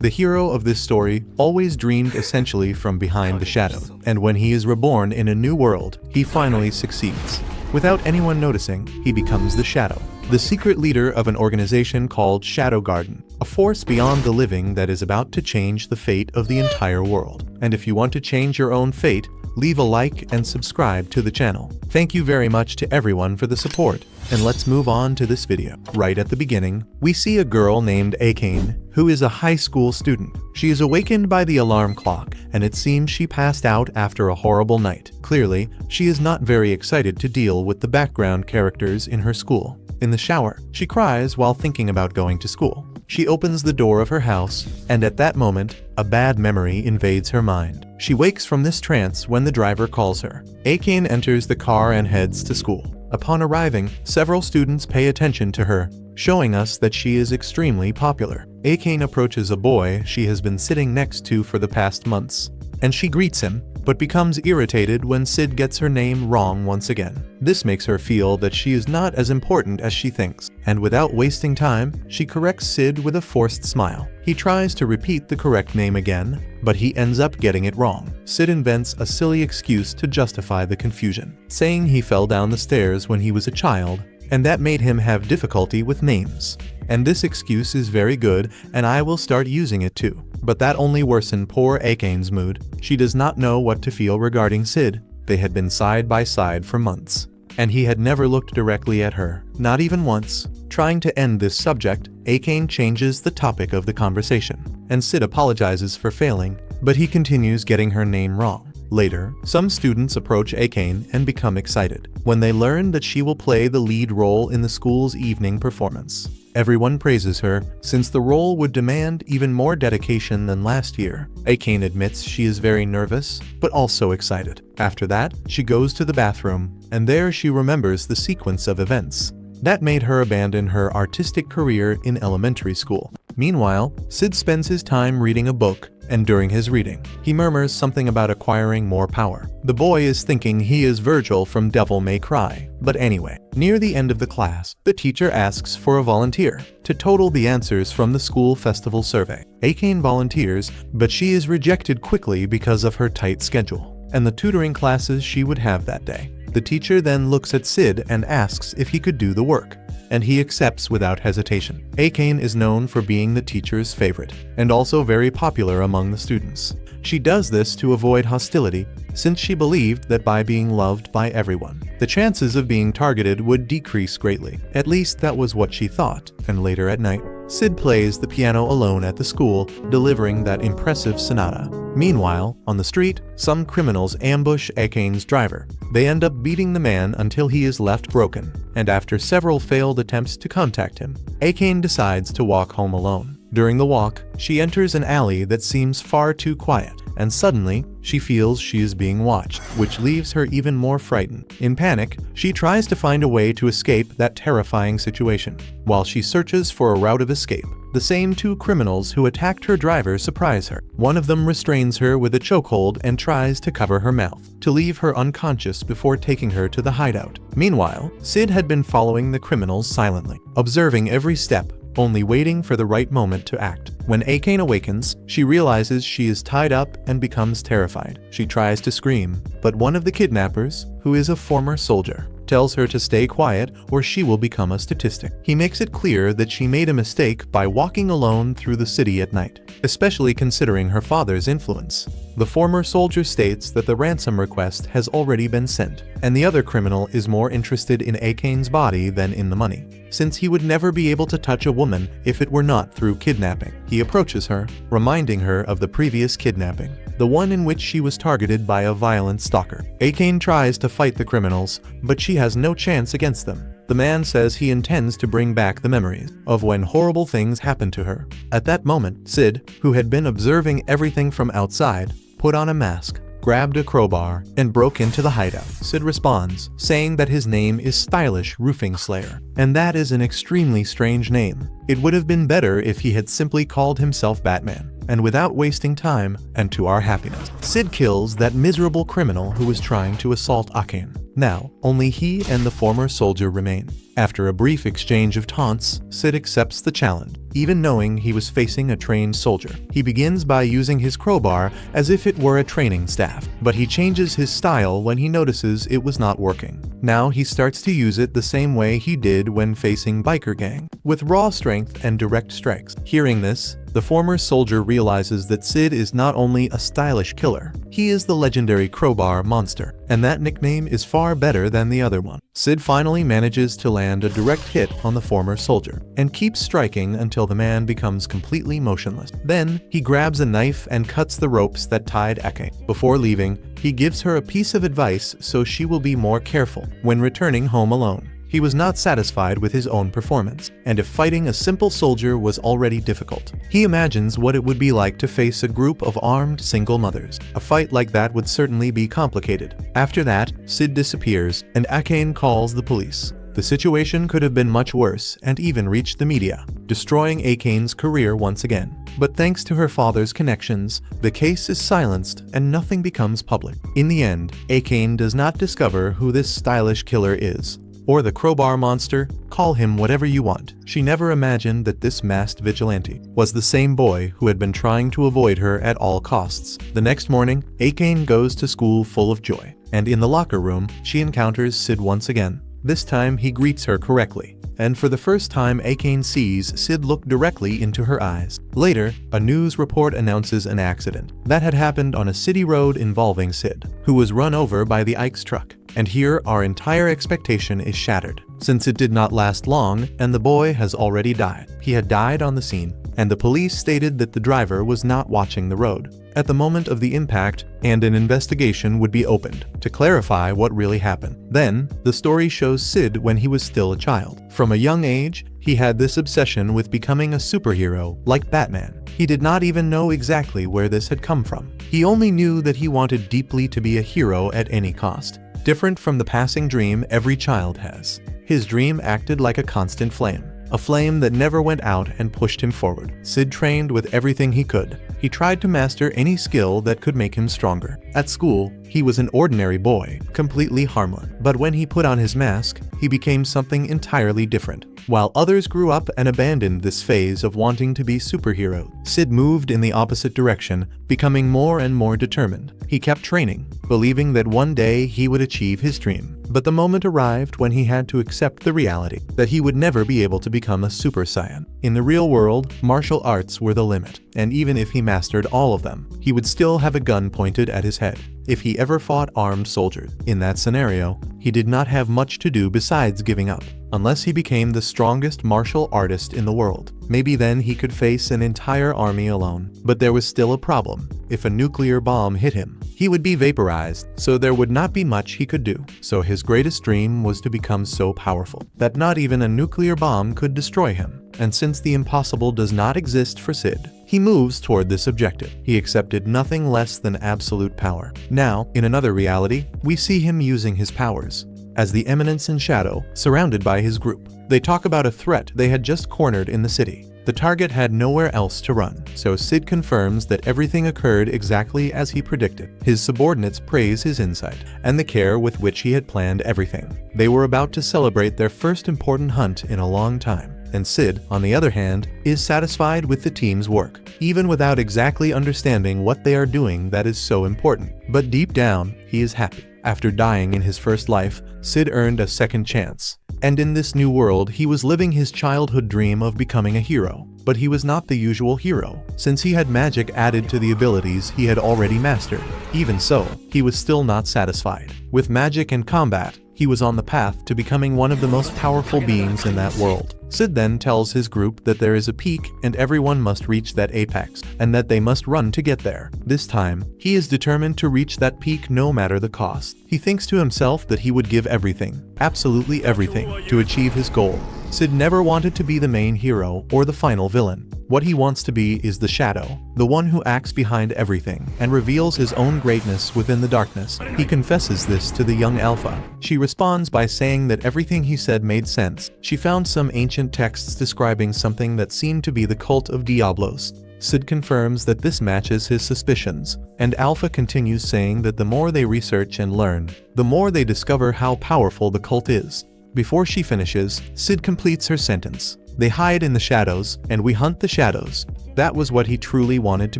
The hero of this story always dreamed essentially from behind the shadows, and when he is reborn in a new world, he finally succeeds. Without anyone noticing, he becomes the Shadow, the secret leader of an organization called Shadow Garden, a force beyond the living that is about to change the fate of the entire world. And if you want to change your own fate, leave a like and subscribe to the channel. Thank you very much to everyone for the support, and let's move on to this video. Right at the beginning, we see a girl named Bat-Kun, who is a high school student. She is awakened by the alarm clock, and it seems she passed out after a horrible night. Clearly, she is not very excited to deal with the background characters in her school. In the shower, she cries while thinking about going to school. She opens the door of her house, and at that moment, a bad memory invades her mind. She wakes from this trance when the driver calls her. Bat-Kun enters the car and heads to school. Upon arriving, several students pay attention to her, showing us that she is extremely popular. Bat-Kun approaches a boy she has been sitting next to for the past months, and she greets him, but becomes irritated when Sid gets her name wrong once again. This makes her feel that she is not as important as she thinks, and without wasting time, she corrects Sid with a forced smile. He tries to repeat the correct name again, but he ends up getting it wrong. Sid invents a silly excuse to justify the confusion, saying he fell down the stairs when he was a child, and that made him have difficulty with names. And this excuse is very good, and I will start using it too. But that only worsened poor Bat-Kun's mood. She does not know what to feel regarding Sid. They had been side by side for months, and he had never looked directly at her, not even once. Trying to end this subject, Bat-Kun changes the topic of the conversation, and Sid apologizes for failing, but he continues getting her name wrong. Later, some students approach Bat-Kun and become excited when they learn that she will play the lead role in the school's evening performance. Everyone praises her, since the role would demand even more dedication than last year. Bat-Kun admits she is very nervous, but also excited. After that, she goes to the bathroom, and there she remembers the sequence of events that made her abandon her artistic career in elementary school. Meanwhile, Sid spends his time reading a book, and during his reading, he murmurs something about acquiring more power. The boy is thinking he is Virgil from Devil May Cry. But anyway, near the end of the class, the teacher asks for a volunteer to total the answers from the school festival survey. Bat-Kun volunteers, but she is rejected quickly because of her tight schedule and the tutoring classes she would have that day. The teacher then looks at Sid and asks if he could do the work, and he accepts without hesitation. Bat-Kun is known for being the teacher's favorite, and also very popular among the students. She does this to avoid hostility, since she believed that by being loved by everyone, the chances of being targeted would decrease greatly. At least that was what she thought, and later at night, Sid plays the piano alone at the school, delivering that impressive sonata. Meanwhile, on the street, some criminals ambush Bat-Kun's driver. They end up beating the man until he is left broken, and after several failed attempts to contact him, Bat-Kun decides to walk home alone. During the walk, she enters an alley that seems far too quiet, and suddenly, she feels she is being watched, which leaves her even more frightened. In panic, she tries to find a way to escape that terrifying situation. While she searches for a route of escape, the same two criminals who attacked her driver surprise her. One of them restrains her with a chokehold and tries to cover her mouth, to leave her unconscious before taking her to the hideout. Meanwhile, Sid had been following the criminals silently, observing every step, only waiting for the right moment to act. When Bat-Kun awakens, she realizes she is tied up and becomes terrified. She tries to scream, but one of the kidnappers, who is a former soldier, tells her to stay quiet or she will become a statistic. He makes it clear that she made a mistake by walking alone through the city at night, especially considering her father's influence. The former soldier states that the ransom request has already been sent, and the other criminal is more interested in Bat-Kun's body than in the money, since he would never be able to touch a woman if it were not through kidnapping. He approaches her, reminding her of the previous kidnapping, the one in which she was targeted by a violent stalker. Bat-Kun tries to fight the criminals, but she has no chance against them. The man says he intends to bring back the memories of when horrible things happened to her. At that moment, Sid, who had been observing everything from outside, put on a mask, grabbed a crowbar, and broke into the hideout. Sid responds, saying that his name is Stylish Roofing Slayer, and that is an extremely strange name. It would have been better if he had simply called himself Batman. And without wasting time, and to our happiness, Sid kills that miserable criminal who was trying to assault Bat-Kun. Now, only he and the former soldier remain. After a brief exchange of taunts, Sid accepts the challenge, even knowing he was facing a trained soldier. He begins by using his crowbar as if it were a training staff, but he changes his style when he notices it was not working. Now he starts to use it the same way he did when facing biker gang, with raw strength and direct strikes. Hearing this, the former soldier realizes that Sid is not only a stylish killer, he is the legendary crowbar monster, and that nickname is far better than the other one. Sid finally manages to land a direct hit on the former soldier, and keeps striking until the man becomes completely motionless. Then, he grabs a knife and cuts the ropes that tied Ake. Before leaving, he gives her a piece of advice so she will be more careful when returning home alone. He was not satisfied with his own performance, and if fighting a simple soldier was already difficult, he imagines what it would be like to face a group of armed single mothers. A fight like that would certainly be complicated. After that, Sid disappears, and Akane calls the police. The situation could have been much worse and even reached the media, destroying Akane's career once again. But thanks to her father's connections, the case is silenced and nothing becomes public. In the end, Akane does not discover who this stylish killer is, or the crowbar monster, call him whatever you want. She never imagined that this masked vigilante was the same boy who had been trying to avoid her at all costs. The next morning, Akane goes to school full of joy, and in the locker room, she encounters Sid once again. This time, he greets her correctly, and for the first time Akane sees Sid look directly into her eyes. Later, a news report announces an accident that had happened on a city road involving Sid, who was run over by the Ike's truck. And here our entire expectation is shattered, since it did not last long and the boy has already died. He had died on the scene, and the police stated that the driver was not watching the road at the moment of the impact, and an investigation would be opened to clarify what really happened. Then, the story shows Sid when he was still a child. From a young age, he had this obsession with becoming a superhero like Batman. He did not even know exactly where this had come from. He only knew that he wanted deeply to be a hero at any cost. Different from the passing dream every child has, his dream acted like a constant flame. A flame that never went out and pushed him forward. Sid trained with everything he could. He tried to master any skill that could make him stronger. At school, he was an ordinary boy, completely harmless. But when he put on his mask, he became something entirely different. While others grew up and abandoned this phase of wanting to be superheroes, Sid moved in the opposite direction, becoming more and more determined. He kept training, believing that one day he would achieve his dream. But the moment arrived when he had to accept the reality that he would never be able to become a Super Saiyan. In the real world, martial arts were the limit, and even if he mastered all of them, he would still have a gun pointed at his head if he ever fought armed soldiers. In that scenario, he did not have much to do besides giving up. Unless he became the strongest martial artist in the world, maybe then he could face an entire army alone. But there was still a problem. If a nuclear bomb hit him, he would be vaporized, so there would not be much he could do. So his greatest dream was to become so powerful that not even a nuclear bomb could destroy him. And since the impossible does not exist for Sid, he moves toward this objective. He accepted nothing less than absolute power. Now, in another reality, we see him using his powers as the Eminence in shadow, surrounded by his group. They talk about a threat they had just cornered in the city. The target had nowhere else to run, so Sid confirms that everything occurred exactly as he predicted. His subordinates praise his insight and the care with which he had planned everything. They were about to celebrate their first important hunt in a long time. And Sid, on the other hand, is satisfied with the team's work, even without exactly understanding what they are doing that is so important. But deep down, he is happy. After dying in his first life, Sid earned a second chance. And in this new world, he was living his childhood dream of becoming a hero. But he was not the usual hero, since he had magic added to the abilities he had already mastered. Even so, he was still not satisfied. With magic and combat, he was on the path to becoming one of the most powerful beings in that world. Sid then tells his group that there is a peak and everyone must reach that apex, and that they must run to get there. This time, he is determined to reach that peak no matter the cost. He thinks to himself that he would give everything, absolutely everything, to achieve his goal. Sid never wanted to be the main hero or the final villain. What he wants to be is the shadow, the one who acts behind everything and reveals his own greatness within the darkness. He confesses this to the young Alpha. She responds by saying that everything he said made sense. She found some ancient texts describing something that seemed to be the cult of Diablos. Sid confirms that this matches his suspicions, and Alpha continues saying that the more they research and learn, the more they discover how powerful the cult is. Before she finishes, Sid completes her sentence. They hide in the shadows, and we hunt the shadows. That was what he truly wanted to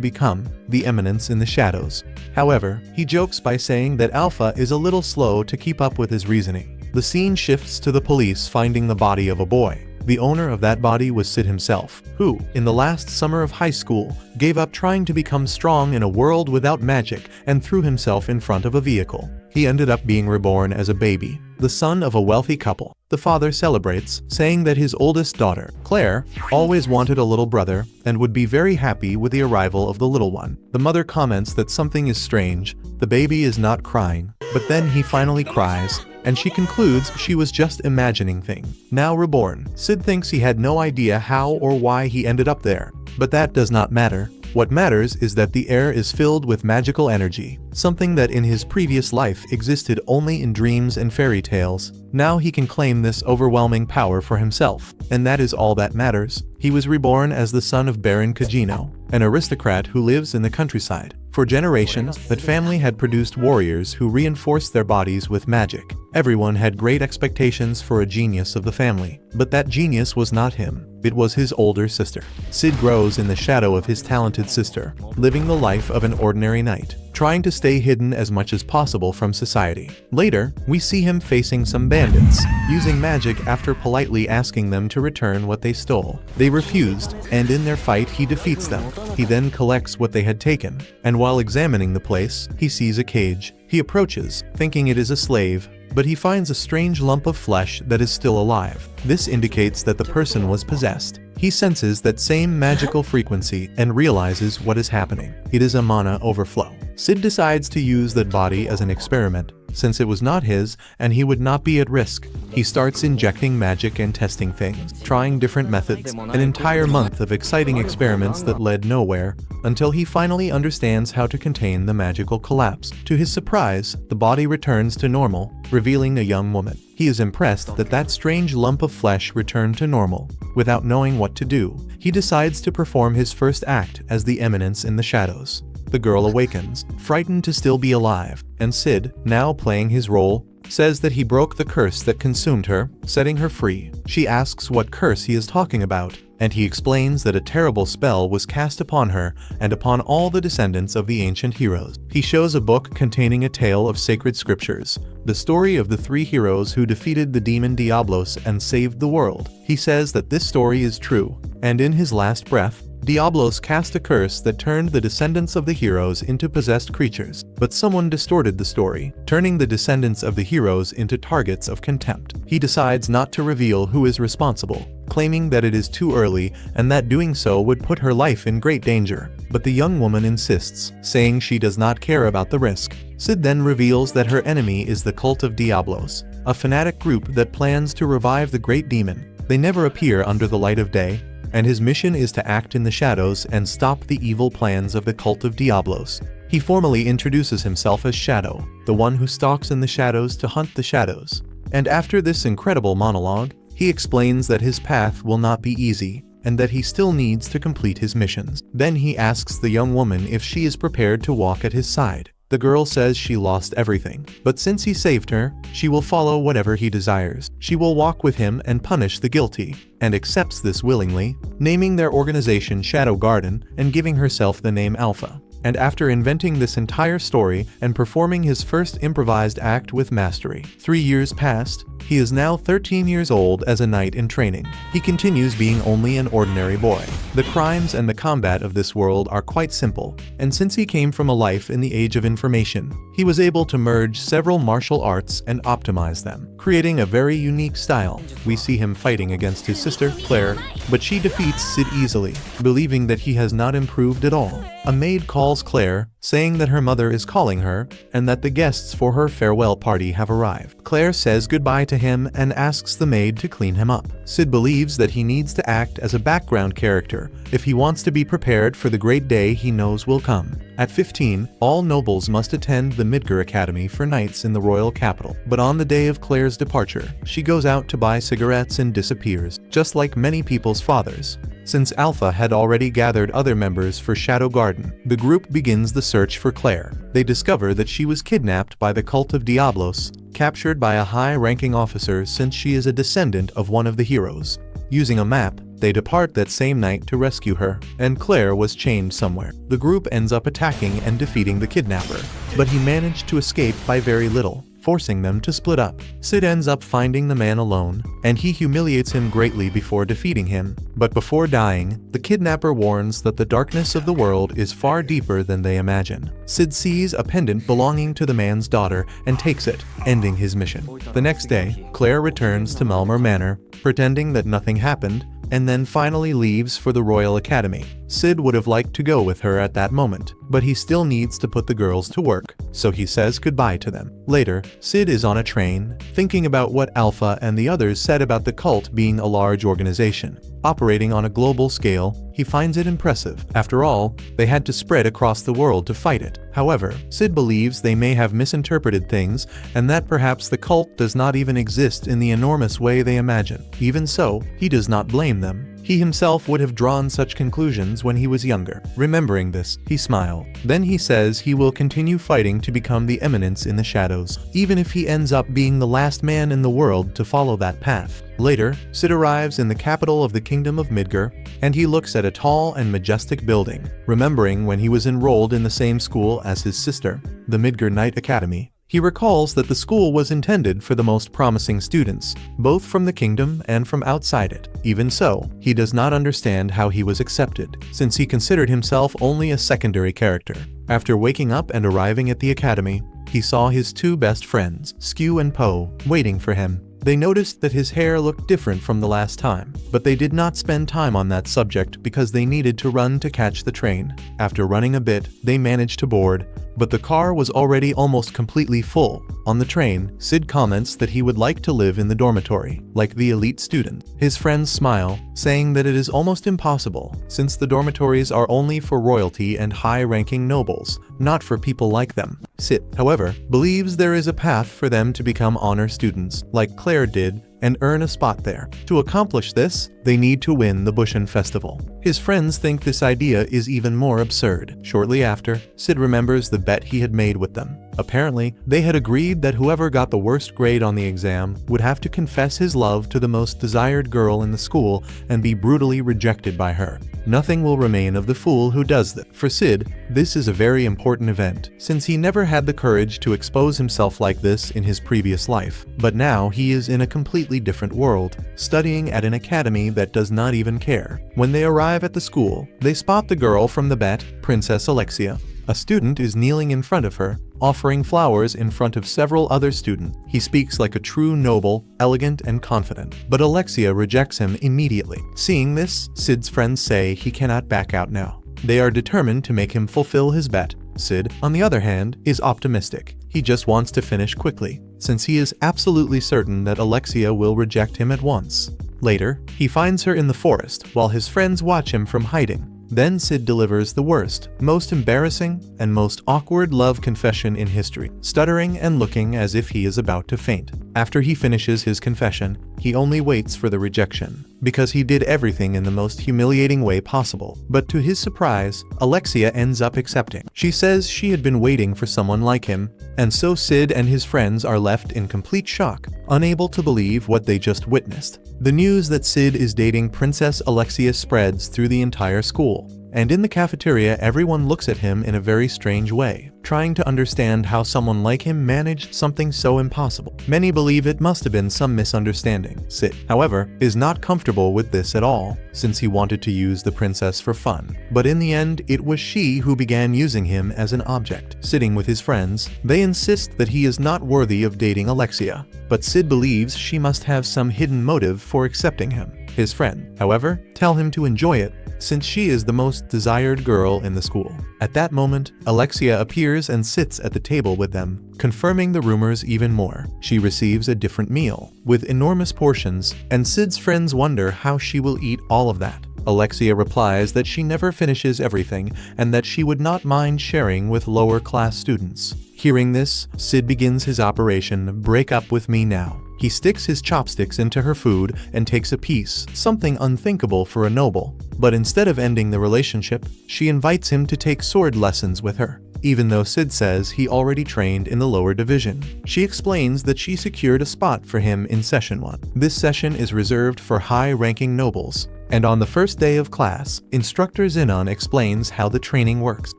become, the eminence in the shadows. However, he jokes by saying that Alpha is a little slow to keep up with his reasoning. The scene shifts to the police finding the body of a boy. The owner of that body was Sid himself, who, in the last summer of high school, gave up trying to become strong in a world without magic and threw himself in front of a vehicle. He ended up being reborn as a baby, the son of a wealthy couple. The father celebrates, saying that his oldest daughter, Claire, always wanted a little brother and would be very happy with the arrival of the little one. The mother comments that something is strange, the baby is not crying, but then he finally cries, and she concludes she was just imagining things. Now reborn, Sid thinks he had no idea how or why he ended up there, but that does not matter. What matters is that the air is filled with magical energy, something that in his previous life existed only in dreams and fairy tales. Now he can claim this overwhelming power for himself, and that is all that matters. He was reborn as the son of Baron Kagino, an aristocrat who lives in the countryside. For generations, that family had produced warriors who reinforced their bodies with magic. Everyone had great expectations for a genius of the family, but that genius was not him. It was his older sister. Sid grows in the shadow of his talented sister, living the life of an ordinary knight, trying to stay hidden as much as possible from society. Later, we see him facing some bandits, using magic after politely asking them to return what they stole. They refused, and in their fight he defeats them. He then collects what they had taken, and while examining the place, he sees a cage. He approaches, thinking it is a slave, but he finds a strange lump of flesh that is still alive. This indicates that the person was possessed. He senses that same magical frequency and realizes what is happening. It is a mana overflow. Sid decides to use that body as an experiment, since it was not his and he would not be at risk. He starts injecting magic and testing things, trying different methods, an entire month of exciting experiments that led nowhere, until he finally understands how to contain the magical collapse. To his surprise, the body returns to normal, revealing a young woman. He is impressed that that strange lump of flesh returned to normal. Without knowing what to do, he decides to perform his first act as the eminence in the shadows. The girl awakens, frightened to still be alive, and Sid, now playing his role, says that he broke the curse that consumed her, setting her free. She asks what curse he is talking about, and he explains that a terrible spell was cast upon her and upon all the descendants of the ancient heroes. He shows a book containing a tale of sacred scriptures, the story of the 3 heroes who defeated the demon Diablos and saved the world. He says that this story is true, and in his last breath, Diablos cast a curse that turned the descendants of the heroes into possessed creatures, but someone distorted the story, turning the descendants of the heroes into targets of contempt. He decides not to reveal who is responsible, claiming that it is too early and that doing so would put her life in great danger. But the young woman insists, saying she does not care about the risk. Sid then reveals that her enemy is the cult of Diablos, a fanatic group that plans to revive the great demon. They never appear under the light of day, and his mission is to act in the shadows and stop the evil plans of the cult of Diablos. He formally introduces himself as Shadow, the one who stalks in the shadows to hunt the shadows. And after this incredible monologue, he explains that his path will not be easy, and that he still needs to complete his missions. Then he asks the young woman if she is prepared to walk at his side. The girl says she lost everything, but since he saved her, she will follow whatever he desires. She will walk with him and punish the guilty, and accepts this willingly, naming their organization Shadow Garden and giving herself the name Alpha. And after inventing this entire story and performing his first improvised act with mastery, 3 years passed. He is now 13 years old as a knight in training. He continues being only an ordinary boy. The crimes and the combat of this world are quite simple, and since he came from a life in the age of information, he was able to merge several martial arts and optimize them, creating a very unique style. We see him fighting against his sister, Claire, but she defeats Sid easily, believing that he has not improved at all. A maid calls Claire, saying that her mother is calling her, and that the guests for her farewell party have arrived. Claire says goodbye to him and asks the maid to clean him up. Sid believes that he needs to act as a background character if he wants to be prepared for the great day he knows will come. At 15, all nobles must attend the Midgar Academy for knights in the royal capital. But on the day of Claire's departure, she goes out to buy cigarettes and disappears, just like many people's fathers. Since Alpha had already gathered other members for Shadow Garden, the group begins the search for Claire. They discover that she was kidnapped by the cult of Diablos, captured by a high-ranking officer since she is a descendant of one of the heroes. Using a map, they depart that same night to rescue her, and Claire was chained somewhere. The group ends up attacking and defeating the kidnapper, but he managed to escape by very little, forcing them to split up. Sid ends up finding the man alone, and he humiliates him greatly before defeating him. But before dying, the kidnapper warns that the darkness of the world is far deeper than they imagine. Sid sees a pendant belonging to the man's daughter and takes it, ending his mission. The next day, Claire returns to Malmer Manor, pretending that nothing happened, and then finally leaves for the Royal Academy. Sid would have liked to go with her at that moment, but he still needs to put the girls to work, so he says goodbye to them. Later, Sid is on a train, thinking about what Alpha and the others said about the cult being a large organization. Operating on a global scale, he finds it impressive. After all, they had to spread across the world to fight it. However, Sid believes they may have misinterpreted things and that perhaps the cult does not even exist in the enormous way they imagine. Even so, he does not blame them. He himself would have drawn such conclusions when he was younger. Remembering this, he smiled. Then he says he will continue fighting to become the eminence in the shadows, even if he ends up being the last man in the world to follow that path. Later, Sid arrives in the capital of the Kingdom of Midgar, and he looks at a tall and majestic building, remembering when he was enrolled in the same school as his sister, the Midgar Knight Academy. He recalls that the school was intended for the most promising students, both from the kingdom and from outside it. Even so, he does not understand how he was accepted, since he considered himself only a secondary character. After waking up and arriving at the academy, he saw his two best friends, Skew and Poe, waiting for him. They noticed that his hair looked different from the last time, but they did not spend time on that subject because they needed to run to catch the train. After running a bit, they managed to board, but the car was already almost completely full. On the train, Sid comments that he would like to live in the dormitory, like the elite student. His friends smile, saying that it is almost impossible, since the dormitories are only for royalty and high-ranking nobles, not for people like them. Sid, however, believes there is a path for them to become honor students, like Claire did, and earn a spot there. To accomplish this, they need to win the Bushin Festival. His friends think this idea is even more absurd. Shortly after, Sid remembers the bet he had made with them. Apparently, they had agreed that whoever got the worst grade on the exam would have to confess his love to the most desired girl in the school and be brutally rejected by her. Nothing will remain of the fool who does that. For Sid, this is a very important event, since he never had the courage to expose himself like this in his previous life. But now he is in a completely different world, studying at an academy that does not even care. When they arrive at the school, they spot the girl from the bet, Princess Alexia. A student is kneeling in front of her, offering flowers in front of several other students. He speaks like a true noble, elegant and confident, but Alexia rejects him immediately. Seeing this, Sid's friends say he cannot back out now. They are determined to make him fulfill his bet. Sid, on the other hand, is optimistic. He just wants to finish quickly, since he is absolutely certain that Alexia will reject him at once. Later, he finds her in the forest while his friends watch him from hiding. Then Sid delivers the worst, most embarrassing, and most awkward love confession in history, stuttering and looking as if he is about to faint. After he finishes his confession, he only waits for the rejection, because he did everything in the most humiliating way possible. But to his surprise, Alexia ends up accepting. She says she had been waiting for someone like him, and so Sid and his friends are left in complete shock, unable to believe what they just witnessed. The news that Sid is dating Princess Alexia spreads through the entire school, and in the cafeteria everyone looks at him in a very strange way, trying to understand how someone like him managed something so impossible. Many believe it must have been some misunderstanding. Sid, however, is not comfortable with this at all, since he wanted to use the princess for fun. But in the end, it was she who began using him as an object. Sitting with his friends, they insist that he is not worthy of dating Alexia, but Sid believes she must have some hidden motive for accepting him. His friend, however, tell him to enjoy it, since she is the most desired girl in the school. At that moment, Alexia appears and sits at the table with them, confirming the rumors even more. She receives a different meal, with enormous portions, and Sid's friends wonder how she will eat all of that. Alexia replies that she never finishes everything and that she would not mind sharing with lower-class students. Hearing this, Sid begins his operation, "Break up with me now." He sticks his chopsticks into her food and takes a piece, something unthinkable for a noble. But instead of ending the relationship, she invites him to take sword lessons with her. even though Sid says he already trained in the lower division. She explains that she secured a spot for him in Session 1. This session is reserved for high-ranking nobles. And on the first day of class, Instructor Zenon explains how the training works.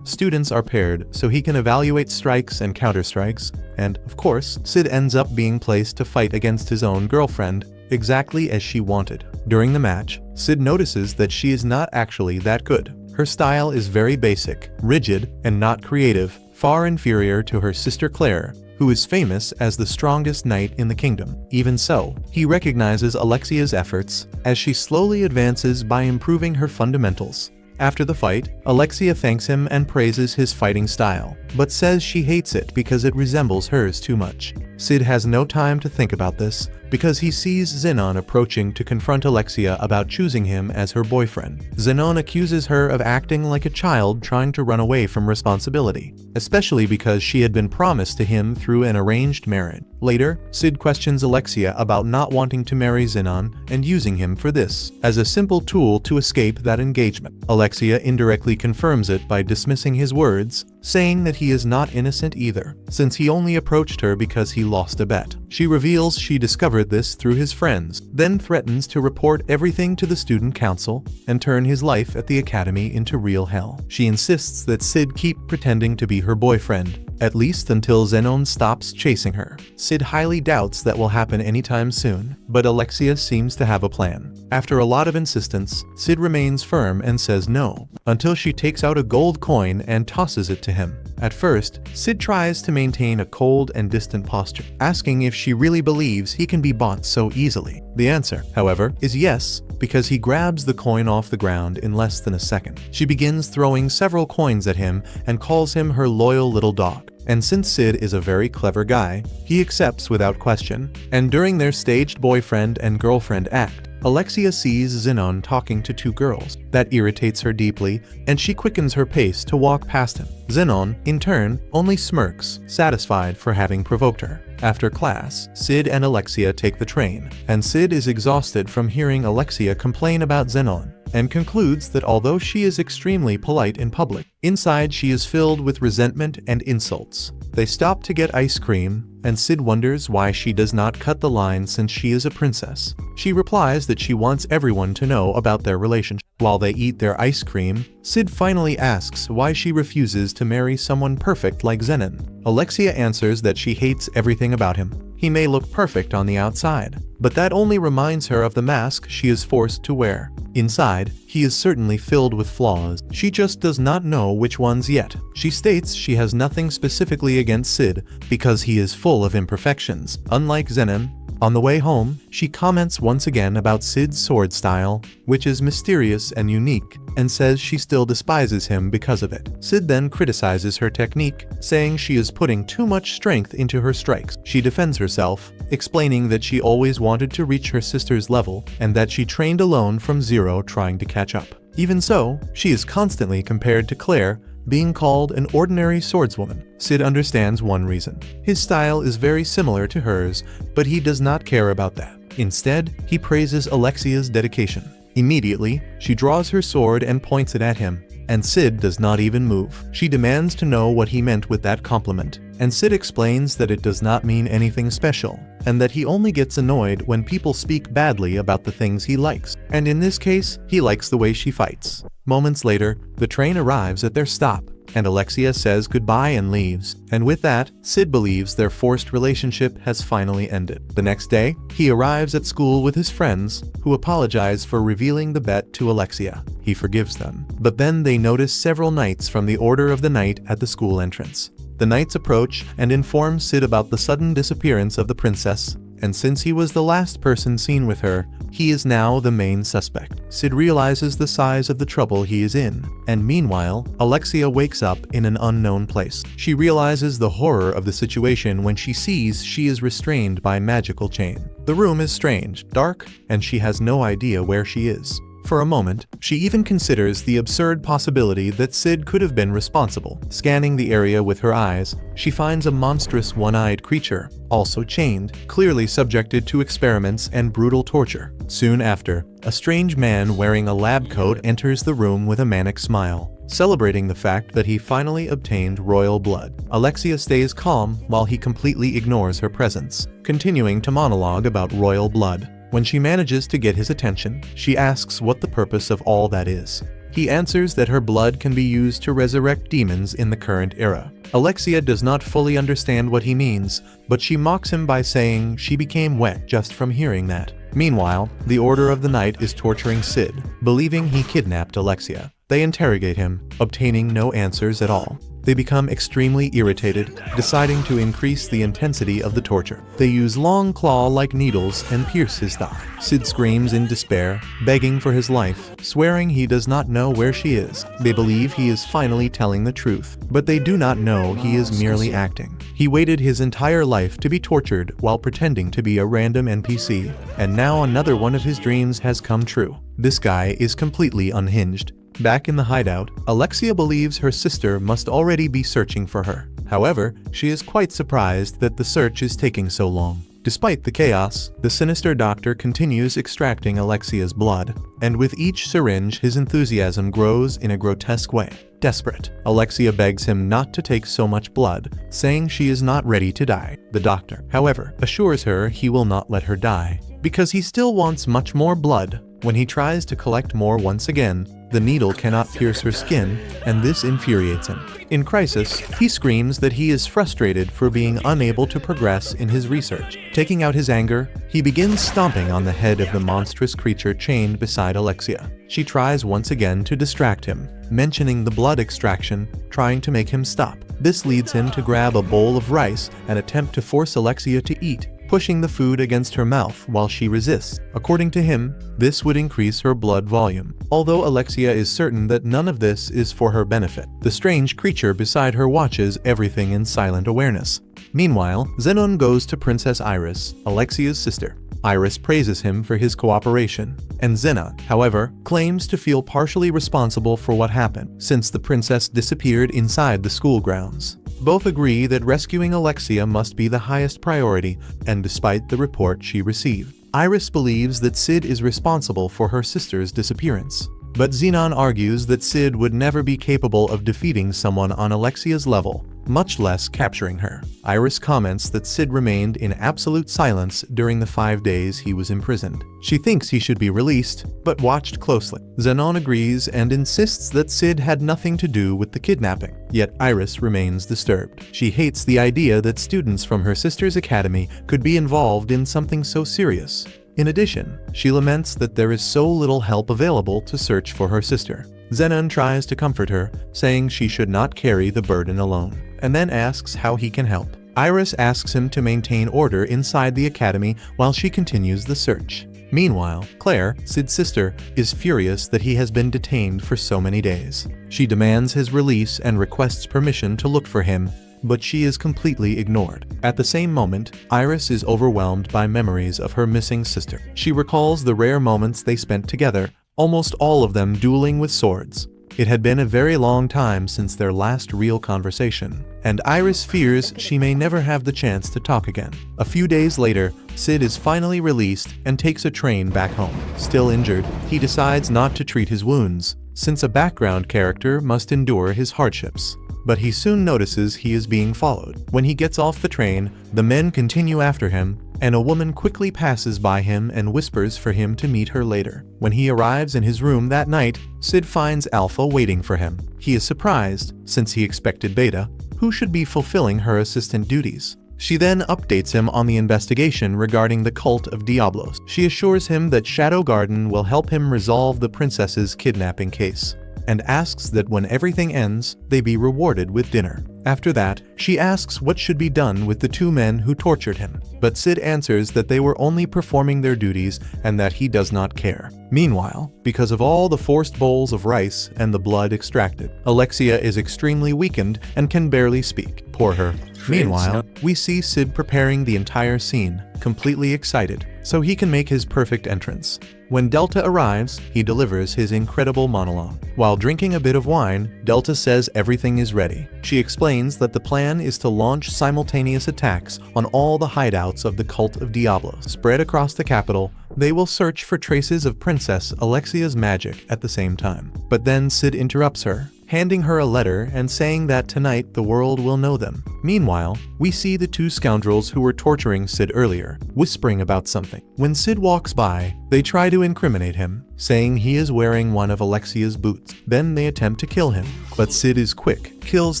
Students are paired so he can evaluate strikes and counterstrikes, and, of course, Sid ends up being placed to fight against his own girlfriend, exactly as she wanted. During the match, Sid notices that she is not actually that good. Her style is very basic, rigid, and not creative, far inferior to her sister Claire, who is famous as the strongest knight in the kingdom. Even so, he recognizes Alexia's efforts as she slowly advances by improving her fundamentals. After the fight, Alexia thanks him and praises his fighting style, but says she hates it because it resembles hers too much. Sid has no time to think about this, because he sees Zenon approaching to confront Alexia about choosing him as her boyfriend. Zenon accuses her of acting like a child trying to run away from responsibility, especially because she had been promised to him through an arranged marriage. Later, Sid questions Alexia about not wanting to marry Zenon and using him for this, as a simple tool to escape that engagement. Alexia indirectly confirms it by dismissing his words, saying that he is not innocent either, since he only approached her because he lost a bet. She reveals she discovered this through his friends, then threatens to report everything to the student council and turn his life at the academy into real hell. She insists that Sid keep pretending to be her boyfriend, at least until Zenon stops chasing her. Sid highly doubts that will happen anytime soon, but Alexia seems to have a plan. After a lot of insistence, Sid remains firm and says no, until she takes out a gold coin and tosses it to him. At first, Sid tries to maintain a cold and distant posture, asking if she really believes he can be bought so easily. The answer, however, is yes, because he grabs the coin off the ground in less than a second. She begins throwing several coins at him and calls him her loyal little dog. And since Sid is a very clever guy, he accepts without question, and during their staged boyfriend and girlfriend act, Alexia sees Zenon talking to two girls. That irritates her deeply, and she quickens her pace to walk past him. Zenon, in turn, only smirks, satisfied for having provoked her. After class, Sid and Alexia take the train, and Sid is exhausted from hearing Alexia complain about Zenon, and concludes that although she is extremely polite in public, inside she is filled with resentment and insults. They stop to get ice cream, and Sid wonders why she does not cut the line since she is a princess. She replies that she wants everyone to know about their relationship. While they eat their ice cream, Sid finally asks why she refuses to marry someone perfect like Zenon. Alexia answers that she hates everything about him. He may look perfect on the outside, but that only reminds her of the mask she is forced to wear. Inside, he is certainly filled with flaws. She just does not know which ones yet. She states she has nothing specifically against Sid because he is full of imperfections, unlike Zenon. On the way home, she comments once again about Sid's sword style, which is mysterious and unique, and says she still despises him because of it. Sid then criticizes her technique, saying she is putting too much strength into her strikes. She defends herself, explaining that she always wanted to reach her sister's level and that she trained alone from zero trying to catch up. Even so, she is constantly compared to Claire, being called an ordinary swordswoman. Sid understands one reason. His style is very similar to hers, but he does not care about that. Instead, he praises Alexia's dedication. Immediately, she draws her sword and points it at him, and Sid does not even move. She demands to know what he meant with that compliment, and Sid explains that it does not mean anything special, and that he only gets annoyed when people speak badly about the things he likes. And in this case, he likes the way she fights. Moments later, the train arrives at their stop, and Alexia says goodbye and leaves. And with that, Sid believes their forced relationship has finally ended. The next day, he arrives at school with his friends, who apologize for revealing the bet to Alexia. He forgives them. But then they notice several knights from the Order of the Knight at the school entrance. The knights approach and inform Sid about the sudden disappearance of the princess, and since he was the last person seen with her, he is now the main suspect. Sid realizes the size of the trouble he is in, and meanwhile, Alexia wakes up in an unknown place. She realizes the horror of the situation when she sees she is restrained by magical chain. The room is strange, dark, and she has no idea where she is. For a moment, she even considers the absurd possibility that Sid could have been responsible. Scanning the area with her eyes, she finds a monstrous one-eyed creature, also chained, clearly subjected to experiments and brutal torture. Soon after, a strange man wearing a lab coat enters the room with a manic smile. celebrating the fact that he finally obtained royal blood. Alexia stays calm while he completely ignores her presence, continuing to monologue about royal blood. When she manages to get his attention, she asks what the purpose of all that is. He answers that her blood can be used to resurrect demons in the current era. Alexia does not fully understand what he means, but she mocks him by saying she became wet just from hearing that. Meanwhile, the Order of the Night is torturing Sid, believing he kidnapped Alexia. They interrogate him, obtaining no answers at all. They become extremely irritated, deciding to increase the intensity of the torture. They use long claw-like needles and pierce his thigh. Sid screams in despair, begging for his life, swearing he does not know where she is. They believe he is finally telling the truth, but they do not know he is merely acting. He waited his entire life to be tortured while pretending to be a random NPC, and now another one of his dreams has come true. This guy is completely unhinged. Back in the hideout, Alexia believes her sister must already be searching for her. However, she is quite surprised that the search is taking so long. Despite the chaos, the sinister doctor continues extracting Alexia's blood, and with each syringe his enthusiasm grows in a grotesque way. Desperate, Alexia begs him not to take so much blood, saying she is not ready to die. The doctor, however, assures her he will not let her die, because he still wants much more blood. When he tries to collect more once again, the needle cannot pierce her skin, and this infuriates him. In crisis, he screams that he is frustrated for being unable to progress in his research. Taking out his anger, he begins stomping on the head of the monstrous creature chained beside Alexia. She tries once again to distract him, mentioning the blood extraction, trying to make him stop. This leads him to grab a bowl of rice and attempt to force Alexia to eat, pushing the food against her mouth while she resists. According to him, this would increase her blood volume, although Alexia is certain that none of this is for her benefit. The strange creature beside her watches everything in silent awareness. Meanwhile, Zenon goes to Princess Iris, Alexia's sister. Iris praises him for his cooperation, and Zena, however, claims to feel partially responsible for what happened, since the princess disappeared inside the school grounds. Both agree that rescuing Alexia must be the highest priority, and despite the report she received, Iris believes that Sid is responsible for her sister's disappearance. But Zenon argues that Sid would never be capable of defeating someone on Alexia's level, much less capturing her. Iris comments that Sid remained in absolute silence during the 5 days he was imprisoned. She thinks he should be released, but watched closely. Zenon agrees and insists that Sid had nothing to do with the kidnapping. Yet Iris remains disturbed. She hates the idea that students from her sister's academy could be involved in something so serious. In addition, she laments that there is so little help available to search for her sister. Zenon tries to comfort her, saying she should not carry the burden alone, and then asks how he can help. Iris asks him to maintain order inside the academy while she continues the search. Meanwhile, Claire, Sid's sister, is furious that he has been detained for so many days. She demands his release and requests permission to look for him, but she is completely ignored. At the same moment, Iris is overwhelmed by memories of her missing sister. She recalls the rare moments they spent together, almost all of them dueling with swords. It had been a very long time since their last real conversation, and Iris fears she may never have the chance to talk again. A few days later, Sid is finally released and takes a train back home. Still injured, he decides not to treat his wounds, since a background character must endure his hardships. But he soon notices he is being followed. When he gets off the train, the men continue after him, and a woman quickly passes by him and whispers for him to meet her later. When he arrives in his room that night, Sid finds Alpha waiting for him. He is surprised, since he expected Beta, who should be fulfilling her assistant duties. She then updates him on the investigation regarding the cult of Diablos. She assures him that Shadow Garden will help him resolve the princess's kidnapping case, and asks that when everything ends, they be rewarded with dinner. After that, she asks what should be done with the 2 men who tortured him, but Sid answers that they were only performing their duties and that he does not care. Meanwhile, because of all the forced bowls of rice and the blood extracted, Alexia is extremely weakened and can barely speak. Poor her. Meanwhile, we see Sid preparing the entire scene, completely excited, so he can make his perfect entrance. When Delta arrives, he delivers his incredible monologue. While drinking a bit of wine, Delta says everything is ready. She explains that the plan is to launch simultaneous attacks on all the hideouts of the cult of Diablos. Spread across the capital, they will search for traces of Princess Alexia's magic at the same time. But then Sid interrupts her, handing her a letter and saying that tonight the world will know them. Meanwhile, we see the two scoundrels who were torturing Sid earlier, whispering about something. When Sid walks by, they try to incriminate him, saying he is wearing one of Alexia's boots. Then they attempt to kill him, but Sid is quick, kills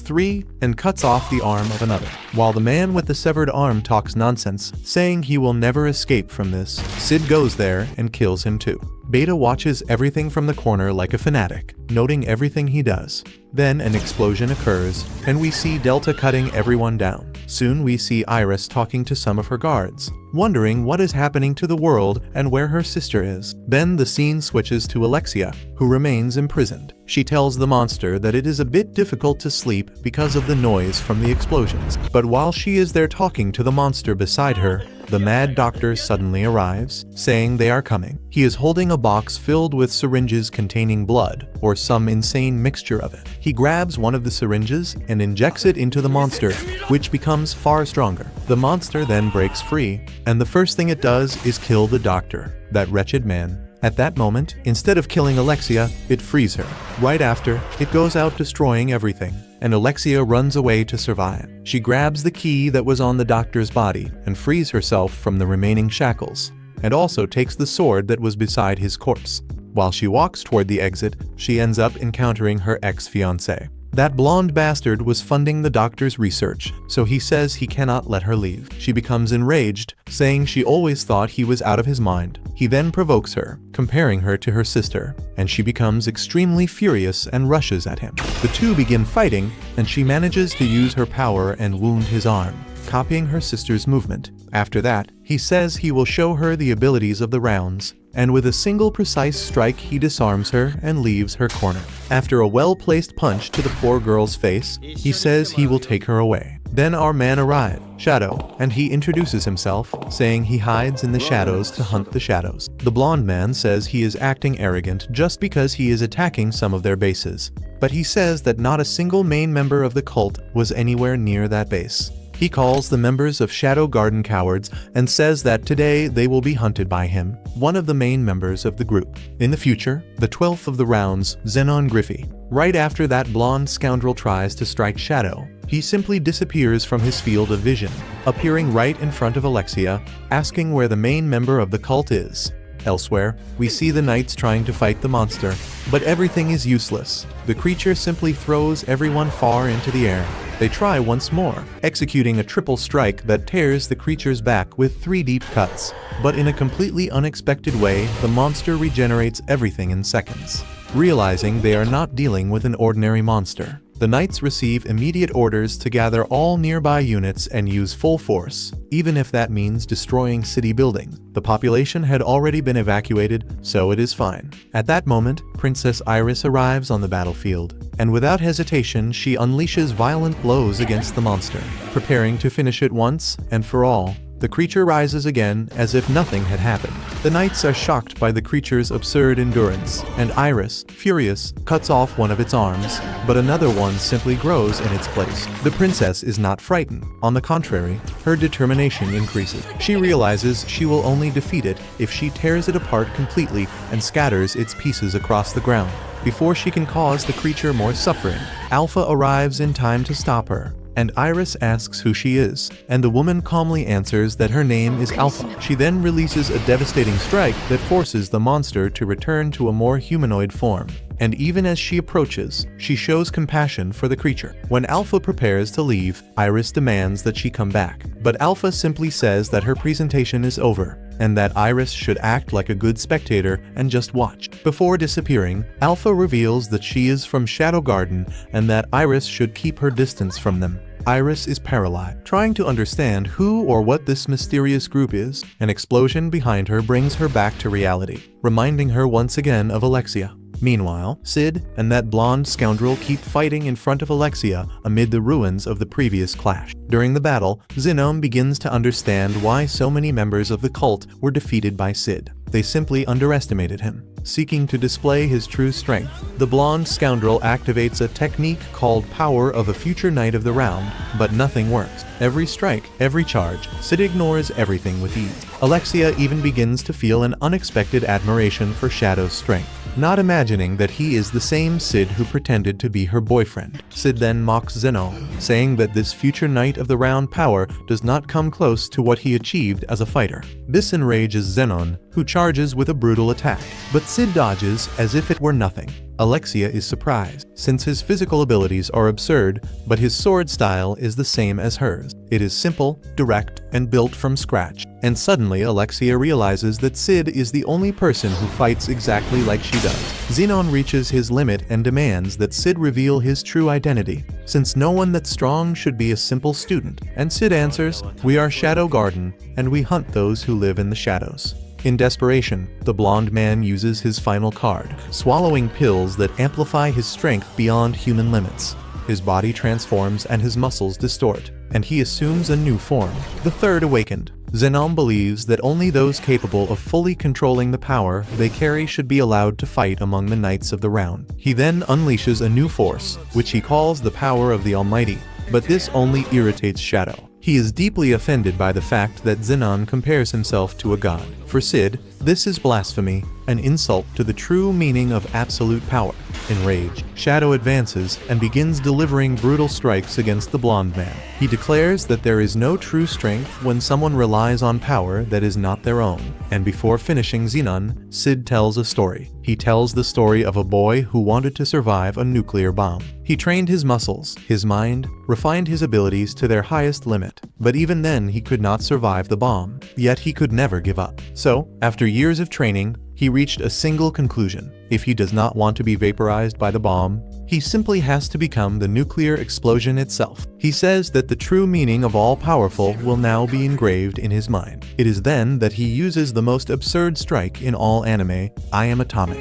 3, and cuts off the arm of another. While the man with the severed arm talks nonsense, saying he will never escape from this, Sid goes there and kills him too. Beta watches everything from the corner like a fanatic, noting everything he does. Then an explosion occurs, and we see Delta cutting everyone down. Soon we see Iris talking to some of her guards, wondering what is happening to the world and where her sister is. Then the scene switches to Alexia, who remains imprisoned. She tells the monster that it is a bit difficult to sleep because of the noise from the explosions. But while she is there talking to the monster beside her, the mad doctor suddenly arrives, saying they are coming. He is holding a box filled with syringes containing blood, or some insane mixture of it. He grabs one of the syringes and injects it into the monster, which becomes far stronger. The monster then breaks free, and the first thing it does is kill the doctor, that wretched man. At that moment, instead of killing Alexia, it frees her. Right after, it goes out destroying everything, and Alexia runs away to survive. She grabs the key that was on the doctor's body and frees herself from the remaining shackles, and also takes the sword that was beside his corpse. While she walks toward the exit, she ends up encountering her ex-fiancé. That blonde bastard was funding the doctor's research, so he says he cannot let her leave. She becomes enraged, saying she always thought he was out of his mind. He then provokes her, comparing her to her sister, and she becomes extremely furious and rushes at him. The two begin fighting, and she manages to use her power and wound his arm, copying her sister's movement. After that, he says he will show her the abilities of the rounds, and with a single precise strike he disarms her and leaves her corner. After a well-placed punch to the poor girl's face, he says he will take her away. Then our man arrives, Shadow, and he introduces himself, saying he hides in the shadows to hunt the shadows. The blonde man says he is acting arrogant just because he is attacking some of their bases, but he says that not a single main member of the cult was anywhere near that base. He calls the members of Shadow Garden cowards and says that today they will be hunted by him, one of the main members of the group. In the future, the 12th of the rounds, Xenon Griffey. Right after that blonde scoundrel tries to strike Shadow, he simply disappears from his field of vision, appearing right in front of Alexia, asking where the main member of the cult is. Elsewhere, we see the knights trying to fight the monster, but everything is useless. The creature simply throws everyone far into the air. They try once more, executing a triple strike that tears the creature's back with 3 deep cuts. But in a completely unexpected way, the monster regenerates everything in seconds. Realizing they are not dealing with an ordinary monster, the knights receive immediate orders to gather all nearby units and use full force, even if that means destroying city buildings. The population had already been evacuated, so it is fine. At that moment, Princess Iris arrives on the battlefield, and without hesitation she unleashes violent blows against the monster, preparing to finish it once and for all. The creature rises again as if nothing had happened. The knights are shocked by the creature's absurd endurance, and Iris, furious, cuts off one of its arms, but another one simply grows in its place. The princess is not frightened. On the contrary, her determination increases. She realizes she will only defeat it if she tears it apart completely and scatters its pieces across the ground. Before she can cause the creature more suffering, Alpha arrives in time to stop her, and Iris asks who she is, and the woman calmly answers that her name is Alpha. She then releases a devastating strike that forces the monster to return to a more humanoid form, and even as she approaches, she shows compassion for the creature. When Alpha prepares to leave, Iris demands that she come back, but Alpha simply says that her presentation is over, and that Iris should act like a good spectator and just watch. Before disappearing, Alpha reveals that she is from Shadow Garden and that Iris should keep her distance from them. Iris is paralyzed, trying to understand who or what this mysterious group is. An explosion behind her brings her back to reality, reminding her once again of Alexia. Meanwhile, Sid and that blonde scoundrel keep fighting in front of Alexia amid the ruins of the previous clash. During the battle, Xenon begins to understand why so many members of the cult were defeated by Sid. They simply underestimated him. Seeking to display his true strength, the blonde scoundrel activates a technique called Power of a Future Knight of the Round, but nothing works. Every strike, every charge, Sid ignores everything with ease. Alexia even begins to feel an unexpected admiration for Shadow's strength. not imagining that he is the same Sid who pretended to be her boyfriend. Sid then mocks Zenon, saying that this future Knight of the Round power does not come close to what he achieved as a fighter. This enrages Zenon, who charges with a brutal attack, but Sid dodges as if it were nothing. Alexia is surprised, since his physical abilities are absurd, but his sword style is the same as hers. It is simple, direct, and built from scratch. And suddenly Alexia realizes that Sid is the only person who fights exactly like she does. Zenon reaches his limit and demands that Sid reveal his true identity, since no one that's strong should be a simple student. And Sid answers, "We are Shadow Garden, and we hunt those who live in the shadows." In desperation, the blonde man uses his final card, swallowing pills that amplify his strength beyond human limits. His body transforms and his muscles distort, and he assumes a new form, the Third Awakened. Zenon believes that only those capable of fully controlling the power they carry should be allowed to fight among the Knights of the Round. He then unleashes a new force, which he calls the power of the Almighty, but this only irritates Shadow. He is deeply offended by the fact that Zenon compares himself to a god. For Sid, this is blasphemy, an insult to the true meaning of absolute power. Enraged, Shadow advances and begins delivering brutal strikes against the blonde man. He declares that there is no true strength when someone relies on power that is not their own. And before finishing Zenon, Sid tells a story. He tells the story of a boy who wanted to survive a nuclear bomb. He trained his muscles, his mind, refined his abilities to their highest limit. But even then he could not survive the bomb. Yet he could never give up. So, after years of training, he reached a single conclusion. If he does not want to be vaporized by the bomb, he simply has to become the nuclear explosion itself. He says that the true meaning of all powerful will now be engraved in his mind. It is then that he uses the most absurd strike in all anime, I am atomic.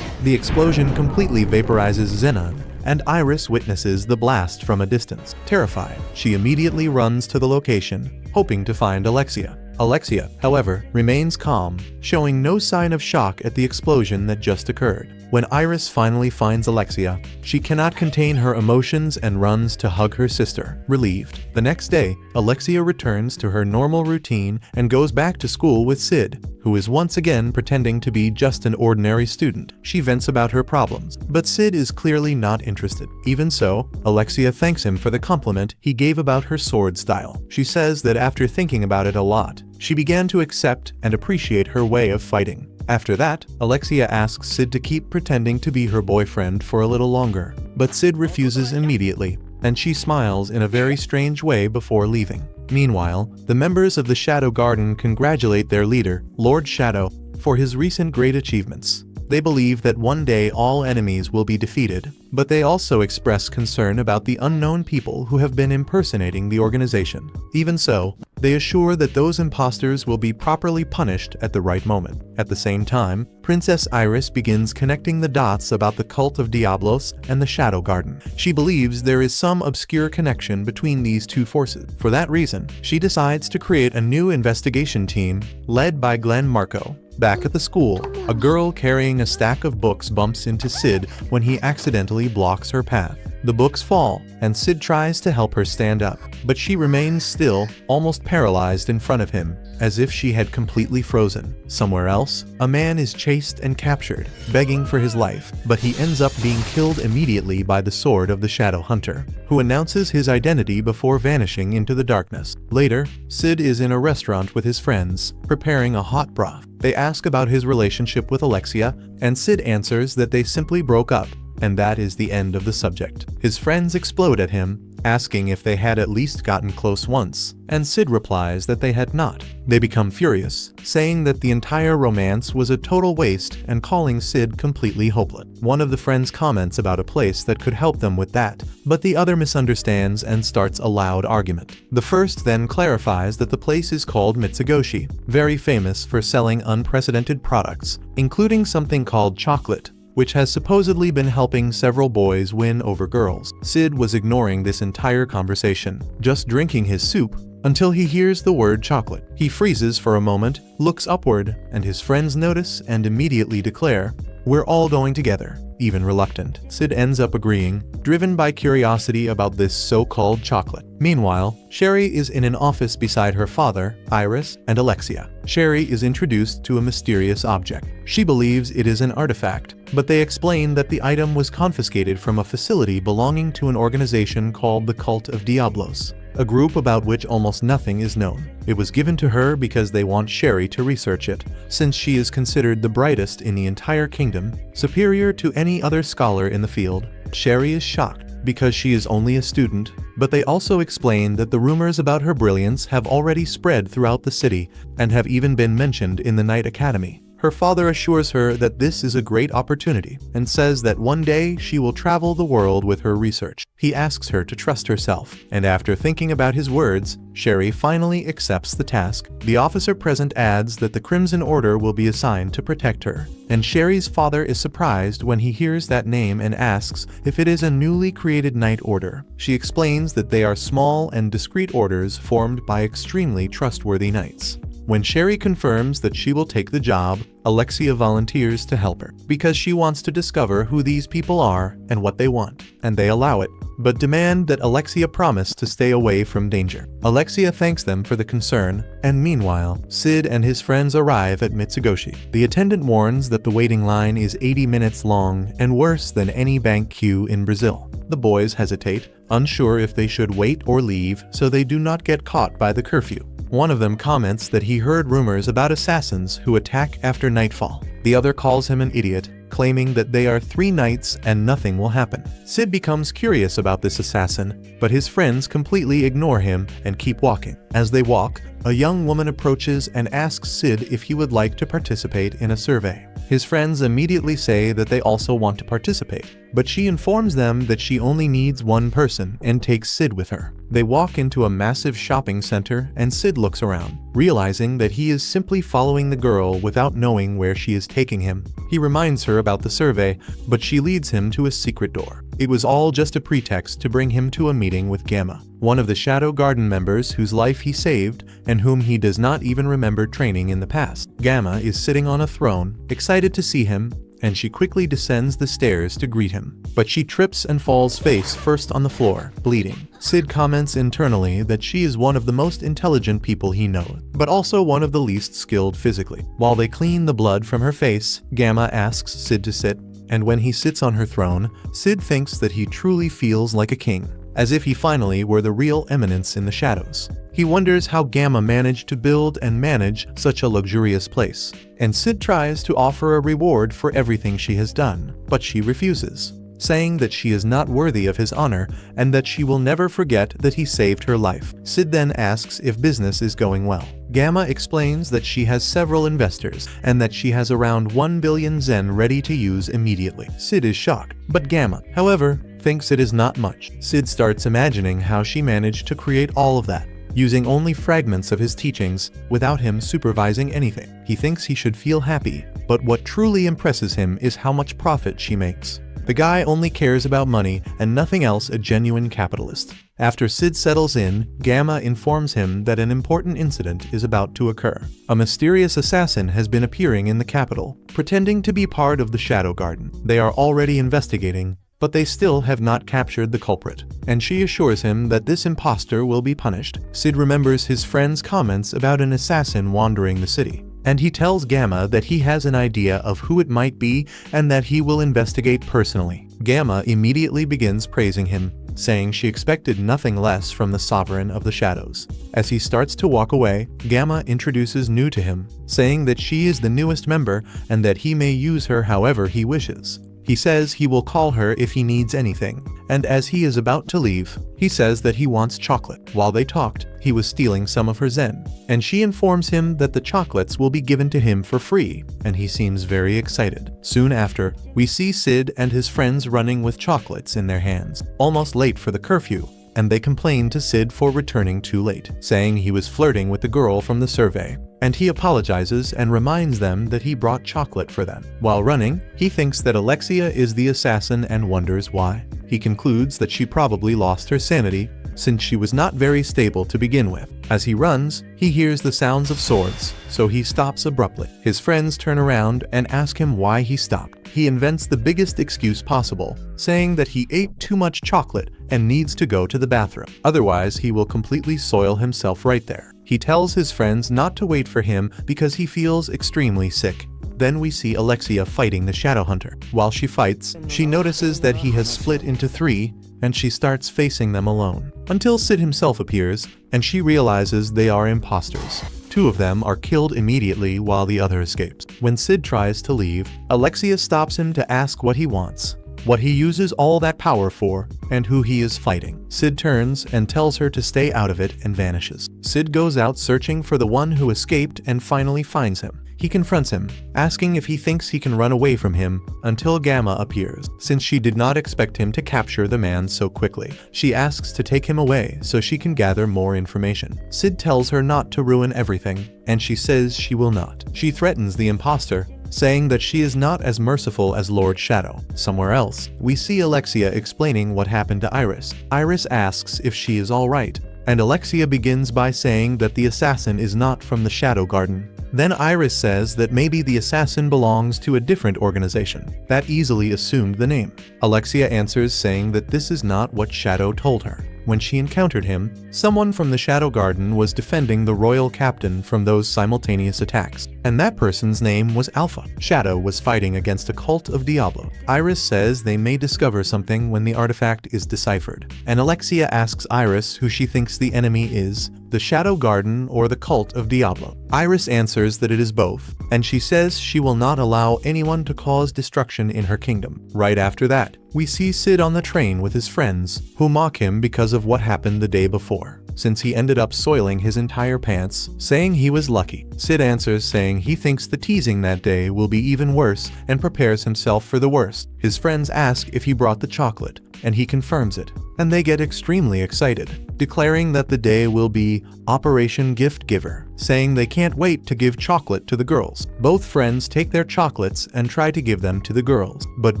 The explosion completely vaporizes Zenon, and Iris witnesses the blast from a distance. Terrified, she immediately runs to the location, hoping to find Alexia. Alexia, however, remains calm, showing no sign of shock at the explosion that just occurred. When Iris finally finds Alexia, she cannot contain her emotions and runs to hug her sister, relieved. The next day, Alexia returns to her normal routine and goes back to school with Sid, who is once again pretending to be just an ordinary student. She vents about her problems, but Sid is clearly not interested. Even so, Alexia thanks him for the compliment he gave about her sword style. She says that after thinking about it a lot, she began to accept and appreciate her way of fighting. After that, Alexia asks Sid to keep pretending to be her boyfriend for a little longer, but Sid refuses immediately, and she smiles in a very strange way before leaving. Meanwhile, the members of the Shadow Garden congratulate their leader, Lord Shadow, for his recent great achievements. They believe that one day all enemies will be defeated, but they also express concern about the unknown people who have been impersonating the organization. Even so, they assure that those imposters will be properly punished at the right moment. At the same time, Princess Iris begins connecting the dots about the cult of Diablos and the Shadow Garden. She believes there is some obscure connection between these two forces. For that reason, she decides to create a new investigation team led by Glenn Marco. Back at the school, a girl carrying a stack of books bumps into Sid when he accidentally blocks her path. The books fall, and Sid tries to help her stand up, but she remains still, almost paralyzed in front of him, as if she had completely frozen. Somewhere else, a man is chased and captured, begging for his life, but he ends up being killed immediately by the sword of the Shadow Hunter, who announces his identity before vanishing into the darkness. Later, Sid is in a restaurant with his friends, preparing a hot broth. They ask about his relationship with Alexia, and Sid answers that they simply broke up, and that is the end of the subject. His friends explode at him, asking if they had at least gotten close once, and Sid replies that they had not. They become furious, saying that the entire romance was a total waste and calling Sid completely hopeless. One of the friends comments about a place that could help them with that, but the other misunderstands and starts a loud argument. The first then clarifies that the place is called Mitsugoshi, very famous for selling unprecedented products, including something called chocolate, which has supposedly been helping several boys win over girls. Sid was ignoring this entire conversation, just drinking his soup, until he hears the word chocolate. He freezes for a moment, looks upward, and his friends notice and immediately declare, "We're all going together." even reluctant. Sid ends up agreeing, driven by curiosity about this so-called chocolate. Meanwhile, Sherry is in an office beside her father, Iris, and Alexia. Sherry is introduced to a mysterious object. She believes it is an artifact, but they explain that the item was confiscated from a facility belonging to an organization called the Cult of Diablos, a group about which almost nothing is known. It was given to her because they want Sherry to research it, since she is considered the brightest in the entire kingdom, superior to any other scholar in the field. Sherry is shocked because she is only a student, but they also explain that the rumors about her brilliance have already spread throughout the city and have even been mentioned in the Night Academy. Her father assures her that this is a great opportunity and says that one day she will travel the world with her research. He asks her to trust herself, and after thinking about his words, Sherry finally accepts the task. The officer present adds that the Crimson Order will be assigned to protect her, and Sherry's father is surprised when he hears that name and asks if it is a newly created Night Order. She explains that they are small and discreet orders formed by extremely trustworthy knights. When Sherry confirms that she will take the job, Alexia volunteers to help her because she wants to discover who these people are and what they want, and they allow it, but demand that Alexia promise to stay away from danger. Alexia thanks them for the concern, and meanwhile, Sid and his friends arrive at Mitsugoshi. The attendant warns that the waiting line is 80 minutes long and worse than any bank queue in Brazil. The boys hesitate, unsure if they should wait or leave so they do not get caught by the curfew. One of them comments that he heard rumors about assassins who attack after nightfall. The other calls him an idiot, claiming that they are 3 knights and nothing will happen. Sid becomes curious about this assassin, but his friends completely ignore him and keep walking. As they walk, a young woman approaches and asks Sid if he would like to participate in a survey. His friends immediately say that they also want to participate, but she informs them that she only needs one person and takes Sid with her. They walk into a massive shopping center and Sid looks around, realizing that he is simply following the girl without knowing where she is taking him. He reminds her about the survey, but she leads him to a secret door. It was all just a pretext to bring him to a meeting with Gamma, one of the Shadow Garden members whose life he saved and whom he does not even remember training in the past. Gamma is sitting on a throne, excited to see him, and she quickly descends the stairs to greet him. But she trips and falls face first on the floor, bleeding. Sid comments internally that she is one of the most intelligent people he knows, but also one of the least skilled physically. While they clean the blood from her face, Gamma asks Sid to sit, and when he sits on her throne, Sid thinks that he truly feels like a king, as if he finally were the real eminence in the shadows. He wonders how Gamma managed to build and manage such a luxurious place, and Sid tries to offer a reward for everything she has done, but she refuses, saying that she is not worthy of his honor and that she will never forget that he saved her life. Sid then asks if business is going well. Gamma explains that she has several investors and that she has around 1 billion Zen ready to use immediately. Sid is shocked, but Gamma, however, thinks it is not much. Sid starts imagining how she managed to create all of that, using only fragments of his teachings, without him supervising anything. He thinks he should feel happy, but what truly impresses him is how much profit she makes. The guy only cares about money and nothing else, a genuine capitalist. After Sid settles in, Gamma informs him that an important incident is about to occur. A mysterious assassin has been appearing in the capital, pretending to be part of the Shadow Garden. They are already investigating, but they still have not captured the culprit, and she assures him that this imposter will be punished. Sid remembers his friend's comments about an assassin wandering the city, and he tells Gamma that he has an idea of who it might be and that he will investigate personally. Gamma immediately begins praising him, saying she expected nothing less from the Sovereign of the Shadows. As he starts to walk away, Gamma introduces Nu to him, saying that she is the newest member and that he may use her however he wishes. He says he will call her if he needs anything, and as he is about to leave, he says that he wants chocolate. While they talked, he was stealing some of her Zen, and she informs him that the chocolates will be given to him for free, and he seems very excited. Soon after, we see Sid and his friends running with chocolates in their hands, almost late for the curfew, and they complain to Sid for returning too late, saying he was flirting with the girl from the survey. And he apologizes and reminds them that he brought chocolate for them. While running, he thinks that Alexia is the assassin and wonders why. He concludes that she probably lost her sanity, since she was not very stable to begin with. As he runs, he hears the sounds of swords, so he stops abruptly. His friends turn around and ask him why he stopped. he invents the biggest excuse possible, saying that he ate too much chocolate and needs to go to the bathroom. Otherwise, he will completely soil himself right there. He tells his friends not to wait for him because he feels extremely sick. Then we see Alexia fighting the Shadow Hunter. While she fights, she notices that he has split into 3, and she starts facing them alone. Until Sid himself appears, and she realizes they are imposters. 2 of them are killed immediately while the other escapes. When Sid tries to leave, Alexia stops him to ask what he wants, what he uses all that power for, and who he is fighting. Sid turns and tells her to stay out of it and vanishes. Sid goes out searching for the one who escaped and finally finds him. He confronts him, asking if he thinks he can run away from him until Gamma appears. Since she did not expect him to capture the man so quickly, she asks to take him away so she can gather more information. Sid tells her not to ruin everything, and she says she will not. She threatens the imposter, saying that she is not as merciful as Lord Shadow. Somewhere else, we see Alexia explaining what happened to Iris. Iris asks if she is alright, and Alexia begins by saying that the assassin is not from the Shadow Garden. Then Iris says that maybe the assassin belongs to a different organization that easily assumed the name. Alexia answers saying that this is not what Shadow told her. When she encountered him, someone from the Shadow Garden was defending the royal captain from those simultaneous attacks, and that person's name was Alpha. Shadow was fighting against a cult of Diablo. Iris says they may discover something when the artifact is deciphered, and Alexia asks Iris who she thinks the enemy is, the Shadow Garden or the cult of Diablo. Iris answers that it is both, and she says she will not allow anyone to cause destruction in her kingdom. Right after that, we see Sid on the train with his friends, who mock him because of what happened the day before, since he ended up soiling his entire pants, saying he was lucky. Sid answers saying he thinks the teasing that day will be even worse and prepares himself for the worst. His friends ask if he brought the chocolate, and he confirms it, and they get extremely excited, declaring that the day will be Operation Gift Giver, saying they can't wait to give chocolate to the girls. Both friends take their chocolates and try to give them to the girls, but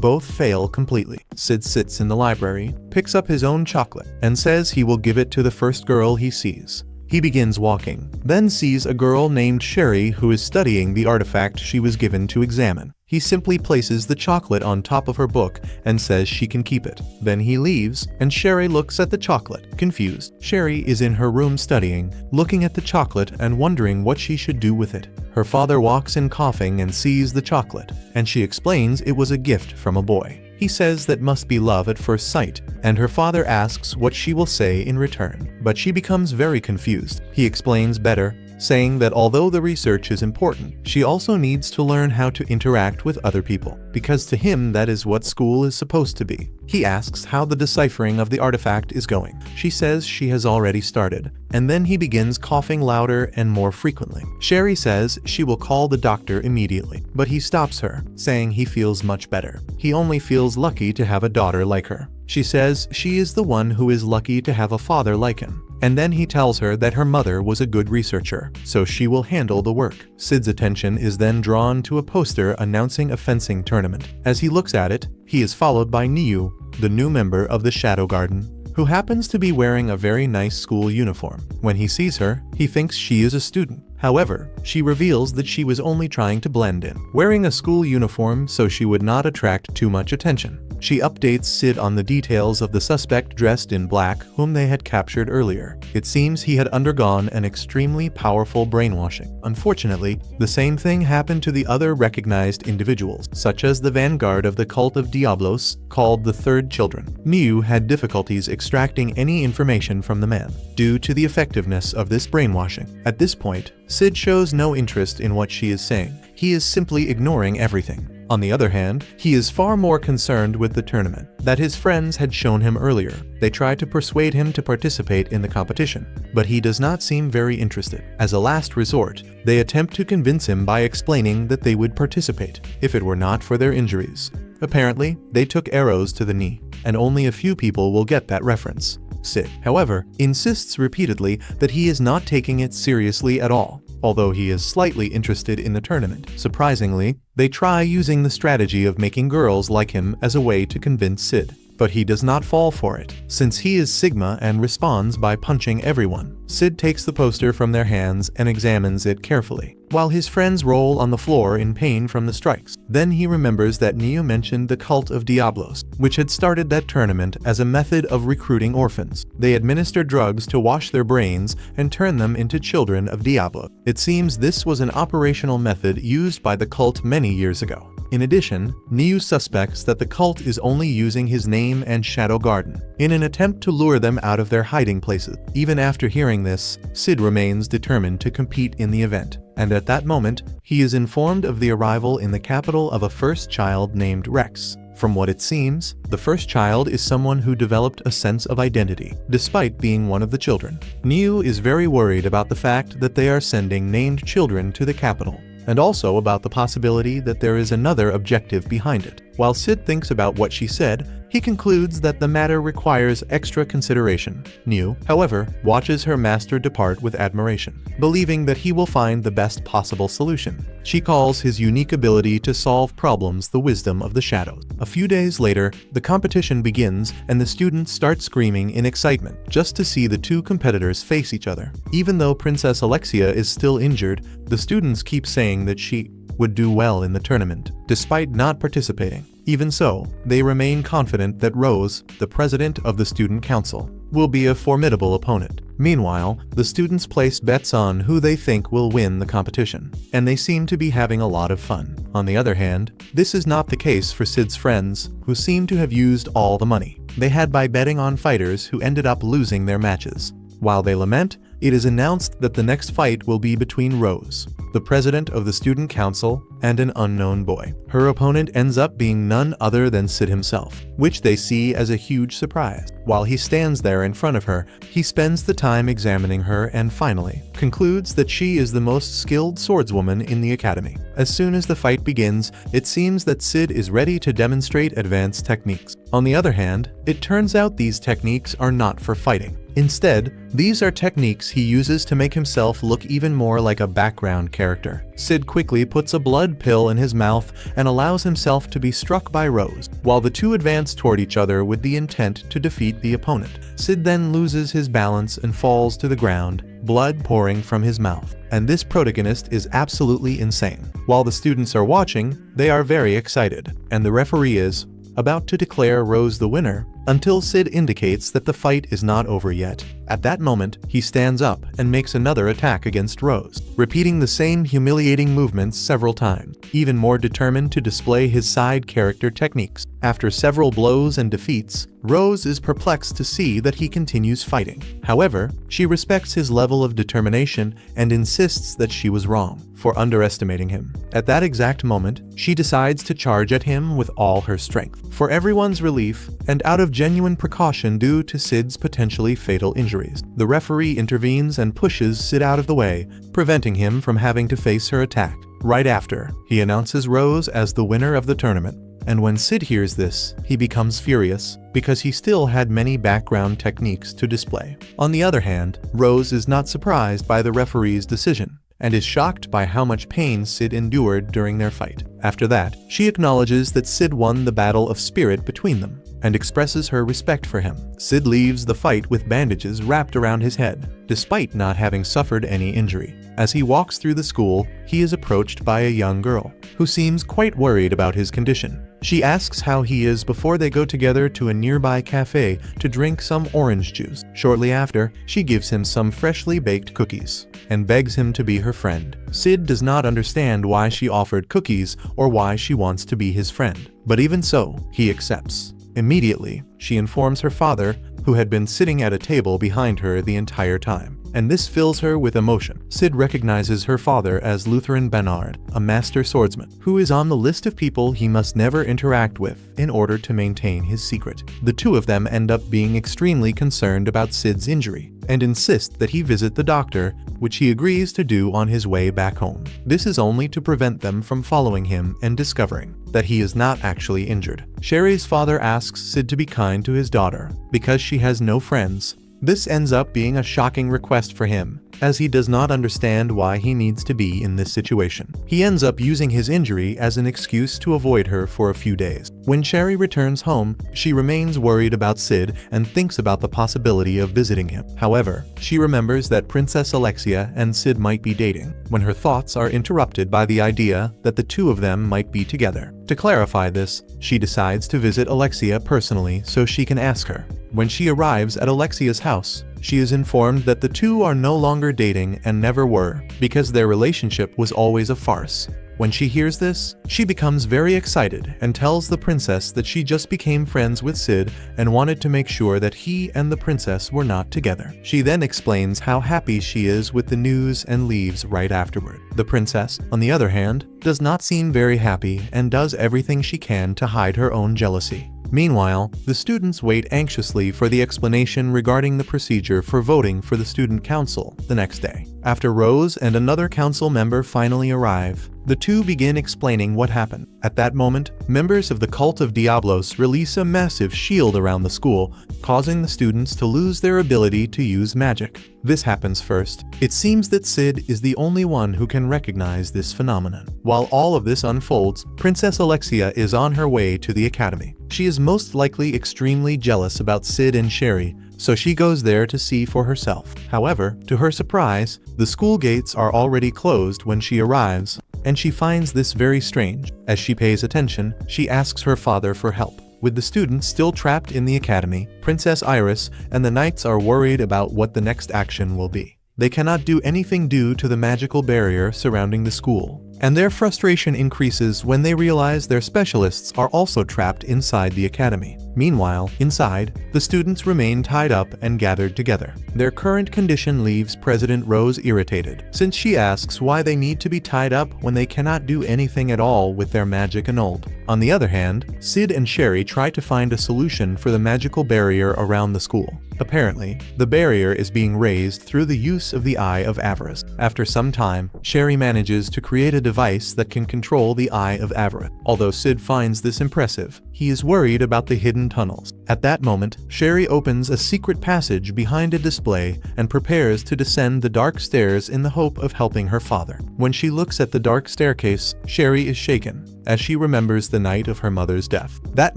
both fail completely. Sid sits in the library, picks up his own chocolate, and says he will give it to the first girl he sees. He begins walking, then sees a girl named Sherry who is studying the artifact she was given to examine. He simply places the chocolate on top of her book and says she can keep it. Then he leaves, and Sherry looks at the chocolate, confused. Sherry is in her room studying, looking at the chocolate and wondering what she should do with it. Her father walks in coughing and sees the chocolate, and she explains it was a gift from a boy. He says that must be love at first sight, and her father asks what she will say in return, but she becomes very confused. He explains better, saying that although the research is important, she also needs to learn how to interact with other people, because to him that is what school is supposed to be. He asks how the deciphering of the artifact is going. She says she has already started, and then he begins coughing louder and more frequently. Sherry says she will call the doctor immediately, but he stops her, saying he feels much better. He only feels lucky to have a daughter like her. She says she is the one who is lucky to have a father like him. And then he tells her that her mother was a good researcher, so she will handle the work. Sid's attention is then drawn to a poster announcing a fencing tournament. As he looks at it, he is followed by Niu, the new member of the Shadow Garden, who happens to be wearing a very nice school uniform. When he sees her, he thinks she is a student. However, she reveals that she was only trying to blend in, wearing a school uniform so she would not attract too much attention. She updates Sid on the details of the suspect dressed in black whom they had captured earlier. It seems he had undergone an extremely powerful brainwashing. Unfortunately, the same thing happened to the other recognized individuals, such as the vanguard of the cult of Diablos, called the Third Children. Niu had difficulties extracting any information from the man, due to the effectiveness of this brainwashing. At this point, Sid shows no interest in what she is saying. He is simply ignoring everything. On the other hand, he is far more concerned with the tournament that his friends had shown him earlier. They try to persuade him to participate in the competition, but he does not seem very interested. As a last resort, they attempt to convince him by explaining that they would participate if it were not for their injuries. Apparently, they took arrows to the knee, and only a few people will get that reference. Sid, however, insists repeatedly that he is not taking it seriously at all, although he is slightly interested in the tournament. Surprisingly, they try using the strategy of making girls like him as a way to convince Sid. but he does not fall for it, since he is Sigma and responds by punching everyone. Sid takes the poster from their hands and examines it carefully, while his friends roll on the floor in pain from the strikes. Then he remembers that Neo mentioned the cult of Diablos, which had started that tournament as a method of recruiting orphans. They administer drugs to wash their brains and turn them into children of Diablo. It seems this was an operational method used by the cult many years ago. In addition, Neo suspects that the cult is only using his name and Shadow Garden in an attempt to lure them out of their hiding places. Even after hearing this, Sid remains determined to compete in the event. And at that moment, he is informed of the arrival in the capital of a first child named Rex. From what it seems, the first child is someone who developed a sense of identity, despite being one of the children. Neo is very worried about the fact that they are sending named children to the capital, and also about the possibility that there is another objective behind it. While Sid thinks about what she said, he concludes that the matter requires extra consideration. Neo, however, watches her master depart with admiration, believing that he will find the best possible solution. She calls his unique ability to solve problems the wisdom of the shadows. A few days later, the competition begins and the students start screaming in excitement just to see the two competitors face each other. Even though Princess Alexia is still injured, the students keep saying that she would do well in the tournament, despite not participating. Even so, they remain confident that Rose, the president of the student council, will be a formidable opponent. Meanwhile, the students place bets on who they think will win the competition, and they seem to be having a lot of fun. On the other hand, this is not the case for Sid's friends, who seem to have used all the money they had by betting on fighters who ended up losing their matches. While they lament, it is announced that the next fight will be between Rose, the president of the student council, and an unknown boy. Her opponent ends up being none other than Sid himself, which they see as a huge surprise. While he stands there in front of her, he spends the time examining her and finally concludes that she is the most skilled swordswoman in the academy. As soon as the fight begins, it seems that Sid is ready to demonstrate advanced techniques. On the other hand, it turns out these techniques are not for fighting. Instead, these are techniques he uses to make himself look even more like a background character. Sid quickly puts a blood pill in his mouth and allows himself to be struck by Rose, while the two advance toward each other with the intent to defeat the opponent. Sid then loses his balance and falls to the ground, blood pouring from his mouth. And this protagonist is absolutely insane. While the students are watching, they are very excited, and the referee is about to declare Rose the winner, until Sid indicates that the fight is not over yet. At that moment, he stands up and makes another attack against Rose, repeating the same humiliating movements several times, even more determined to display his side character techniques. After several blows and defeats, Rose is perplexed to see that he continues fighting. However, she respects his level of determination and insists that she was wrong for underestimating him. At that exact moment, she decides to charge at him with all her strength. For everyone's relief, and out of genuine precaution due to Sid's potentially fatal injuries, the referee intervenes and pushes Sid out of the way, preventing him from having to face her attack. Right after, he announces Rose as the winner of the tournament. And when Sid hears this, he becomes furious, because he still had many background techniques to display. On the other hand, Rose is not surprised by the referee's decision, and is shocked by how much pain Sid endured during their fight. After that, she acknowledges that Sid won the battle of spirit between them, and expresses her respect for him. Sid leaves the fight with bandages wrapped around his head, despite not having suffered any injury. As he walks through the school, he is approached by a young girl, who seems quite worried about his condition. She asks how he is before they go together to a nearby cafe to drink some orange juice. Shortly after, she gives him some freshly baked cookies, and begs him to be her friend. Sid does not understand why she offered cookies or why she wants to be his friend, but even so, he accepts. Immediately, she informs her father, who had been sitting at a table behind her the entire time, and this fills her with emotion. Sid recognizes her father as Lutheran Bernard, a master swordsman, who is on the list of people he must never interact with in order to maintain his secret. The two of them end up being extremely concerned about Sid's injury, and insist that he visit the doctor, which he agrees to do on his way back home. This is only to prevent them from following him and discovering that he is not actually injured. Sherry's father asks Sid to be kind to his daughter, because she has no friends, This ends up being a shocking request for him, as he does not understand why he needs to be in this situation. He ends up using his injury as an excuse to avoid her for a few days. When Sherry returns home, she remains worried about Sid and thinks about the possibility of visiting him. However, she remembers that Princess Alexia and Sid might be dating, when her thoughts are interrupted by the idea that the two of them might be together. To clarify this, she decides to visit Alexia personally so she can ask her. When she arrives at Alexia's house, she is informed that the two are no longer dating and never were, because their relationship was always a farce. When she hears this, she becomes very excited and tells the princess that she just became friends with Sid and wanted to make sure that he and the princess were not together. She then explains how happy she is with the news and leaves right afterward. The princess, on the other hand, does not seem very happy and does everything she can to hide her own jealousy. Meanwhile, the students wait anxiously for the explanation regarding the procedure for voting for the student council the next day. After Rose and another council member finally arrive, the two begin explaining what happened. At that moment, members of the cult of Diablos release a massive shield around the school, causing the students to lose their ability to use magic. This happens first. It seems that Sid is the only one who can recognize this phenomenon. While all of this unfolds, Princess Alexia is on her way to the academy. She is most likely extremely jealous about Sid and Sherry, so she goes there to see for herself. However, to her surprise, the school gates are already closed when she arrives, and she finds this very strange. As she pays attention, she asks her father for help. With the students still trapped in the academy, Princess Iris and the knights are worried about what the next action will be. They cannot do anything due to the magical barrier surrounding the school, and their frustration increases when they realize their specialists are also trapped inside the academy. Meanwhile, inside, the students remain tied up and gathered together. Their current condition leaves President Rose irritated, since she asks why they need to be tied up when they cannot do anything at all with their magic annulled. On the other hand, Sid and Sherry try to find a solution for the magical barrier around the school. Apparently, the barrier is being raised through the use of the Eye of Avarice. After some time, Sherry manages to create a device that can control the Eye of Avarice. Although Sid finds this impressive, he is worried about the hidden tunnels. At that moment, Sherry opens a secret passage behind a display and prepares to descend the dark stairs in the hope of helping her father. When she looks at the dark staircase, Sherry is shaken, as she remembers the night of her mother's death. That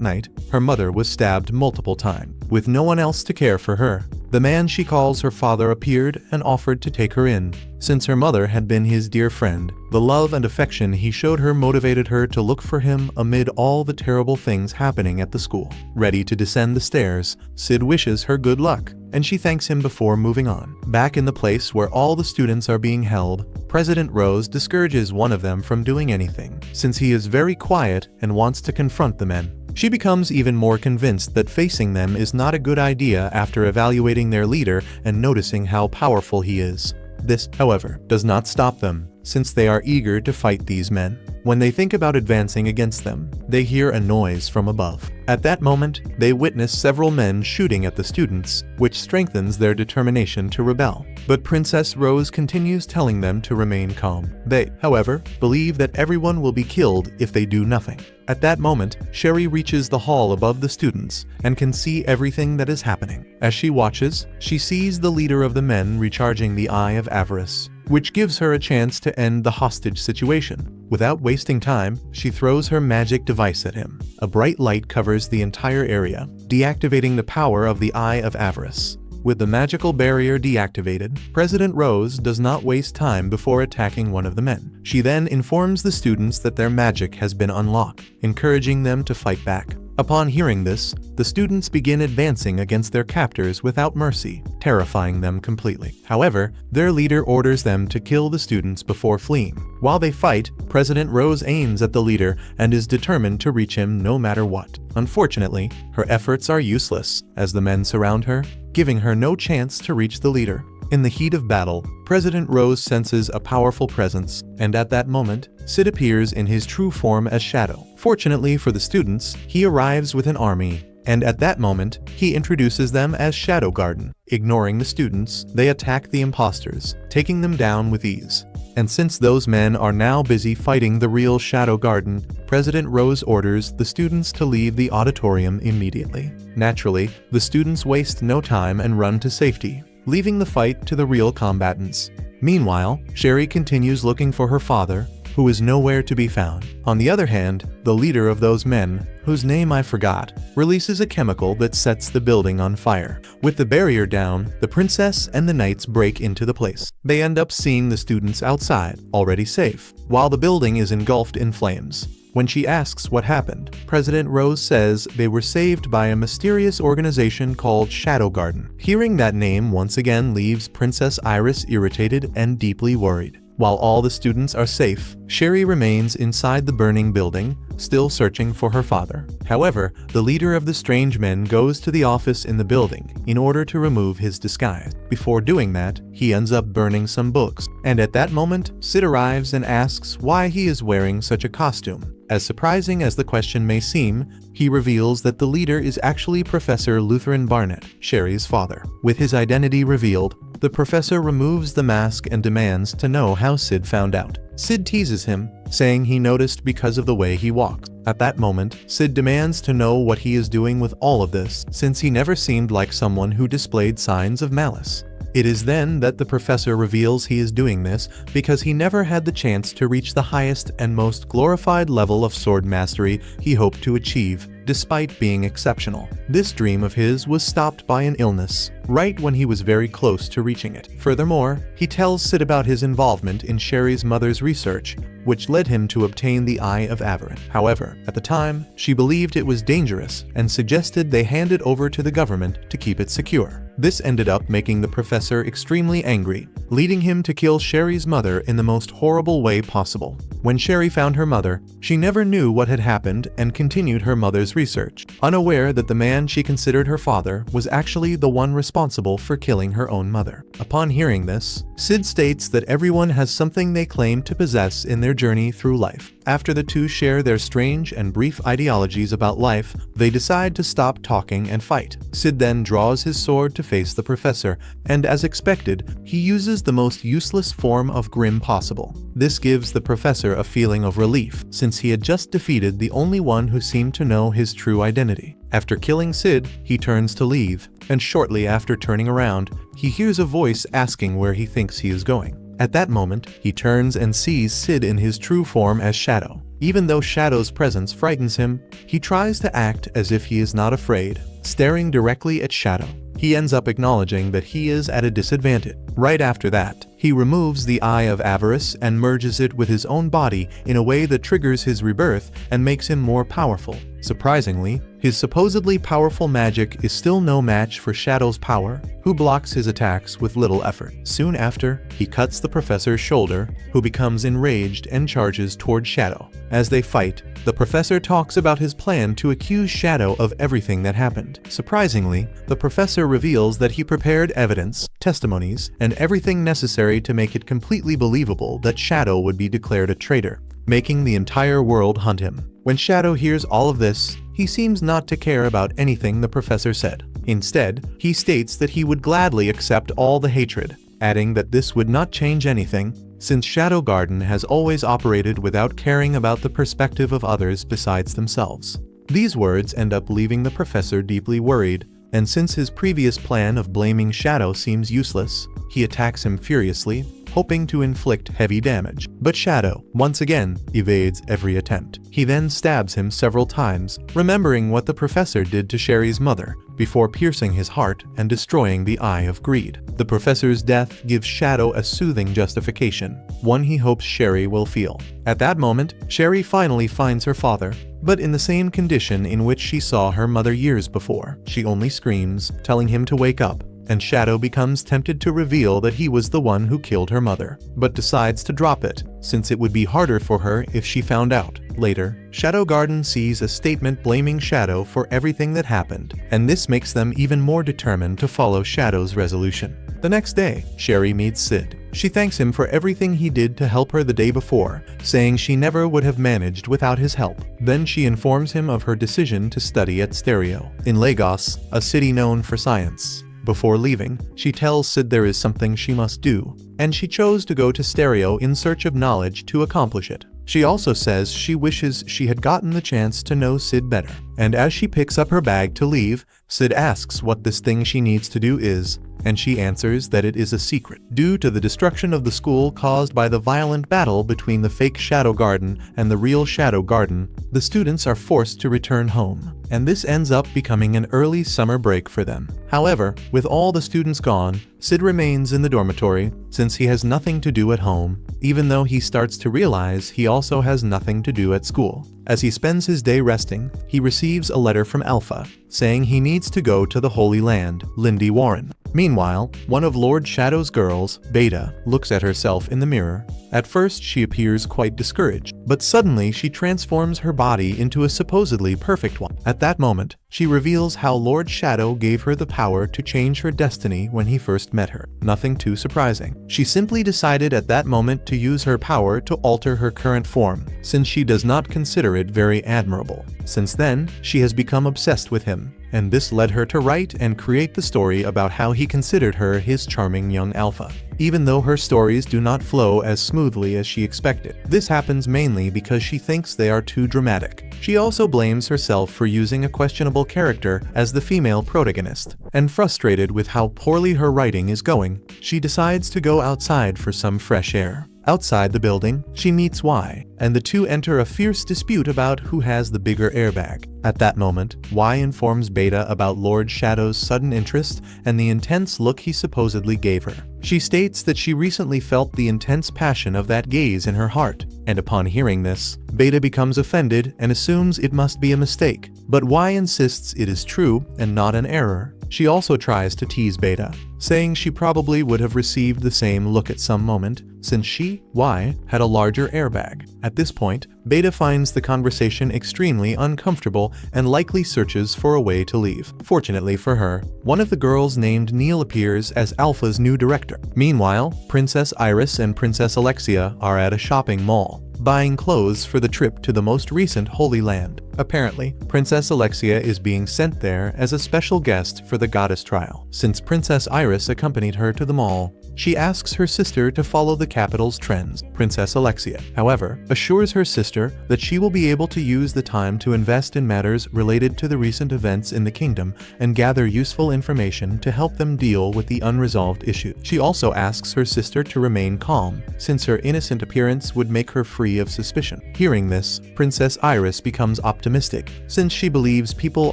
night, her mother was stabbed multiple times. With no one else to care for her, the man she calls her father appeared and offered to take her in. Since her mother had been his dear friend, the love and affection he showed her motivated her to look for him amid all the terrible things happening at the school. Ready to descend the stairs, Sid wishes her good luck, and she thanks him before moving on. Back in the place where all the students are being held, President Rose discourages one of them from doing anything, since he is very quiet and wants to confront the men. She becomes even more convinced that facing them is not a good idea after evaluating their leader and noticing how powerful he is. This, however, does not stop them, since they are eager to fight these men. When they think about advancing against them, they hear a noise from above. At that moment, they witness several men shooting at the students, which strengthens their determination to rebel. But Princess Rose continues telling them to remain calm. They, however, believe that everyone will be killed if they do nothing. At that moment, Sherry reaches the hall above the students and can see everything that is happening. As she watches, she sees the leader of the men recharging the Eye of Avarice, which gives her a chance to end the hostage situation. Without wasting time, she throws her magic device at him. A bright light covers the entire area, deactivating the power of the Eye of Avarice. With the magical barrier deactivated, President Rose does not waste time before attacking one of the men. She then informs the students that their magic has been unlocked, encouraging them to fight back. Upon hearing this, the students begin advancing against their captors without mercy, terrifying them completely. However, their leader orders them to kill the students before fleeing. While they fight, President Rose aims at the leader and is determined to reach him no matter what. Unfortunately, her efforts are useless, as the men surround her, giving her no chance to reach the leader. In the heat of battle, President Rose senses a powerful presence, and at that moment, Sid appears in his true form as Shadow. Fortunately for the students, he arrives with an army, and at that moment, he introduces them as Shadow Garden. Ignoring the students, they attack the imposters, taking them down with ease. And since those men are now busy fighting the real Shadow Garden, President Rose orders the students to leave the auditorium immediately. Naturally, the students waste no time and run to safety, leaving the fight to the real combatants. Meanwhile, Sherry continues looking for her father, who is nowhere to be found. On the other hand, the leader of those men, whose name I forgot, releases a chemical that sets the building on fire. With the barrier down, the princess and the knights break into the place. They end up seeing the students outside, already safe, while the building is engulfed in flames. When she asks what happened, President Rose says they were saved by a mysterious organization called Shadow Garden. Hearing that name once again leaves Princess Iris irritated and deeply worried. While all the students are safe, Sherry remains inside the burning building, still searching for her father. However, the leader of the strange men goes to the office in the building in order to remove his disguise. Before doing that, he ends up burning some books, and at that moment, Sid arrives and asks why he is wearing such a costume. As surprising as the question may seem, he reveals that the leader is actually Professor Lutheran Barnett, Sherry's father. With his identity revealed, the professor removes the mask and demands to know how Sid found out. Sid teases him, saying he noticed because of the way he walks. At that moment, Sid demands to know what he is doing with all of this, since he never seemed like someone who displayed signs of malice. It is then that the professor reveals he is doing this because he never had the chance to reach the highest and most glorified level of sword mastery he hoped to achieve, despite being exceptional. This dream of his was stopped by an illness, right when he was very close to reaching it. Furthermore, he tells Sid about his involvement in Sherry's mother's research, which led him to obtain the Eye of Averett. However, at the time, she believed it was dangerous and suggested they hand it over to the government to keep it secure. This ended up making the professor extremely angry, leading him to kill Sherry's mother in the most horrible way possible. When Sherry found her mother, she never knew what had happened and continued her mother's research, unaware that the man she considered her father was actually the one responsible for killing her own mother. Upon hearing this, Sid states that everyone has something they claim to possess in their journey through life. After the two share their strange and brief ideologies about life, they decide to stop talking and fight. Sid then draws his sword to face the professor, and as expected, he uses the most useless form of Grim possible. This gives the professor a feeling of relief, since he had just defeated the only one who seemed to know his true identity. After killing Sid, he turns to leave, and shortly after turning around, he hears a voice asking where he thinks he is going. At that moment, he turns and sees Sid in his true form as Shadow. Even though Shadow's presence frightens him, he tries to act as if he is not afraid, staring directly at Shadow. He ends up acknowledging that he is at a disadvantage. Right after that, he removes the Eye of Avarice and merges it with his own body in a way that triggers his rebirth and makes him more powerful. Surprisingly, his supposedly powerful magic is still no match for Shadow's power, who blocks his attacks with little effort. Soon after, he cuts the professor's shoulder, who becomes enraged and charges toward Shadow. As they fight, the professor talks about his plan to accuse Shadow of everything that happened. Surprisingly, the professor reveals that he prepared evidence, testimonies, and everything necessary to make it completely believable that Shadow would be declared a traitor, making the entire world hunt him. When Shadow hears all of this, he seems not to care about anything the professor said. Instead, he states that he would gladly accept all the hatred, adding that this would not change anything, since Shadow Garden has always operated without caring about the perspective of others besides themselves. These words end up leaving the professor deeply worried, and since his previous plan of blaming Shadow seems useless, he attacks him furiously, hoping to inflict heavy damage. But Shadow, once again, evades every attempt. He then stabs him several times, remembering what the professor did to Sherry's mother, before piercing his heart and destroying the Eye of Greed. The professor's death gives Shadow a soothing justification, one he hopes Sherry will feel. At that moment, Sherry finally finds her father, but in the same condition in which she saw her mother years before. She only screams, telling him to wake up, and Shadow becomes tempted to reveal that he was the one who killed her mother, but decides to drop it, since it would be harder for her if she found out. Later, Shadow Garden sees a statement blaming Shadow for everything that happened, and this makes them even more determined to follow Shadow's resolution. The next day, Sherry meets Sid. She thanks him for everything he did to help her the day before, saying she never would have managed without his help. Then she informs him of her decision to study at Stereo, in Lagos, a city known for science. Before leaving, she tells Sid there is something she must do, and she chose to go to Stereo in search of knowledge to accomplish it. She also says she wishes she had gotten the chance to know Sid better. And as she picks up her bag to leave, Sid asks what this thing she needs to do is, and she answers that it is a secret. Due to the destruction of the school caused by the violent battle between the fake Shadow Garden and the real Shadow Garden, the students are forced to return home, and this ends up becoming an early summer break for them. However, with all the students gone, Sid remains in the dormitory since he has nothing to do at home, even though he starts to realize he also has nothing to do at school. As he spends his day resting, he receives a letter from Alpha, saying he needs to go to the Holy Land, Lindy Warren. Meanwhile, one of Lord Shadow's girls, Beta, looks at herself in the mirror. At first she appears quite discouraged, but suddenly she transforms her body into a supposedly perfect one. At that moment, she reveals how Lord Shadow gave her the power to change her destiny when he first met her. Nothing too surprising. She simply decided at that moment to use her power to alter her current form, since she does not consider it very admirable. Since then, she has become obsessed with him, and this led her to write and create the story about how he considered her his charming young alpha. Even though her stories do not flow as smoothly as she expected. This happens mainly because she thinks they are too dramatic. She also blames herself for using a questionable character as the female protagonist, and frustrated with how poorly her writing is going, she decides to go outside for some fresh air. Outside the building, she meets Y, and the two enter a fierce dispute about who has the bigger airbag. At that moment, Y informs Beta about Lord Shadow's sudden interest and the intense look he supposedly gave her. She states that she recently felt the intense passion of that gaze in her heart, and upon hearing this, Beta becomes offended and assumes it must be a mistake. But Y insists it is true and not an error. She also tries to tease Beta, saying she probably would have received the same look at some moment, since she, Y, had a larger airbag. At this point, Beta finds the conversation extremely uncomfortable and likely searches for a way to leave. Fortunately for her, one of the girls named Neil appears as Alpha's new director. Meanwhile, Princess Iris and Princess Alexia are at a shopping mall, buying clothes for the trip to the most recent Holy Land. Apparently, Princess Alexia is being sent there as a special guest for the goddess trial. Since Princess Iris accompanied her to the mall, she asks her sister to follow the capital's trends. Princess Alexia, however, assures her sister that she will be able to use the time to invest in matters related to the recent events in the kingdom and gather useful information to help them deal with the unresolved issue. She also asks her sister to remain calm, since her innocent appearance would make her free of suspicion. Hearing this, Princess Iris becomes optimistic, since she believes people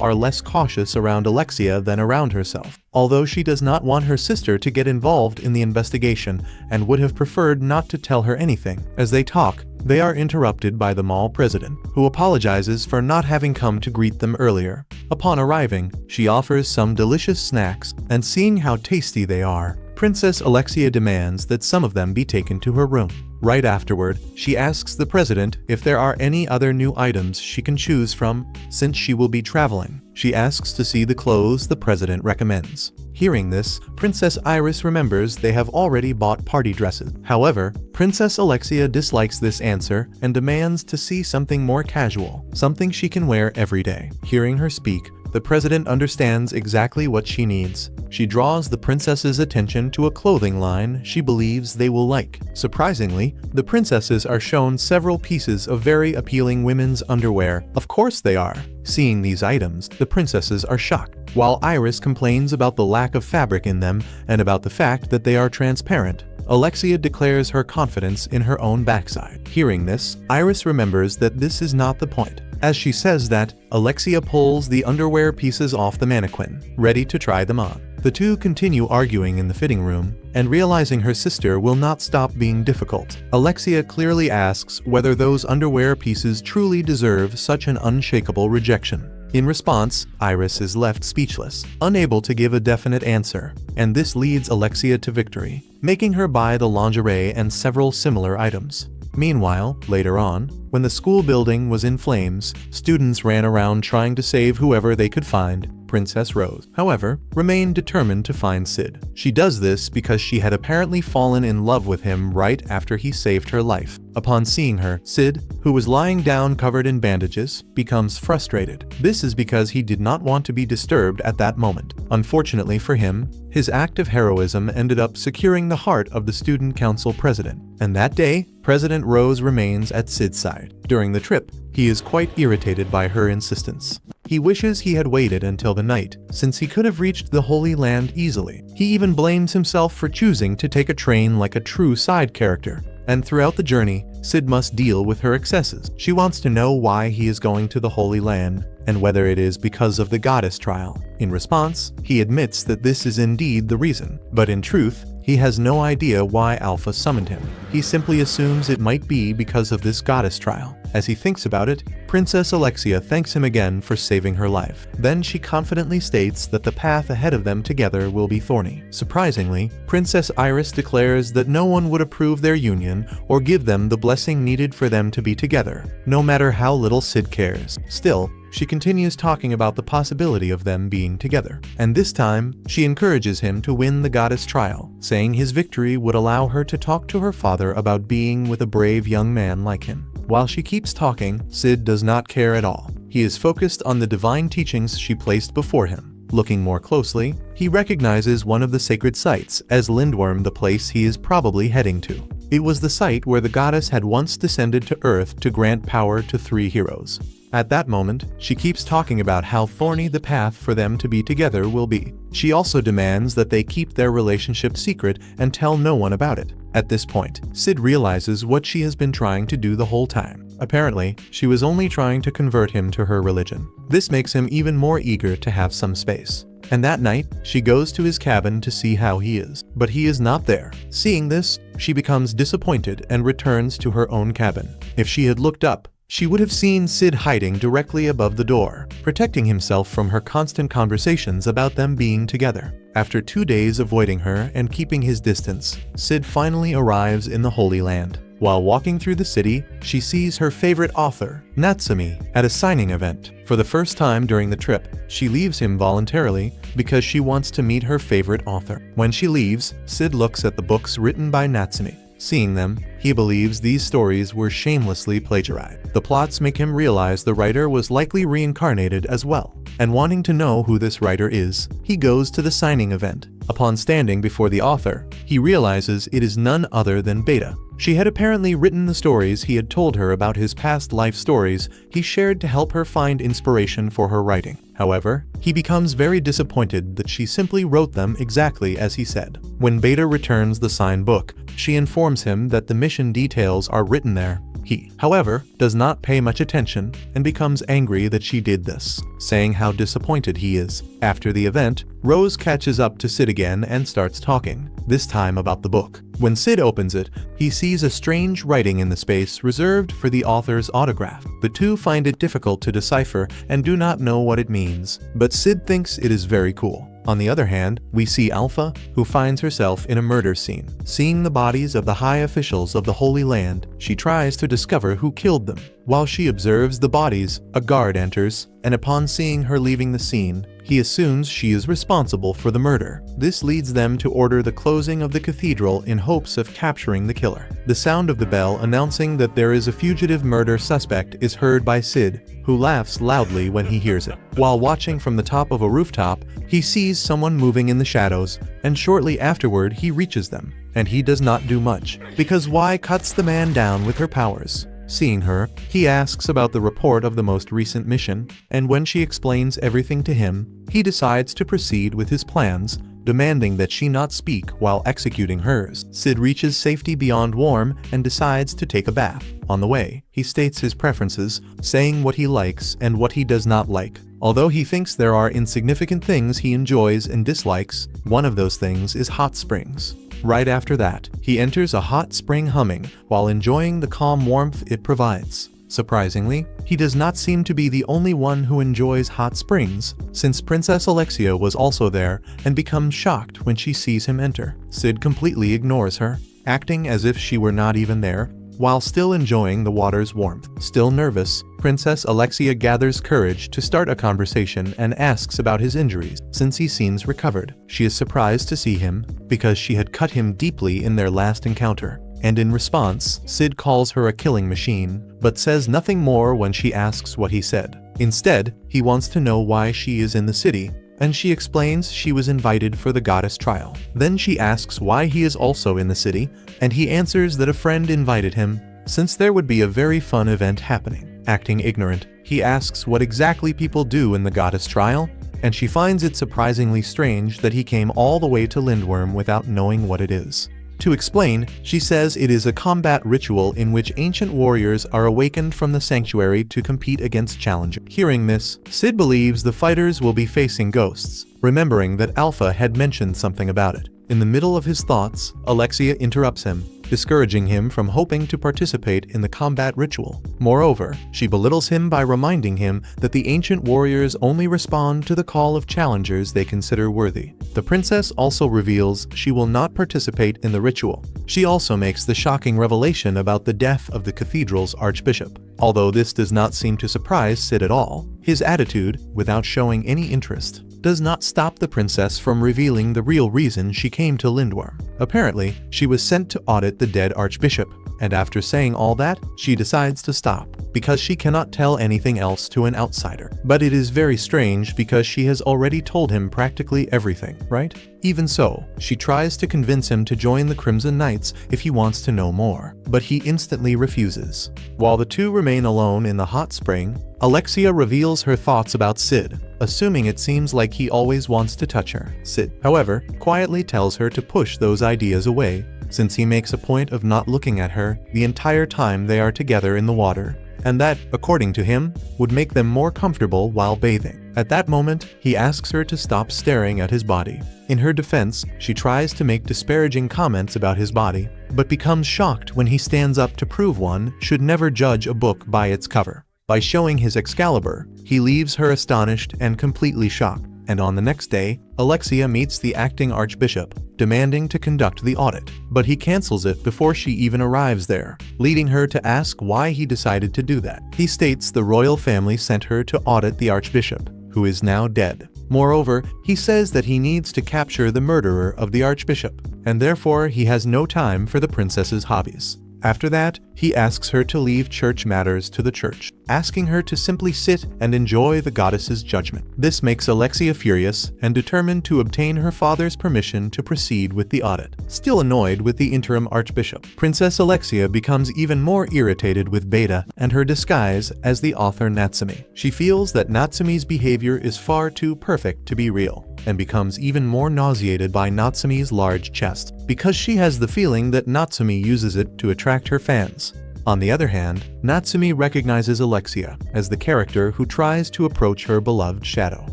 are less cautious around Alexia than around herself. Although she does not want her sister to get involved in the investigation and would have preferred not to tell her anything. As they talk, they are interrupted by the mall president, who apologizes for not having come to greet them earlier. Upon arriving, she offers some delicious snacks, and seeing how tasty they are, Princess Alexia demands that some of them be taken to her room. Right afterward, she asks the president if there are any other new items she can choose from, since she will be traveling. She asks to see the clothes the president recommends. Hearing this, Princess Iris remembers they have already bought party dresses. However, Princess Alexia dislikes this answer and demands to see something more casual, something she can wear every day. Hearing her speak, the president understands exactly what she needs. She draws the princess's attention to a clothing line she believes they will like. Surprisingly, the princesses are shown several pieces of very appealing women's underwear. Of course they are. Seeing these items, the princesses are shocked, while Iris complains about the lack of fabric in them and about the fact that they are transparent. Alexia declares her confidence in her own backside. Hearing this, Iris remembers that this is not the point. As she says that, Alexia pulls the underwear pieces off the mannequin, ready to try them on. The two continue arguing in the fitting room, and realizing her sister will not stop being difficult, Alexia clearly asks whether those underwear pieces truly deserve such an unshakable rejection. In response, Iris is left speechless, unable to give a definite answer, and this leads Alexia to victory, making her buy the lingerie and several similar items. Meanwhile, later on, When the school building was in flames, students ran around trying to save whoever they could find. Princess Rose, however, remained determined to find Sid. She does this because she had apparently fallen in love with him right after he saved her life. Upon seeing her, Sid, who was lying down covered in bandages, becomes frustrated. This is because he did not want to be disturbed at that moment. Unfortunately for him, his act of heroism ended up securing the heart of the student council president. And that day, President Rose remains at Sid's side. During the trip, he is quite irritated by her insistence. He wishes he had waited until the night, since he could have reached the Holy Land easily. He even blames himself for choosing to take a train like a true side character. And throughout the journey, Sid must deal with her excesses. She wants to know why he is going to the Holy Land, and whether it is because of the goddess trial. In response, he admits that this is indeed the reason, but in truth, he has no idea why Alpha summoned him. He simply assumes it might be because of this goddess trial. As he thinks about it, Princess Alexia thanks him again for saving her life. Then she confidently states that the path ahead of them together will be thorny. Surprisingly, Princess Iris declares that no one would approve their union or give them the blessing needed for them to be together, no matter how little Sid cares. Still, she continues talking about the possibility of them being together. And this time, she encourages him to win the goddess trial, saying his victory would allow her to talk to her father about being with a brave young man like him. While she keeps talking, Sid does not care at all. He is focused on the divine teachings she placed before him. Looking more closely, he recognizes one of the sacred sites as Lindworm, the place he is probably heading to. It was the site where the goddess had once descended to Earth to grant power to 3 heroes. At that moment, she keeps talking about how thorny the path for them to be together will be. She also demands that they keep their relationship secret and tell no one about it. At this point, Sid realizes what she has been trying to do the whole time. Apparently, she was only trying to convert him to her religion. This makes him even more eager to have some space. And that night, she goes to his cabin to see how he is. But he is not there. Seeing this, she becomes disappointed and returns to her own cabin. If she had looked up, she would have seen Sid hiding directly above the door, protecting himself from her constant conversations about them being together. After 2 days avoiding her and keeping his distance, Sid finally arrives in the Holy Land. While walking through the city, she sees her favorite author, Natsumi, at a signing event. For the first time during the trip, she leaves him voluntarily because she wants to meet her favorite author. When she leaves, Sid looks at the books written by Natsumi. Seeing them, he believes these stories were shamelessly plagiarized. The plots make him realize the writer was likely reincarnated as well. And wanting to know who this writer is, he goes to the signing event. Upon standing before the author, he realizes it is none other than Beta. She had apparently written the stories he had told her about his past life stories he shared to help her find inspiration for her writing. However, he becomes very disappointed that she simply wrote them exactly as he said. When Beta returns the signed book, she informs him that the mission details are written there. He, however, does not pay much attention and becomes angry that she did this, saying how disappointed he is. After the event, Rose catches up to Sid again and starts talking, this time about the book. When Sid opens it, he sees a strange writing in the space reserved for the author's autograph. The two find it difficult to decipher and do not know what it means, but Sid thinks it is very cool. On the other hand, we see Alpha, who finds herself in a murder scene. Seeing the bodies of the high officials of the Holy Land, she tries to discover who killed them. While she observes the bodies, a guard enters, and upon seeing her leaving the scene, he assumes she is responsible for the murder. This leads them to order the closing of the cathedral in hopes of capturing the killer. The sound of the bell announcing that there is a fugitive murder suspect is heard by Sid, who laughs loudly when he hears it. While watching from the top of a rooftop, he sees someone moving in the shadows, and shortly afterward he reaches them. And he does not do much, because Y cuts the man down with her powers. Seeing her, he asks about the report of the most recent mission, and when she explains everything to him, he decides to proceed with his plans, demanding that she not speak while executing hers. Sid reaches safety beyond warm and decides to take a bath. On the way, he states his preferences, saying what he likes and what he does not like. Although he thinks there are insignificant things he enjoys and dislikes, one of those things is hot springs. Right after that, he enters a hot spring humming while enjoying the calm warmth it provides. Surprisingly, he does not seem to be the only one who enjoys hot springs, since Princess Alexia was also there and becomes shocked when she sees him enter. Sid completely ignores her, acting as if she were not even there, while still enjoying the water's warmth. Still nervous, Princess Alexia gathers courage to start a conversation and asks about his injuries, since he seems recovered. She is surprised to see him, because she had cut him deeply in their last encounter. And in response, Sid calls her a killing machine, but says nothing more when she asks what he said. Instead, he wants to know why she is in the city, and she explains she was invited for the goddess trial. Then she asks why he is also in the city, and he answers that a friend invited him, since there would be a very fun event happening. Acting ignorant, he asks what exactly people do in the goddess trial, and she finds it surprisingly strange that he came all the way to Lindworm without knowing what it is. To explain, she says it is a combat ritual in which ancient warriors are awakened from the sanctuary to compete against challengers. Hearing this, Sid believes the fighters will be facing ghosts, remembering that Alpha had mentioned something about it. In the middle of his thoughts, Alexia interrupts him, discouraging him from hoping to participate in the combat ritual. Moreover, she belittles him by reminding him that the ancient warriors only respond to the call of challengers they consider worthy. The princess also reveals she will not participate in the ritual. She also makes the shocking revelation about the death of the cathedral's archbishop. Although this does not seem to surprise Sid at all, his attitude, without showing any interest, does not stop the princess from revealing the real reason she came to Lindworm. Apparently, she was sent to audit the dead archbishop, and after saying all that, she decides to stop, because she cannot tell anything else to an outsider. But it is very strange because she has already told him practically everything, right? Even so, she tries to convince him to join the Crimson Knights if he wants to know more, but he instantly refuses. While the two remain alone in the hot spring, Alexia reveals her thoughts about Sid, assuming it seems like he always wants to touch her. Sid, however, quietly tells her to push those ideas away, since he makes a point of not looking at her the entire time they are together in the water, and that, according to him, would make them more comfortable while bathing. At that moment, he asks her to stop staring at his body. In her defense, she tries to make disparaging comments about his body, but becomes shocked when he stands up to prove one should never judge a book by its cover. By showing his Excalibur, he leaves her astonished and completely shocked. And on the next day, Alexia meets the acting archbishop, demanding to conduct the audit, but he cancels it before she even arrives there, leading her to ask why he decided to do that. He states the royal family sent her to audit the archbishop, who is now dead. Moreover, he says that he needs to capture the murderer of the archbishop, and therefore he has no time for the princess's hobbies. After that, he asks her to leave church matters to the church, asking her to simply sit and enjoy the goddess's judgment. This makes Alexia furious and determined to obtain her father's permission to proceed with the audit. Still annoyed with the interim archbishop, Princess Alexia becomes even more irritated with Beta and her disguise as the author Natsumi. She feels that Natsumi's behavior is far too perfect to be real, and becomes even more nauseated by Natsumi's large chest, because she has the feeling that Natsumi uses it to attract her fans. On the other hand, Natsumi recognizes Alexia as the character who tries to approach her beloved Shadow.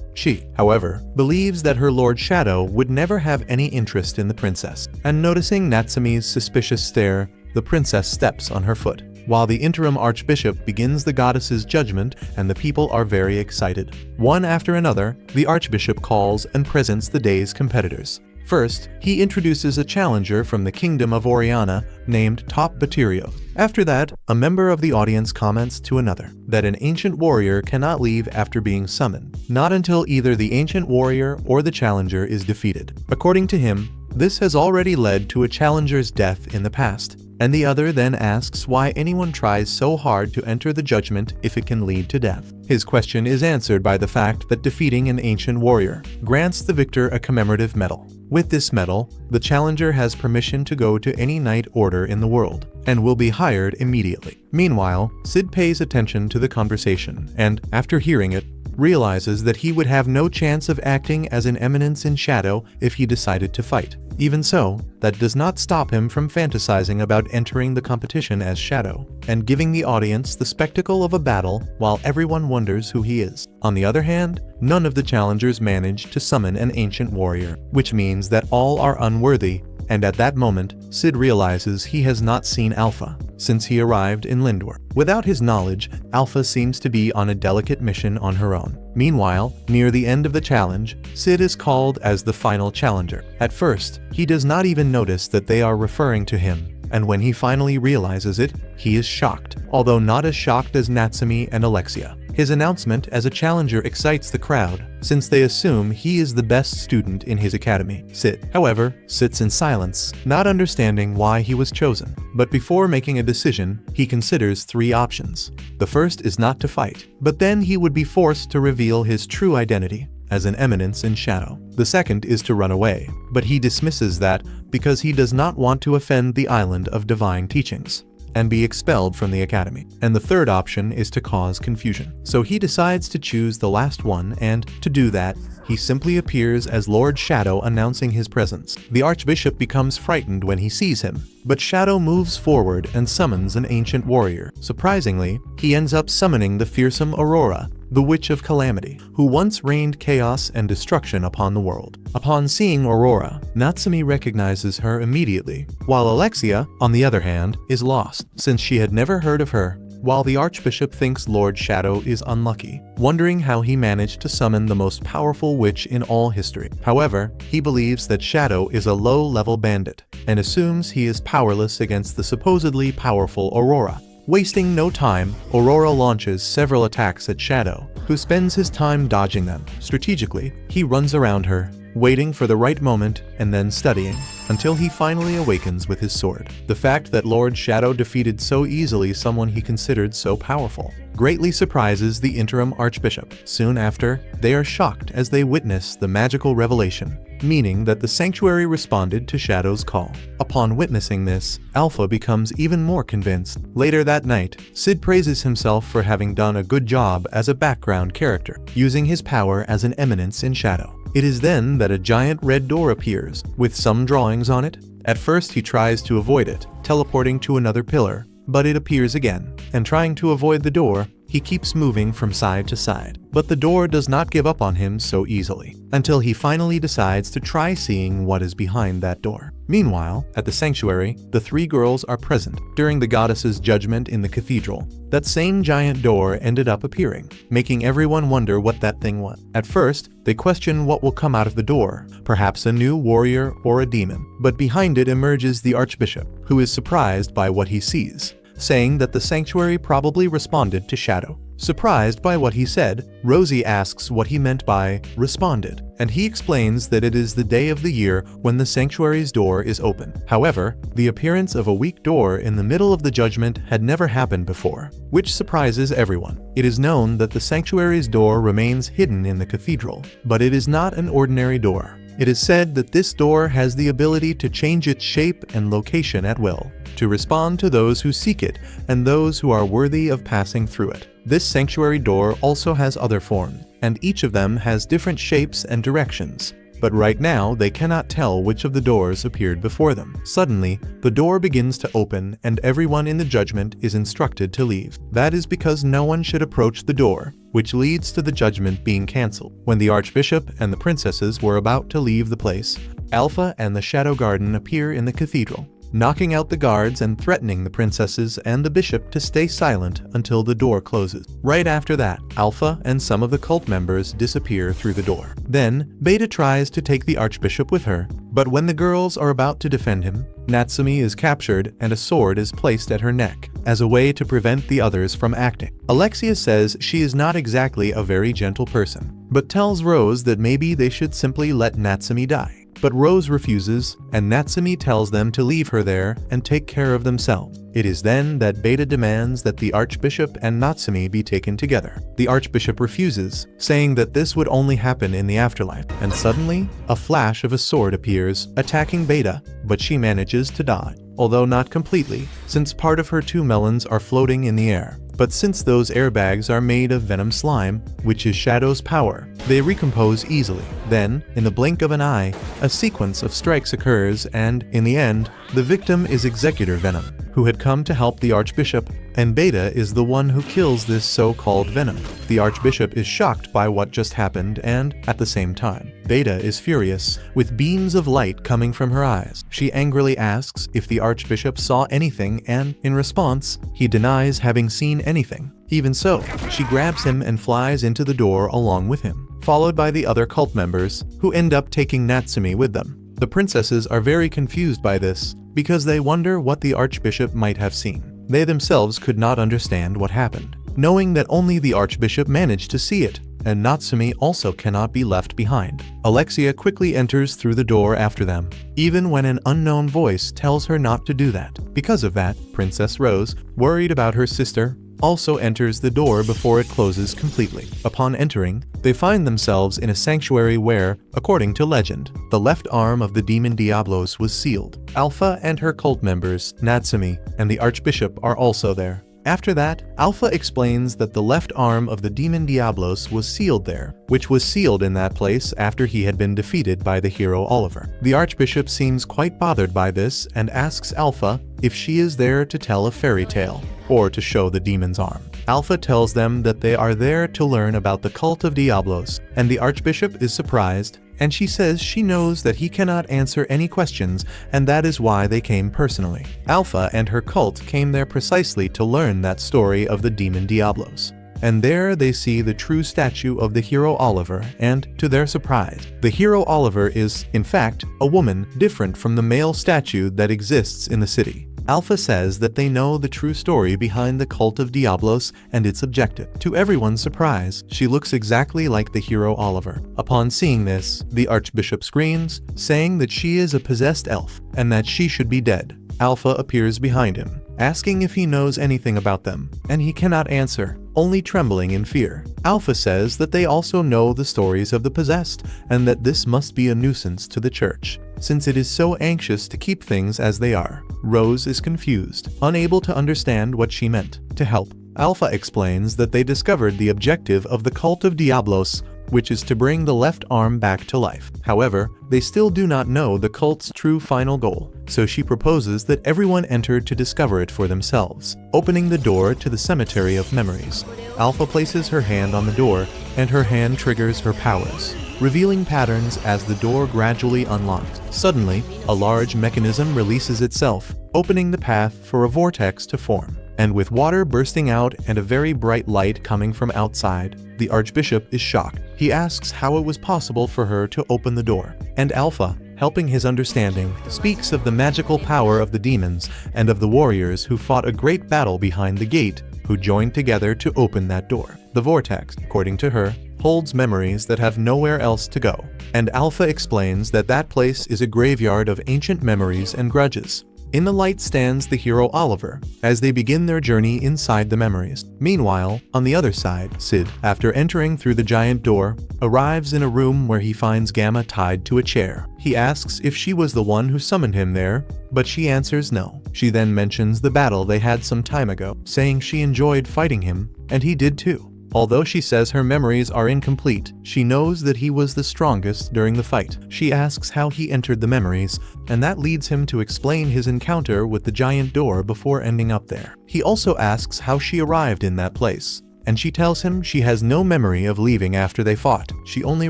She, however, believes that her Lord Shadow would never have any interest in the princess, and noticing Natsumi's suspicious stare, the princess steps on her foot. While the interim archbishop begins the goddess's judgment and the people are very excited. One after another, the archbishop calls and presents the day's competitors. First, he introduces a challenger from the kingdom of Oriana named Top Baterio. After that, a member of the audience comments to another that an ancient warrior cannot leave after being summoned, not until either the ancient warrior or the challenger is defeated. According to him, this has already led to a challenger's death in the past, and the other then asks why anyone tries so hard to enter the judgment if it can lead to death. His question is answered by the fact that defeating an ancient warrior grants the victor a commemorative medal. With this medal, the challenger has permission to go to any knight order in the world, and will be hired immediately. Meanwhile, Sid pays attention to the conversation, and, after hearing it, realizes that he would have no chance of acting as an eminence in Shadow if he decided to fight. Even so, that does not stop him from fantasizing about entering the competition as Shadow, and giving the audience the spectacle of a battle while everyone wonders who he is. On the other hand, none of the challengers manage to summon an ancient warrior, which means that all are unworthy, and at that moment, Sid realizes he has not seen Alpha since he arrived in Lindworm. Without his knowledge, Alpha seems to be on a delicate mission on her own. Meanwhile, near the end of the challenge, Sid is called as the final challenger. At first, he does not even notice that they are referring to him and when he finally realizes it, he is shocked, although not as shocked as Natsumi and Alexia. His announcement as a challenger excites the crowd, since they assume he is the best student in his academy. Sid, however, sits in silence, not understanding why he was chosen. But before making a decision, he considers 3 options. The first is not to fight, but then he would be forced to reveal his true identity as an eminence in shadow. The second is to run away, but he dismisses that because he does not want to offend the island of divine teachings and be expelled from the academy. And the third option is to cause confusion. So he decides to choose the last one, and to do that, he simply appears as Lord Shadow announcing his presence. The Archbishop becomes frightened when he sees him, but Shadow moves forward and summons an ancient warrior. Surprisingly, he ends up summoning the fearsome Aurora, the Witch of Calamity, who once rained chaos and destruction upon the world. Upon seeing Aurora, Natsumi recognizes her immediately, while Alexia, on the other hand, is lost, since she had never heard of her, while the Archbishop thinks Lord Shadow is unlucky, wondering how he managed to summon the most powerful witch in all history. However, he believes that Shadow is a low-level bandit, and assumes he is powerless against the supposedly powerful Aurora. Wasting no time, Aurora launches several attacks at Shadow, who spends his time dodging them. Strategically, he runs around her, waiting for the right moment and then studying, until he finally awakens with his sword. The fact that Lord Shadow defeated so easily someone he considered so powerful greatly surprises the interim Archbishop. Soon after, they are shocked as they witness the magical revelation, meaning that the sanctuary responded to Shadow's call. Upon witnessing this, Alpha becomes even more convinced. Later that night, Sid praises himself for having done a good job as a background character, using his power as an eminence in Shadow. It is then that a giant red door appears, with some drawings on it. At first he tries to avoid it, teleporting to another pillar, but it appears again, and trying to avoid the door, he keeps moving from side to side. But the door does not give up on him so easily, until he finally decides to try seeing what is behind that door. Meanwhile, at the sanctuary, the 3 girls are present. During the goddess's judgment in the cathedral, that same giant door ended up appearing, making everyone wonder what that thing was. At first, they question what will come out of the door, perhaps a new warrior or a demon. But behind it emerges the Archbishop, who is surprised by what he sees, saying that the sanctuary probably responded to Shadow. Surprised by what he said, Rosie asks what he meant by responded, and he explains that it is the day of the year when the sanctuary's door is open. However, the appearance of a weak door in the middle of the judgment had never happened before, which surprises everyone. It is known that the sanctuary's door remains hidden in the cathedral, but it is not an ordinary door. It is said that this door has the ability to change its shape and location at will, to respond to those who seek it and those who are worthy of passing through it. This sanctuary door also has other forms, and each of them has different shapes and directions, but right now they cannot tell which of the doors appeared before them. Suddenly, the door begins to open and everyone in the judgment is instructed to leave. That is because no one should approach the door, which leads to the judgment being cancelled. When the Archbishop and the princesses were about to leave the place, Alpha and the Shadow Garden appear in the cathedral, knocking out the guards and threatening the princesses and the bishop to stay silent until the door closes. Right after that, Alpha and some of the cult members disappear through the door. Then, Beta tries to take the Archbishop with her, but when the girls are about to defend him, Natsumi is captured and a sword is placed at her neck, as a way to prevent the others from acting. Alexia says she is not exactly a very gentle person, but tells Rose that maybe they should simply let Natsumi die. But Rose refuses, and Natsumi tells them to leave her there and take care of themselves. It is then that Beta demands that the Archbishop and Natsumi be taken together. The Archbishop refuses, saying that this would only happen in the afterlife, and suddenly, a flash of a sword appears, attacking Beta, but she manages to dodge, although not completely, since part of her 2 melons are floating in the air. But since those airbags are made of venom slime, which is Shadow's power, they recompose easily. Then, in the blink of an eye, a sequence of strikes occurs and, in the end, the victim is Executor Venom, who had come to help the Archbishop, and Beta is the one who kills this so-called Venom. The Archbishop is shocked by what just happened and, at the same time, Beta is furious, with beams of light coming from her eyes. She angrily asks if the Archbishop saw anything and, in response, he denies having seen anything. Even so, she grabs him and flies into the door along with him, followed by the other cult members, who end up taking Natsumi with them. The princesses are very confused by this, because they wonder what the Archbishop might have seen. They themselves could not understand what happened, knowing that only the Archbishop managed to see it, and Natsumi also cannot be left behind. Alexia quickly enters through the door after them, even when an unknown voice tells her not to do that. Because of that, Princess Rose, worried about her sister, also enters the door before it closes completely. Upon entering, they find themselves in a sanctuary where, according to legend, the left arm of the demon Diablos was sealed. Alpha and her cult members, Natsumi, and the Archbishop are also there. After that, Alpha explains that the left arm of the demon Diablos was sealed there, which was sealed in that place after he had been defeated by the hero Oliver. The Archbishop seems quite bothered by this and asks Alpha if she is there to tell a fairy tale, or to show the demon's arm. Alpha tells them that they are there to learn about the cult of Diablos, and the Archbishop is surprised, and she says she knows that he cannot answer any questions, and that is why they came personally. Alpha and her cult came there precisely to learn that story of the demon Diablos. And there they see the true statue of the hero Oliver, and, to their surprise, the hero Oliver is, in fact, a woman different from the male statue that exists in the city. Alpha says that they know the true story behind the cult of Diablos and its objective. To everyone's surprise, she looks exactly like the hero Oliver. Upon seeing this, the Archbishop screams, saying that she is a possessed elf and that she should be dead. Alpha appears behind him, asking if he knows anything about them, and he cannot answer, only trembling in fear. Alpha says that they also know the stories of the possessed and that this must be a nuisance to the church, since it is so anxious to keep things as they are. Rose is confused, unable to understand what she meant. To help, Alpha explains that they discovered the objective of the cult of Diablos, which is to bring the left arm back to life. However, they still do not know the cult's true final goal, so she proposes that everyone enter to discover it for themselves, opening the door to the cemetery of memories. Alpha places her hand on the door, and her hand triggers her powers, revealing patterns as the door gradually unlocks. Suddenly, a large mechanism releases itself, opening the path for a vortex to form. And with water bursting out and a very bright light coming from outside, the Archbishop is shocked. He asks how it was possible for her to open the door. And Alpha, helping his understanding, speaks of the magical power of the demons and of the warriors who fought a great battle behind the gate, who joined together to open that door. The vortex, according to her, holds memories that have nowhere else to go. And Alpha explains that that place is a graveyard of ancient memories and grudges. In the light stands the hero Oliver, as they begin their journey inside the memories. Meanwhile, on the other side, Sid, after entering through the giant door, arrives in a room where he finds Gamma tied to a chair. He asks if she was the one who summoned him there, but she answers no. She then mentions the battle they had some time ago, saying she enjoyed fighting him, and he did too. Although she says her memories are incomplete, she knows that he was the strongest during the fight. She asks how he entered the memories, and that leads him to explain his encounter with the giant door before ending up there. He also asks how she arrived in that place, and she tells him she has no memory of leaving after they fought. She only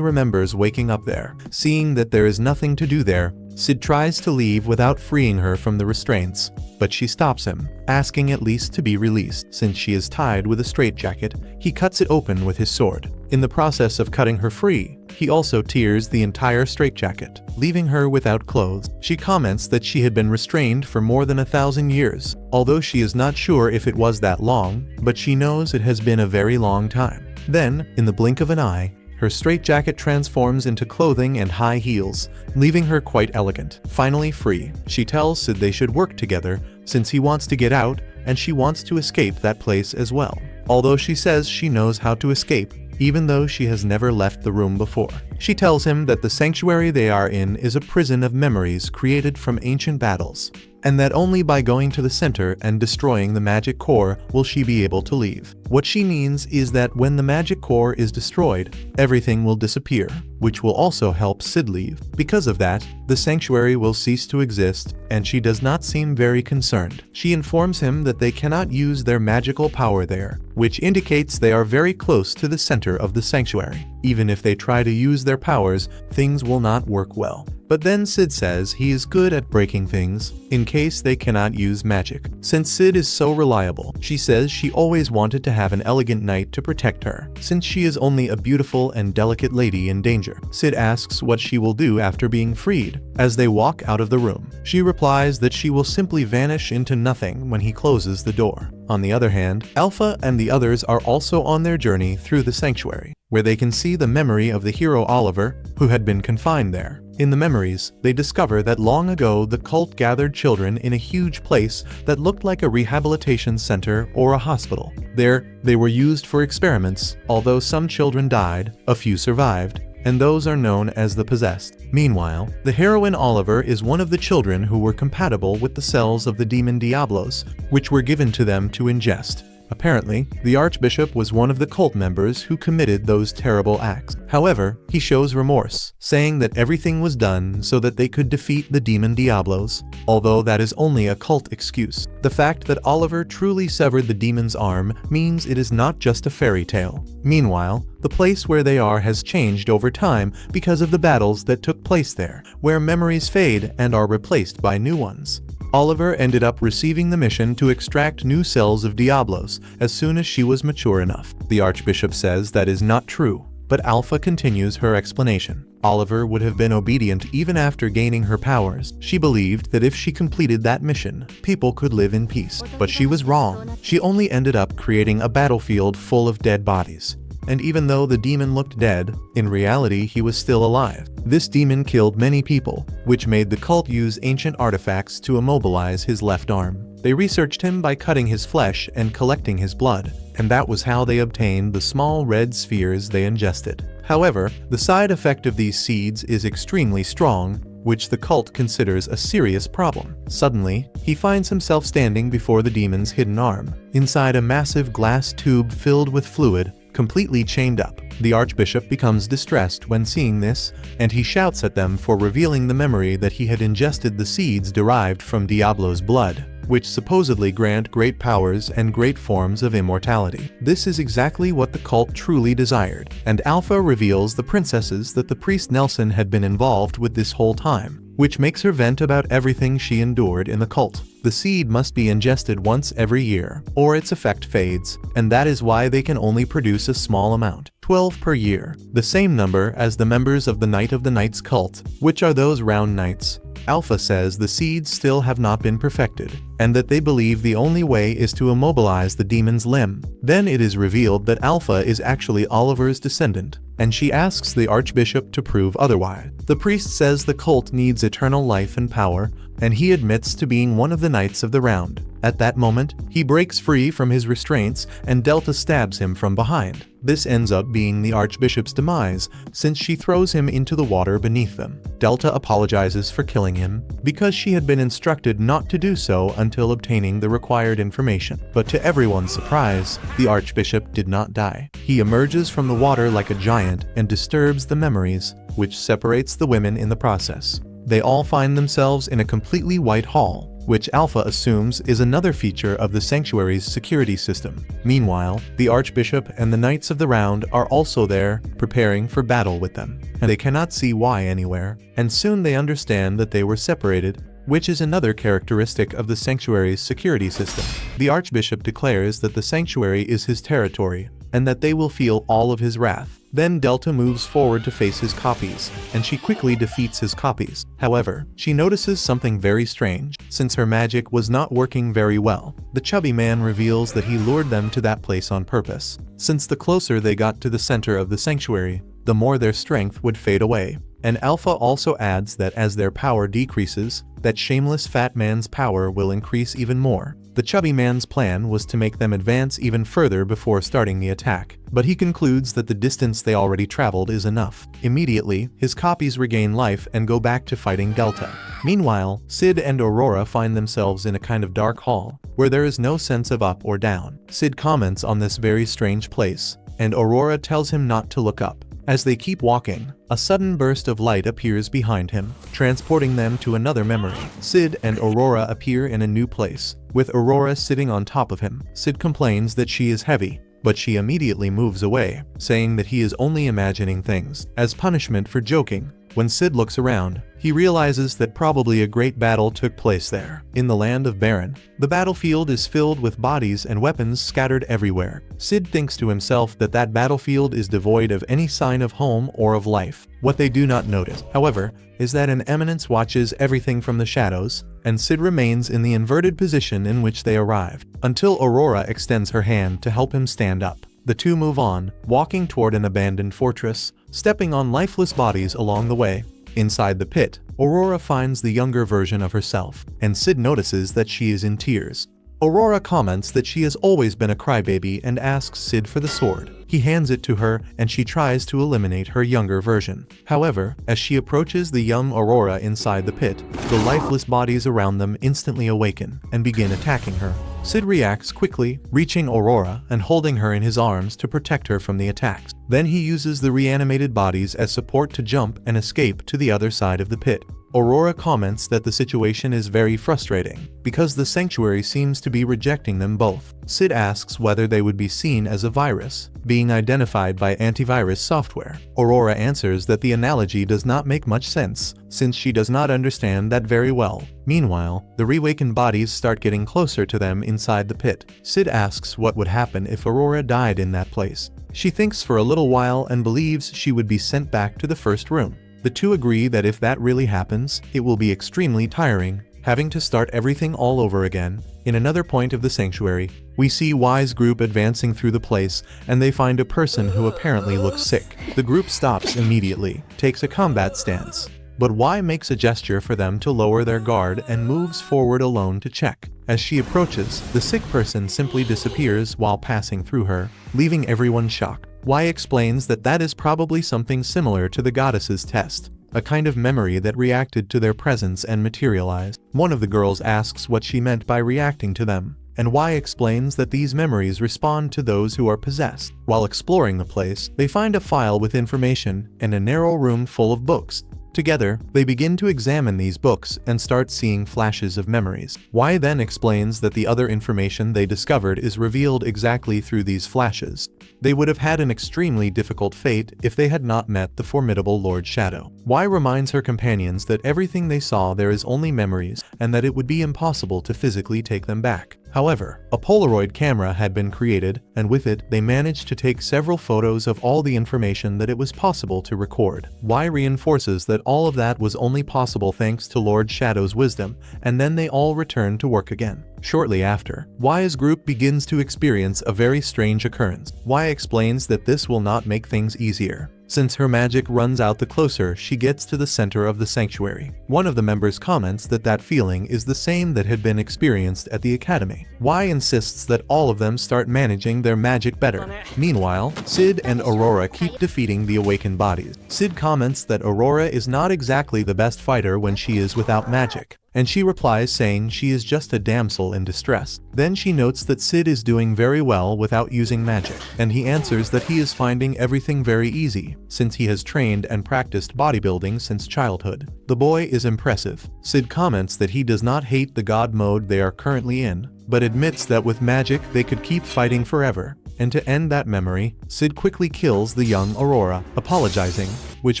remembers waking up there. Seeing that there is nothing to do there, Sid tries to leave without freeing her from the restraints, but she stops him, asking at least to be released. Since she is tied with a straitjacket, he cuts it open with his sword. In the process of cutting her free, he also tears the entire straitjacket, leaving her without clothes. She comments that she had been restrained for more than 1,000 years, although she is not sure if it was that long, but she knows it has been a very long time. Then, in the blink of an eye, her straitjacket transforms into clothing and high heels, leaving her quite elegant. Finally free, she tells Sid they should work together since he wants to get out and she wants to escape that place as well. Although she says she knows how to escape, even though she has never left the room before. She tells him that the sanctuary they are in is a prison of memories created from ancient battles, and that only by going to the center and destroying the magic core will she be able to leave. What she means is that when the magic core is destroyed, everything will disappear, which will also help Sid leave. Because of that, the sanctuary will cease to exist, and she does not seem very concerned. She informs him that they cannot use their magical power there, which indicates they are very close to the center of the sanctuary. Even if they try to use their powers, things will not work well. But then Sid says he is good at breaking things, in case they cannot use magic. Since Sid is so reliable, she says she always wanted to have an elegant knight to protect her, since she is only a beautiful and delicate lady in danger. Sid asks what she will do after being freed. As they walk out of the room, she replies that she will simply vanish into nothing when he closes the door. On the other hand, Alpha and the others are also on their journey through the sanctuary, where they can see the memory of the hero Oliver, who had been confined there. In the memories, they discover that long ago the cult gathered children in a huge place that looked like a rehabilitation center or a hospital. There, they were used for experiments, although some children died, a few survived, and those are known as the possessed. Meanwhile, the heroine Oliver is one of the children who were compatible with the cells of the demon Diablos, which were given to them to ingest. Apparently, the Archbishop was one of the cult members who committed those terrible acts. However, he shows remorse, saying that everything was done so that they could defeat the demon Diablos, although that is only a cult excuse. The fact that Oliver truly severed the demon's arm means it is not just a fairy tale. Meanwhile, the place where they are has changed over time because of the battles that took place there, where memories fade and are replaced by new ones. Oliver ended up receiving the mission to extract new cells of Diablos as soon as she was mature enough. The Archbishop says that is not true, but Alpha continues her explanation. Oliver would have been obedient even after gaining her powers. She believed that if she completed that mission, people could live in peace. But she was wrong. She only ended up creating a battlefield full of dead bodies. And even though the demon looked dead, in reality he was still alive. This demon killed many people, which made the cult use ancient artifacts to immobilize his left arm. They researched him by cutting his flesh and collecting his blood, and that was how they obtained the small red spheres they ingested. However, the side effect of these seeds is extremely strong, which the cult considers a serious problem. Suddenly, he finds himself standing before the demon's hidden arm, inside a massive glass tube filled with fluid, completely chained up. The Archbishop becomes distressed when seeing this, and he shouts at them for revealing the memory that he had ingested the seeds derived from Diablo's blood, which supposedly grant great powers and great forms of immortality. This is exactly what the cult truly desired, and Alpha reveals the princesses that the priest Nelson had been involved with this whole time, which makes her vent about everything she endured in the cult. The seed must be ingested once every year, or its effect fades, and that is why they can only produce a small amount, 12 per year, the same number as the members of the Night of the Knights cult, which are those round knights. Alpha says the seeds still have not been perfected, and that they believe the only way is to immobilize the demon's limb. Then it is revealed that Alpha is actually Oliver's descendant, and she asks the Archbishop to prove otherwise. The priest says the cult needs eternal life and power, and he admits to being one of the Knights of the Round. At that moment, he breaks free from his restraints and Delta stabs him from behind. This ends up being the Archbishop's demise, since she throws him into the water beneath them. Delta apologizes for killing him, because she had been instructed not to do so until obtaining the required information. But to everyone's surprise, the Archbishop did not die. He emerges from the water like a giant and disturbs the memories, which separates the women in the process. They all find themselves in a completely white hall, which Alpha assumes is another feature of the sanctuary's security system. Meanwhile, the Archbishop and the Knights of the Round are also there, preparing for battle with them. And they cannot see why anywhere, and soon they understand that they were separated, which is another characteristic of the sanctuary's security system. The Archbishop declares that the sanctuary is his territory, and that they will feel all of his wrath. Then Delta moves forward to face his copies, and she quickly defeats his copies. However, she notices something very strange. Since her magic was not working very well, the chubby man reveals that he lured them to that place on purpose, since the closer they got to the center of the sanctuary, the more their strength would fade away. And Alpha also adds that as their power decreases, that shameless fat man's power will increase even more. The chubby man's plan was to make them advance even further before starting the attack, but he concludes that the distance they already traveled is enough. Immediately, his copies regain life and go back to fighting Delta. Meanwhile, Sid and Aurora find themselves in a kind of dark hall, where there is no sense of up or down. Sid comments on this very strange place, and Aurora tells him not to look up. As they keep walking, a sudden burst of light appears behind him, transporting them to another memory. Sid and Aurora appear in a new place, with Aurora sitting on top of him. Sid complains that she is heavy, but she immediately moves away, saying that he is only imagining things. As punishment for joking, When Sid looks around, he realizes that probably a great battle took place there. In the land of Baron, the battlefield is filled with bodies and weapons scattered everywhere. Sid thinks to himself that that battlefield is devoid of any sign of home or of life. What they do not notice, however, is that an eminence watches everything from the shadows, and Sid remains in the inverted position in which they arrived, until Aurora extends her hand to help him stand up. The two move on, walking toward an abandoned fortress, stepping on lifeless bodies along the way. Inside the pit, Aurora finds the younger version of herself, and Sid notices that she is in tears. Aurora comments that she has always been a crybaby and asks Sid for the sword. He hands it to her and she tries to eliminate her younger version. However, as she approaches the young Aurora inside the pit, the lifeless bodies around them instantly awaken and begin attacking her. Sid reacts quickly, reaching Aurora and holding her in his arms to protect her from the attacks. Then he uses the reanimated bodies as support to jump and escape to the other side of the pit. Aurora comments that the situation is very frustrating, because the sanctuary seems to be rejecting them both. Sid asks whether they would be seen as a virus, being identified by antivirus software. Aurora answers that the analogy does not make much sense, since she does not understand that very well. Meanwhile, the reawakened bodies start getting closer to them inside the pit. Sid asks what would happen if Aurora died in that place. She thinks for a little while and believes she would be sent back to the first room. The two agree that if that really happens, it will be extremely tiring, having to start everything all over again. In another point of the sanctuary, we see Y's group advancing through the place, and they find a person who apparently looks sick. The group stops immediately, takes a combat stance. But Y makes a gesture for them to lower their guard and moves forward alone to check. As she approaches, the sick person simply disappears while passing through her, leaving everyone shocked. Y explains that that is probably something similar to the goddess's test, a kind of memory that reacted to their presence and materialized. One of the girls asks what she meant by reacting to them, and Y explains that these memories respond to those who are possessed. While exploring the place, they find a file with information and a narrow room full of books. Together, they begin to examine these books and start seeing flashes of memories. Y then explains that the other information they discovered is revealed exactly through these flashes. They would have had an extremely difficult fate if they had not met the formidable Lord Shadow. Y reminds her companions that everything they saw there is only memories, and that it would be impossible to physically take them back. However, a Polaroid camera had been created, and with it, they managed to take several photos of all the information that it was possible to record. Y reinforces that all of that was only possible thanks to Lord Shadow's wisdom, and then they all return to work again. Shortly after, Y's group begins to experience a very strange occurrence. Y explains that this will not make things easier, since her magic runs out the closer she gets to the center of the sanctuary. One of the members comments that that feeling is the same that had been experienced at the academy. Y insists that all of them start managing their magic better. Meanwhile, Sid and Aurora keep defeating the awakened bodies. Sid comments that Aurora is not exactly the best fighter when she is without magic, and she replies saying she is just a damsel in distress. Then she notes that Sid is doing very well without using magic, and he answers that he is finding everything very easy, since he has trained and practiced bodybuilding since childhood. The boy is impressive. Sid comments that he does not hate the god mode they are currently in, but admits that with magic they could keep fighting forever. And to end that memory, Sid quickly kills the young Aurora, apologizing, which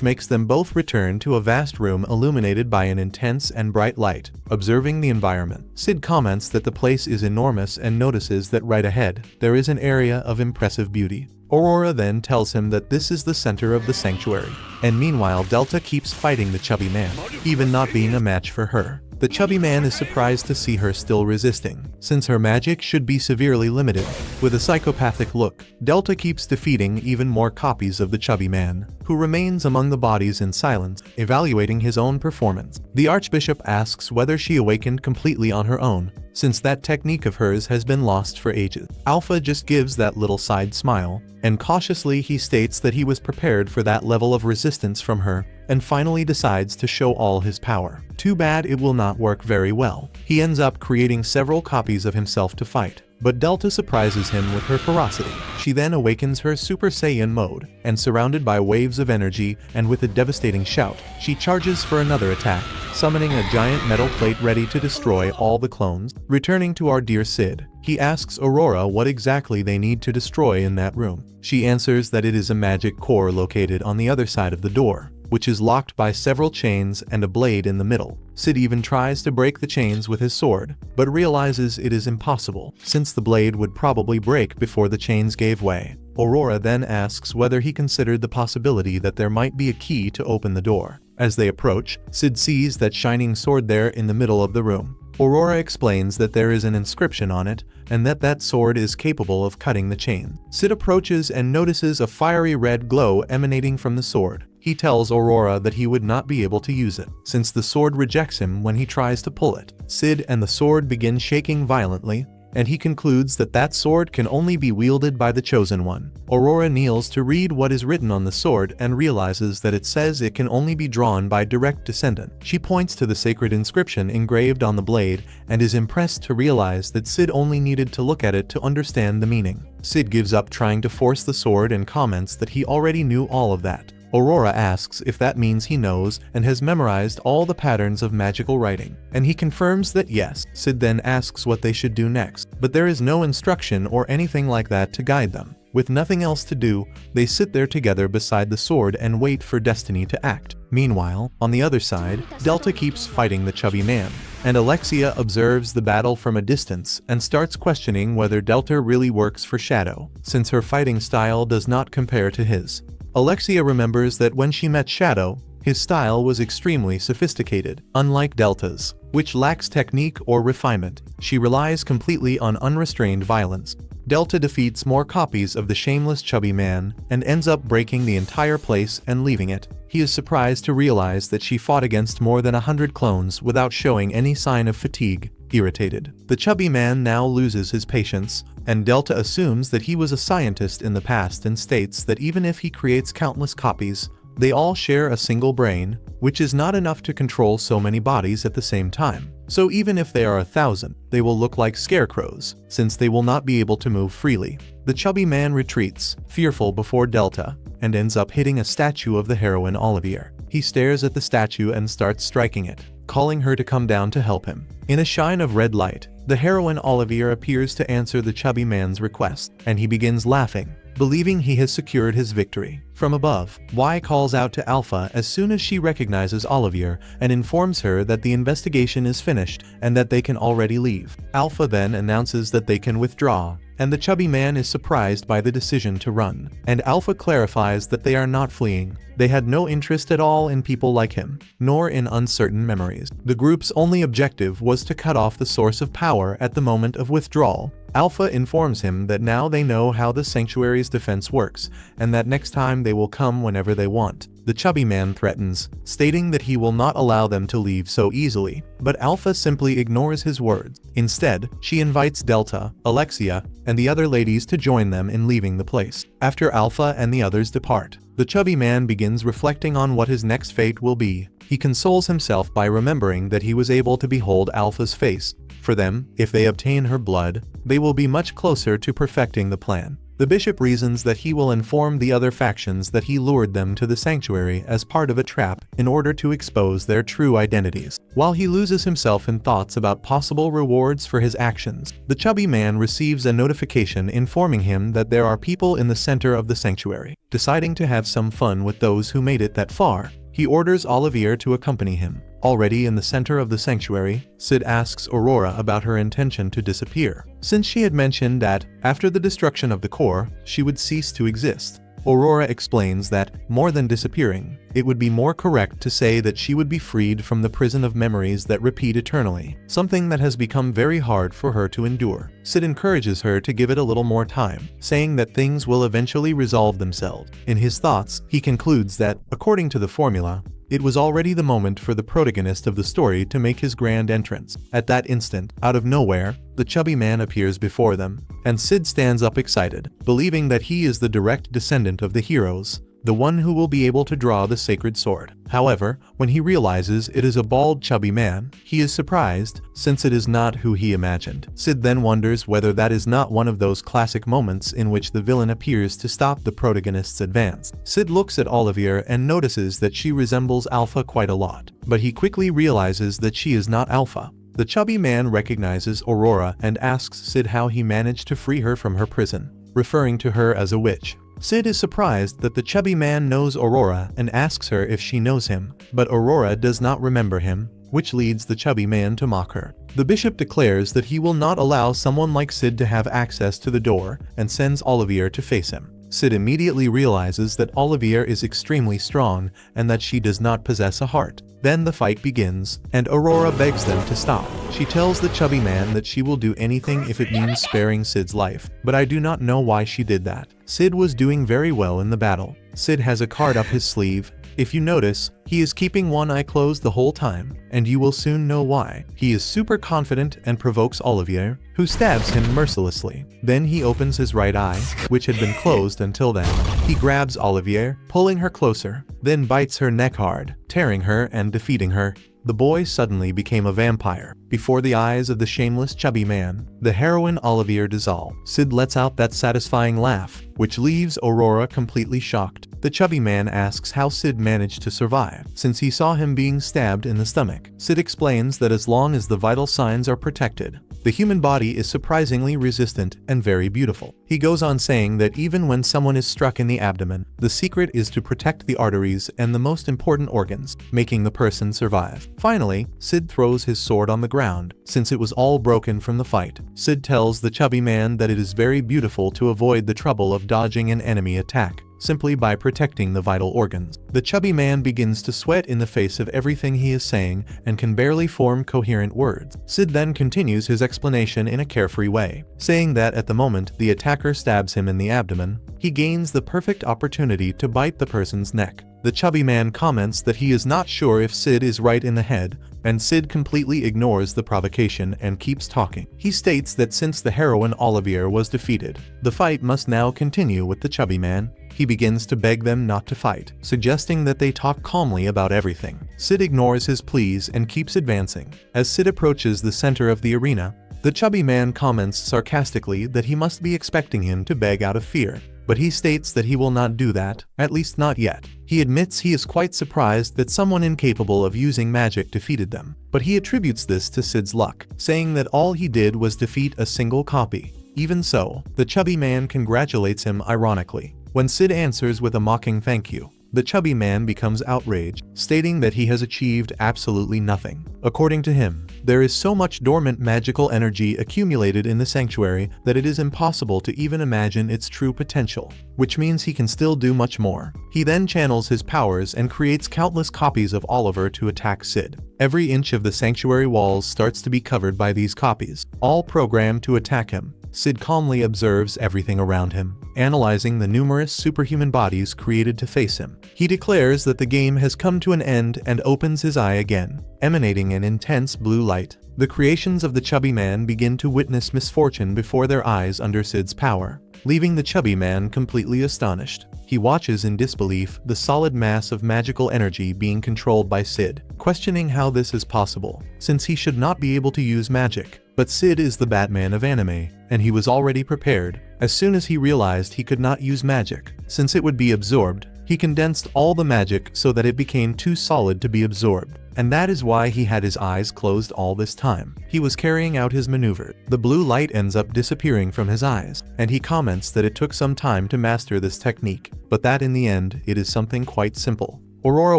makes them both return to a vast room illuminated by an intense and bright light. Observing the environment, Sid comments that the place is enormous and notices that right ahead, there is an area of impressive beauty. Aurora then tells him that this is the center of the sanctuary, and meanwhile Delta keeps fighting the chubby man, even not being a match for her. The chubby man is surprised to see her still resisting, since her magic should be severely limited. With a psychopathic look, Delta keeps defeating even more copies of the chubby man, who remains among the bodies in silence, evaluating his own performance. The Archbishop asks whether she awakened completely on her own, since that technique of hers has been lost for ages. Alpha just gives that little side smile, and cautiously he states that he was prepared for that level of resistance from her, and finally decides to show all his power. Too bad it will not work very well. He ends up creating several copies of himself to fight, but Delta surprises him with her ferocity. She then awakens her Super Saiyan mode, and surrounded by waves of energy and with a devastating shout, she charges for another attack, summoning a giant metal plate ready to destroy all the clones. Returning to our dear Sid, he asks Aurora what exactly they need to destroy in that room. She answers that it is a magic core located on the other side of the door, which is locked by several chains and a blade in the middle. Sid even tries to break the chains with his sword, but realizes it is impossible, since the blade would probably break before the chains gave way. Aurora then asks whether he considered the possibility that there might be a key to open the door. As they approach, Sid sees that shining sword there in the middle of the room. Aurora explains that there is an inscription on it, and that sword is capable of cutting the chain. Sid approaches and notices a fiery red glow emanating from the sword. He tells Aurora that he would not be able to use it, since the sword rejects him when he tries to pull it. Sid and the sword begin shaking violently, and he concludes that sword can only be wielded by the Chosen One. Aurora kneels to read what is written on the sword and realizes that it says it can only be drawn by direct descendant. She points to the sacred inscription engraved on the blade and is impressed to realize that Sid only needed to look at it to understand the meaning. Sid gives up trying to force the sword and comments that he already knew all of that. Aurora asks if that means he knows and has memorized all the patterns of magical writing, and he confirms that yes. Sid then asks what they should do next, but there is no instruction or anything like that to guide them. With nothing else to do, they sit there together beside the sword and wait for destiny to act. Meanwhile, on the other side, Delta keeps fighting the chubby man, and Alexia observes the battle from a distance and starts questioning whether Delta really works for Shadow, since her fighting style does not compare to his. Alexia remembers that when she met Shadow, his style was extremely sophisticated, unlike Delta's, which lacks technique or refinement. She relies completely on unrestrained violence. Delta defeats more copies of the shameless chubby man and ends up breaking the entire place and leaving it. He is surprised to realize that she fought against more than 100 clones without showing any sign of fatigue. Irritated, the chubby man now loses his patience, and Delta assumes that he was a scientist in the past and states that even if he creates countless copies, they all share a single brain, which is not enough to control so many bodies at the same time. So even if they are 1,000, they will look like scarecrows, since they will not be able to move freely. The chubby man retreats, fearful before Delta, and ends up hitting a statue of the heroine Olivier. He stares at the statue and starts striking it, calling her to come down to help him. In a shine of red light, the heroine Olivier appears to answer the chubby man's request, and he begins laughing, believing he has secured his victory. From above, Y calls out to Alpha as soon as she recognizes Olivier and informs her that the investigation is finished and that they can already leave. Alpha then announces that they can withdraw, and the chubby man is surprised by the decision to run, and Alpha clarifies that they are not fleeing. They had no interest at all in people like him, nor in uncertain memories. The group's only objective was to cut off the source of power at the moment of withdrawal. Alpha informs him that now they know how the sanctuary's defense works, and that next time they will come whenever they want. The chubby man threatens, stating that he will not allow them to leave so easily, but Alpha simply ignores his words. Instead, she invites Delta, Alexia, and the other ladies to join them in leaving the place. After Alpha and the others depart, the chubby man begins reflecting on what his next fate will be. He consoles himself by remembering that he was able to behold Alpha's face. For them, if they obtain her blood, they will be much closer to perfecting the plan. The bishop reasons that he will inform the other factions that he lured them to the sanctuary as part of a trap in order to expose their true identities. While he loses himself in thoughts about possible rewards for his actions, the chubby man receives a notification informing him that there are people in the center of the sanctuary. Deciding to have some fun with those who made it that far, he orders Olivier to accompany him. Already in the center of the sanctuary, Sid asks Aurora about her intention to disappear, since she had mentioned that, after the destruction of the core, she would cease to exist. Aurora explains that, more than disappearing, it would be more correct to say that she would be freed from the prison of memories that repeat eternally, something that has become very hard for her to endure. Sid encourages her to give it a little more time, saying that things will eventually resolve themselves. In his thoughts, he concludes that, according to the formula, it was already the moment for the protagonist of the story to make his grand entrance. At that instant, out of nowhere, the chubby man appears before them, and Sid stands up excited, believing that he is the direct descendant of the heroes, the one who will be able to draw the sacred sword. However, when he realizes it is a bald chubby man, he is surprised, since it is not who he imagined. Sid then wonders whether that is not one of those classic moments in which the villain appears to stop the protagonist's advance. Sid looks at Olivier and notices that she resembles Alpha quite a lot, but he quickly realizes that she is not Alpha. The chubby man recognizes Aurora and asks Sid how he managed to free her from her prison, referring to her as a witch. Sid is surprised that the chubby man knows Aurora and asks her if she knows him, but Aurora does not remember him, which leads the chubby man to mock her. The bishop declares that he will not allow someone like Sid to have access to the door and sends Olivier to face him. Sid immediately realizes that Olivier is extremely strong and that she does not possess a heart. Then the fight begins, and Aurora begs them to stop. She tells the chubby man that she will do anything if it means sparing Sid's life, but I do not know why she did that. Sid was doing very well in the battle. Sid has a card up his sleeve. If you notice, he is keeping one eye closed the whole time, and you will soon know why. He is super confident and provokes Olivier, who stabs him mercilessly. Then he opens his right eye, which had been closed until then. He grabs Olivier, pulling her closer, then bites her neck hard, tearing her and defeating her. The boy suddenly became a vampire. Before the eyes of the shameless chubby man, the heroine Olivier dissolved. Sid lets out that satisfying laugh, which leaves Aurora completely shocked. The chubby man asks how Sid managed to survive, since he saw him being stabbed in the stomach. Sid explains that as long as the vital signs are protected, the human body is surprisingly resistant and very beautiful. He goes on saying that even when someone is struck in the abdomen, the secret is to protect the arteries and the most important organs, making the person survive. Finally, Sid throws his sword on the ground, since it was all broken from the fight. Sid tells the chubby man that it is very beautiful to avoid the trouble of dodging an enemy attack, simply by protecting the vital organs. The chubby man begins to sweat in the face of everything he is saying and can barely form coherent words. Sid then continues his explanation in a carefree way, saying that at the moment the attacker stabs him in the abdomen, he gains the perfect opportunity to bite the person's neck. The chubby man comments that he is not sure if Sid is right in the head, and Sid completely ignores the provocation and keeps talking. He states that since the heroine Olivier was defeated, the fight must now continue with the chubby man. He begins to beg them not to fight, suggesting that they talk calmly about everything. Sid ignores his pleas and keeps advancing. As Sid approaches the center of the arena, the chubby man comments sarcastically that he must be expecting him to beg out of fear, but he states that he will not do that, at least not yet. He admits he is quite surprised that someone incapable of using magic defeated them, but he attributes this to Sid's luck, saying that all he did was defeat a single copy. Even so, the chubby man congratulates him ironically. When Sid answers with a mocking thank you, the chubby man becomes outraged, stating that he has achieved absolutely nothing. According to him, there is so much dormant magical energy accumulated in the sanctuary that it is impossible to even imagine its true potential, which means he can still do much more. He then channels his powers and creates countless copies of Oliver to attack Sid. Every inch of the sanctuary walls starts to be covered by these copies, all programmed to attack him. Sid calmly observes everything around him, analyzing the numerous superhuman bodies created to face him. He declares that the game has come to an end and opens his eye again, emanating an intense blue light. The creations of the chubby man begin to witness misfortune before their eyes under Sid's power, leaving the chubby man completely astonished. He watches in disbelief the solid mass of magical energy being controlled by Sid, questioning how this is possible, since he should not be able to use magic. But Sid is the Batman of anime, and he was already prepared. As soon as he realized he could not use magic, since it would be absorbed, he condensed all the magic so that it became too solid to be absorbed. And that is why he had his eyes closed all this time. He was carrying out his maneuver. The blue light ends up disappearing from his eyes, and he comments that it took some time to master this technique, but that in the end, it is something quite simple. Aurora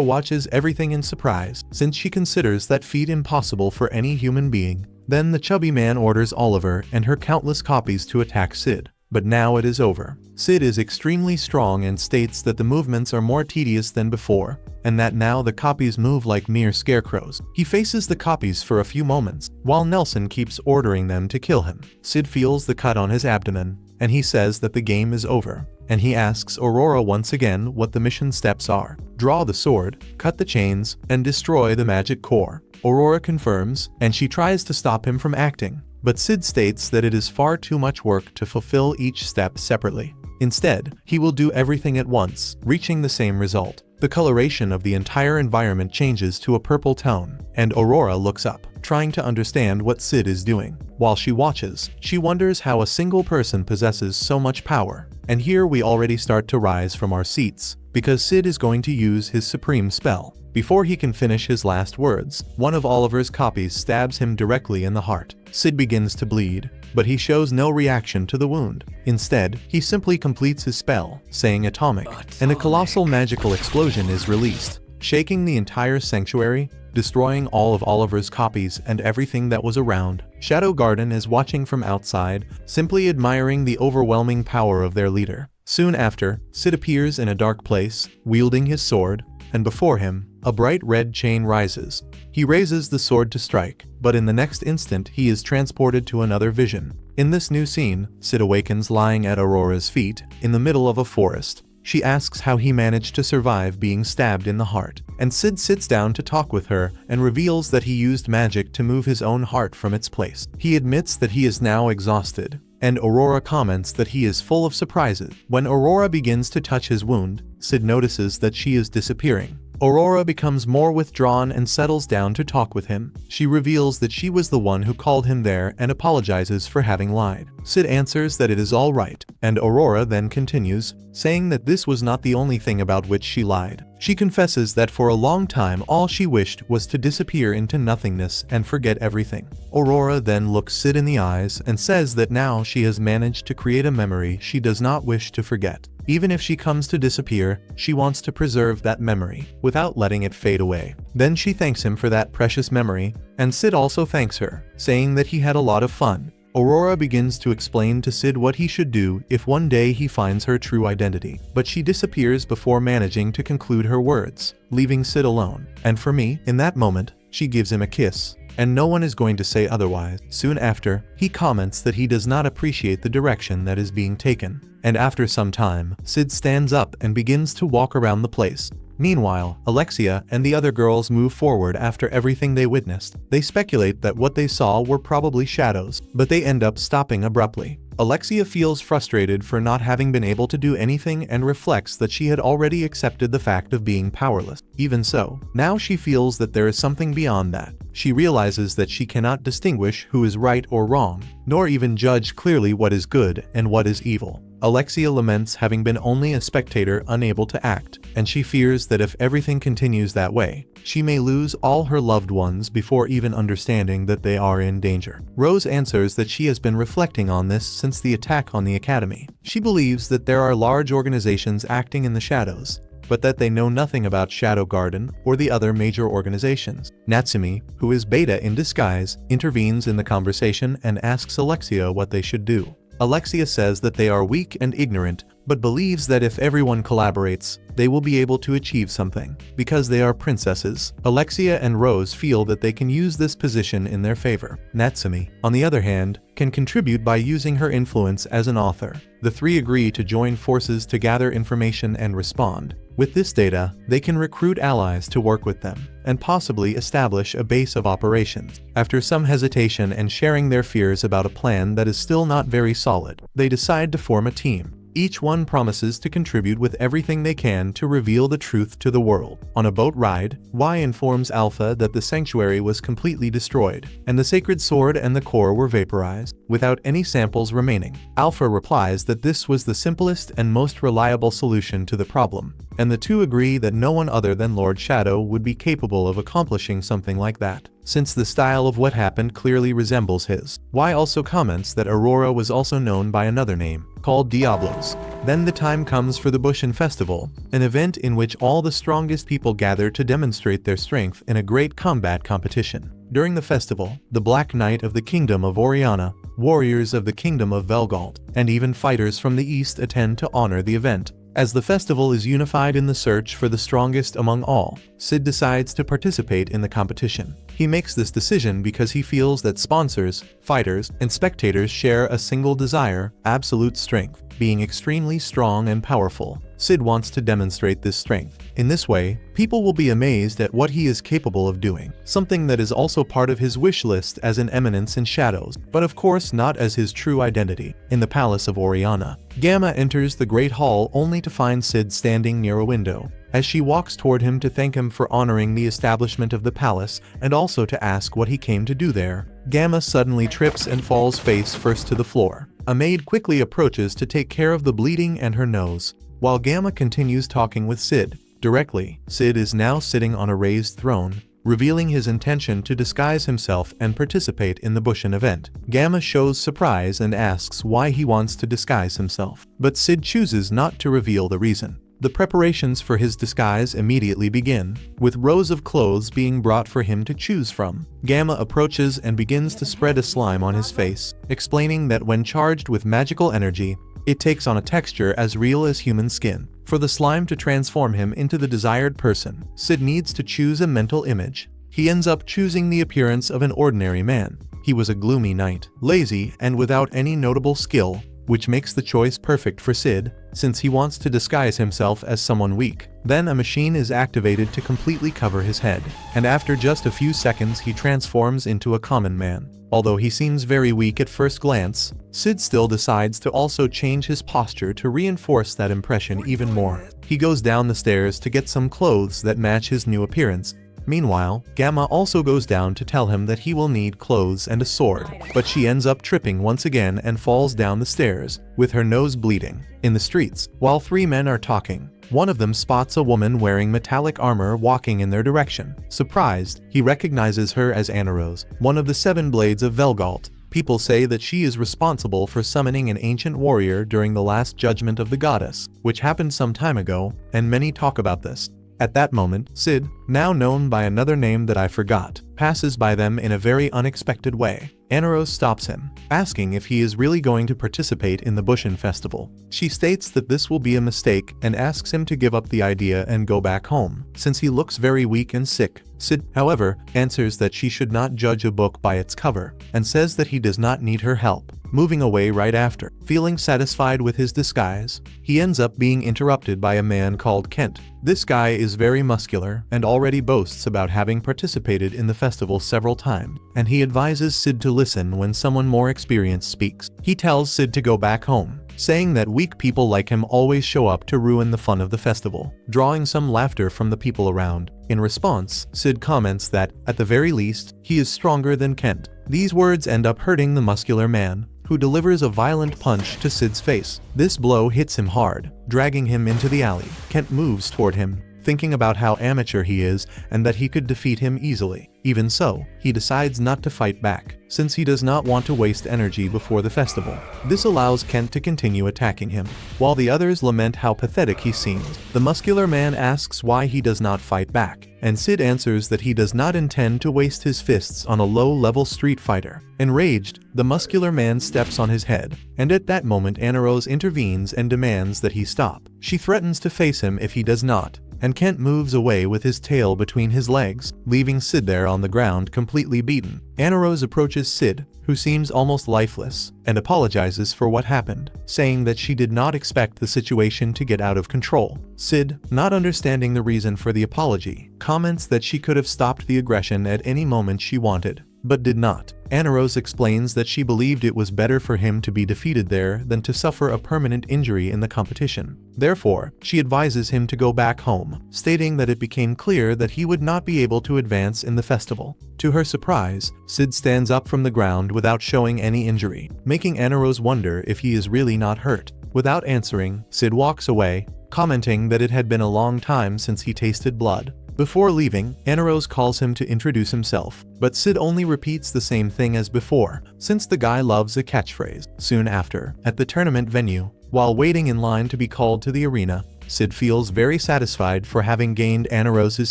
watches everything in surprise, since she considers that feat impossible for any human being. Then the chubby man orders Oliver and her countless copies to attack Sid. But now it is over. Sid is extremely strong and states that the movements are more tedious than before, and that now the copies move like mere scarecrows. He faces the copies for a few moments, while Nelson keeps ordering them to kill him. Sid feels the cut on his abdomen, and he says that the game is over. And he asks Aurora once again what the mission steps are. Draw the sword, cut the chains, and destroy the magic core. Aurora confirms, and she tries to stop him from acting. But Sid states that it is far too much work to fulfill each step separately. Instead, he will do everything at once, reaching the same result. The coloration of the entire environment changes to a purple tone, and Aurora looks up, trying to understand what Sid is doing. While she watches, she wonders how a single person possesses so much power. And here we already start to rise from our seats, because Sid is going to use his supreme spell. Before he can finish his last words, one of Oliver's copies stabs him directly in the heart. Sid begins to bleed, but he shows no reaction to the wound. Instead, he simply completes his spell, saying atomic, and a colossal magical explosion is released, shaking the entire sanctuary, destroying all of Oliver's copies and everything that was around. Shadow Garden is watching from outside, simply admiring the overwhelming power of their leader. Soon after, Sid appears in a dark place, wielding his sword, and before him, a bright red chain rises. He raises the sword to strike, but in the next instant he is transported to another vision. In this new scene, Sid awakens lying at Aurora's feet, in the middle of a forest. She asks how he managed to survive being stabbed in the heart, and Sid sits down to talk with her and reveals that he used magic to move his own heart from its place. He admits that he is now exhausted, and Aurora comments that he is full of surprises. When Aurora begins to touch his wound, Sid notices that she is disappearing. Aurora becomes more withdrawn and settles down to talk with him. She reveals that she was the one who called him there and apologizes for having lied. Sid answers that it is all right, and Aurora then continues, saying that this was not the only thing about which she lied. She confesses that for a long time all she wished was to disappear into nothingness and forget everything. Aurora then looks Sid in the eyes and says that now she has managed to create a memory she does not wish to forget. Even if she comes to disappear, she wants to preserve that memory, without letting it fade away. Then she thanks him for that precious memory, and Sid also thanks her, saying that he had a lot of fun. Aurora begins to explain to Sid what he should do if one day he finds her true identity, but she disappears before managing to conclude her words, leaving Sid alone. And for me, in that moment, she gives him a kiss, and no one is going to say otherwise. Soon after, he comments that he does not appreciate the direction that is being taken. And after some time, Sid stands up and begins to walk around the place. Meanwhile, Alexia and the other girls move forward after everything they witnessed. They speculate that what they saw were probably shadows, but they end up stopping abruptly. Alexia feels frustrated for not having been able to do anything and reflects that she had already accepted the fact of being powerless. Even so, now she feels that there is something beyond that. She realizes that she cannot distinguish who is right or wrong, nor even judge clearly what is good and what is evil. Alexia laments having been only a spectator unable to act, and she fears that if everything continues that way, she may lose all her loved ones before even understanding that they are in danger. Rose answers that she has been reflecting on this since the attack on the academy. She believes that there are large organizations acting in the shadows, but that they know nothing about Shadow Garden or the other major organizations. Natsumi, who is Beta in disguise, intervenes in the conversation and asks Alexia what they should do. Alexia says that they are weak and ignorant, but believes that if everyone collaborates, they will be able to achieve something. Because they are princesses, Alexia and Rose feel that they can use this position in their favor. Natsumi, on the other hand, can contribute by using her influence as an author. The three agree to join forces to gather information and respond. With this data, they can recruit allies to work with them, and possibly establish a base of operations. After some hesitation and sharing their fears about a plan that is still not very solid, they decide to form a team. Each one promises to contribute with everything they can to reveal the truth to the world. On a boat ride, Y informs Alpha that the sanctuary was completely destroyed, and the sacred sword and the core were vaporized, without any samples remaining. Alpha replies that this was the simplest and most reliable solution to the problem, and the two agree that no one other than Lord Shadow would be capable of accomplishing something like that, since the style of what happened clearly resembles his. Y also comments that Aurora was also known by another name, called Diablos. Then the time comes for the Bushin Festival, an event in which all the strongest people gather to demonstrate their strength in a great combat competition. During the festival, the Black Knight of the Kingdom of Oriana, warriors of the Kingdom of Velgalt, and even fighters from the East attend to honor the event. As the festival is unified in the search for the strongest among all, Sid decides to participate in the competition. He makes this decision because he feels that sponsors, fighters, and spectators share a single desire: absolute strength. Being extremely strong and powerful, Sid wants to demonstrate this strength. In this way, people will be amazed at what he is capable of doing, something that is also part of his wish list as an eminence in shadows, but of course not as his true identity. In the palace of Oriana, Gamma enters the Great Hall only to find Sid standing near a window. As she walks toward him to thank him for honoring the establishment of the palace and also to ask what he came to do there, Gamma suddenly trips and falls face first to the floor. A maid quickly approaches to take care of the bleeding and her nose, while Gamma continues talking with Sid. Directly, Sid is now sitting on a raised throne, revealing his intention to disguise himself and participate in the Bushin event. Gamma shows surprise and asks why he wants to disguise himself, but Sid chooses not to reveal the reason. The preparations for his disguise immediately begin, with rows of clothes being brought for him to choose from. Gamma approaches and begins to spread a slime on his face, explaining that when charged with magical energy, it takes on a texture as real as human skin. For the slime to transform him into the desired person, Sid needs to choose a mental image. He ends up choosing the appearance of an ordinary man. He was a gloomy knight, lazy and without any notable skill, which makes the choice perfect for Sid, since he wants to disguise himself as someone weak. Then a machine is activated to completely cover his head, and after just a few seconds he transforms into a common man. Although he seems very weak at first glance, Sid still decides to also change his posture to reinforce that impression even more. He goes down the stairs to get some clothes that match his new appearance. Meanwhile, Gamma also goes down to tell him that he will need clothes and a sword, but she ends up tripping once again and falls down the stairs, with her nose bleeding. In the streets, while three men are talking, one of them spots a woman wearing metallic armor walking in their direction. Surprised, he recognizes her as Anarose, one of the 7 blades of Velgalt. People say that she is responsible for summoning an ancient warrior during the last judgment of the goddess, which happened some time ago, and many talk about this. At that moment, Sid, now known by another name that I forgot, passes by them in a very unexpected way. Anarose stops him, asking if he is really going to participate in the Bushin festival. She states that this will be a mistake and asks him to give up the idea and go back home, since he looks very weak and sick. Sid, however, answers that she should not judge a book by its cover, and says that he does not need her help, moving away right after. Feeling satisfied with his disguise, he ends up being interrupted by a man called Kent. This guy is very muscular and already boasts about having participated in the festival several times, and he advises Sid to listen when someone more experienced speaks. He tells Sid to go back home, saying that weak people like him always show up to ruin the fun of the festival, drawing some laughter from the people around. In response, Sid comments that, at the very least, he is stronger than Kent. These words end up hurting the muscular man, who delivers a violent punch to Sid's face. This blow hits him hard, dragging him into the alley. Kent moves toward him, thinking about how amateur he is and that he could defeat him easily. Even so, he decides not to fight back, since he does not want to waste energy before the festival. This allows Kent to continue attacking him. While the others lament how pathetic he seems, the muscular man asks why he does not fight back, and Sid answers that he does not intend to waste his fists on a low-level street fighter. Enraged, the muscular man steps on his head, and at that moment Anarose intervenes and demands that he stop. She threatens to face him if he does not, and Kent moves away with his tail between his legs, leaving Sid there on the ground completely beaten. Anarose approaches Sid, who seems almost lifeless, and apologizes for what happened, saying that she did not expect the situation to get out of control. Sid, not understanding the reason for the apology, comments that she could have stopped the aggression at any moment she wanted, but did not. Anarose explains that she believed it was better for him to be defeated there than to suffer a permanent injury in the competition. Therefore, she advises him to go back home, stating that it became clear that he would not be able to advance in the festival. To her surprise, Sid stands up from the ground without showing any injury, making Anarose wonder if he is really not hurt. Without answering, Sid walks away, commenting that it had been a long time since he tasted blood. Before leaving, Anarose calls him to introduce himself, but Sid only repeats the same thing as before, since the guy loves a catchphrase. Soon after, at the tournament venue, while waiting in line to be called to the arena, Sid feels very satisfied for having gained Anarose's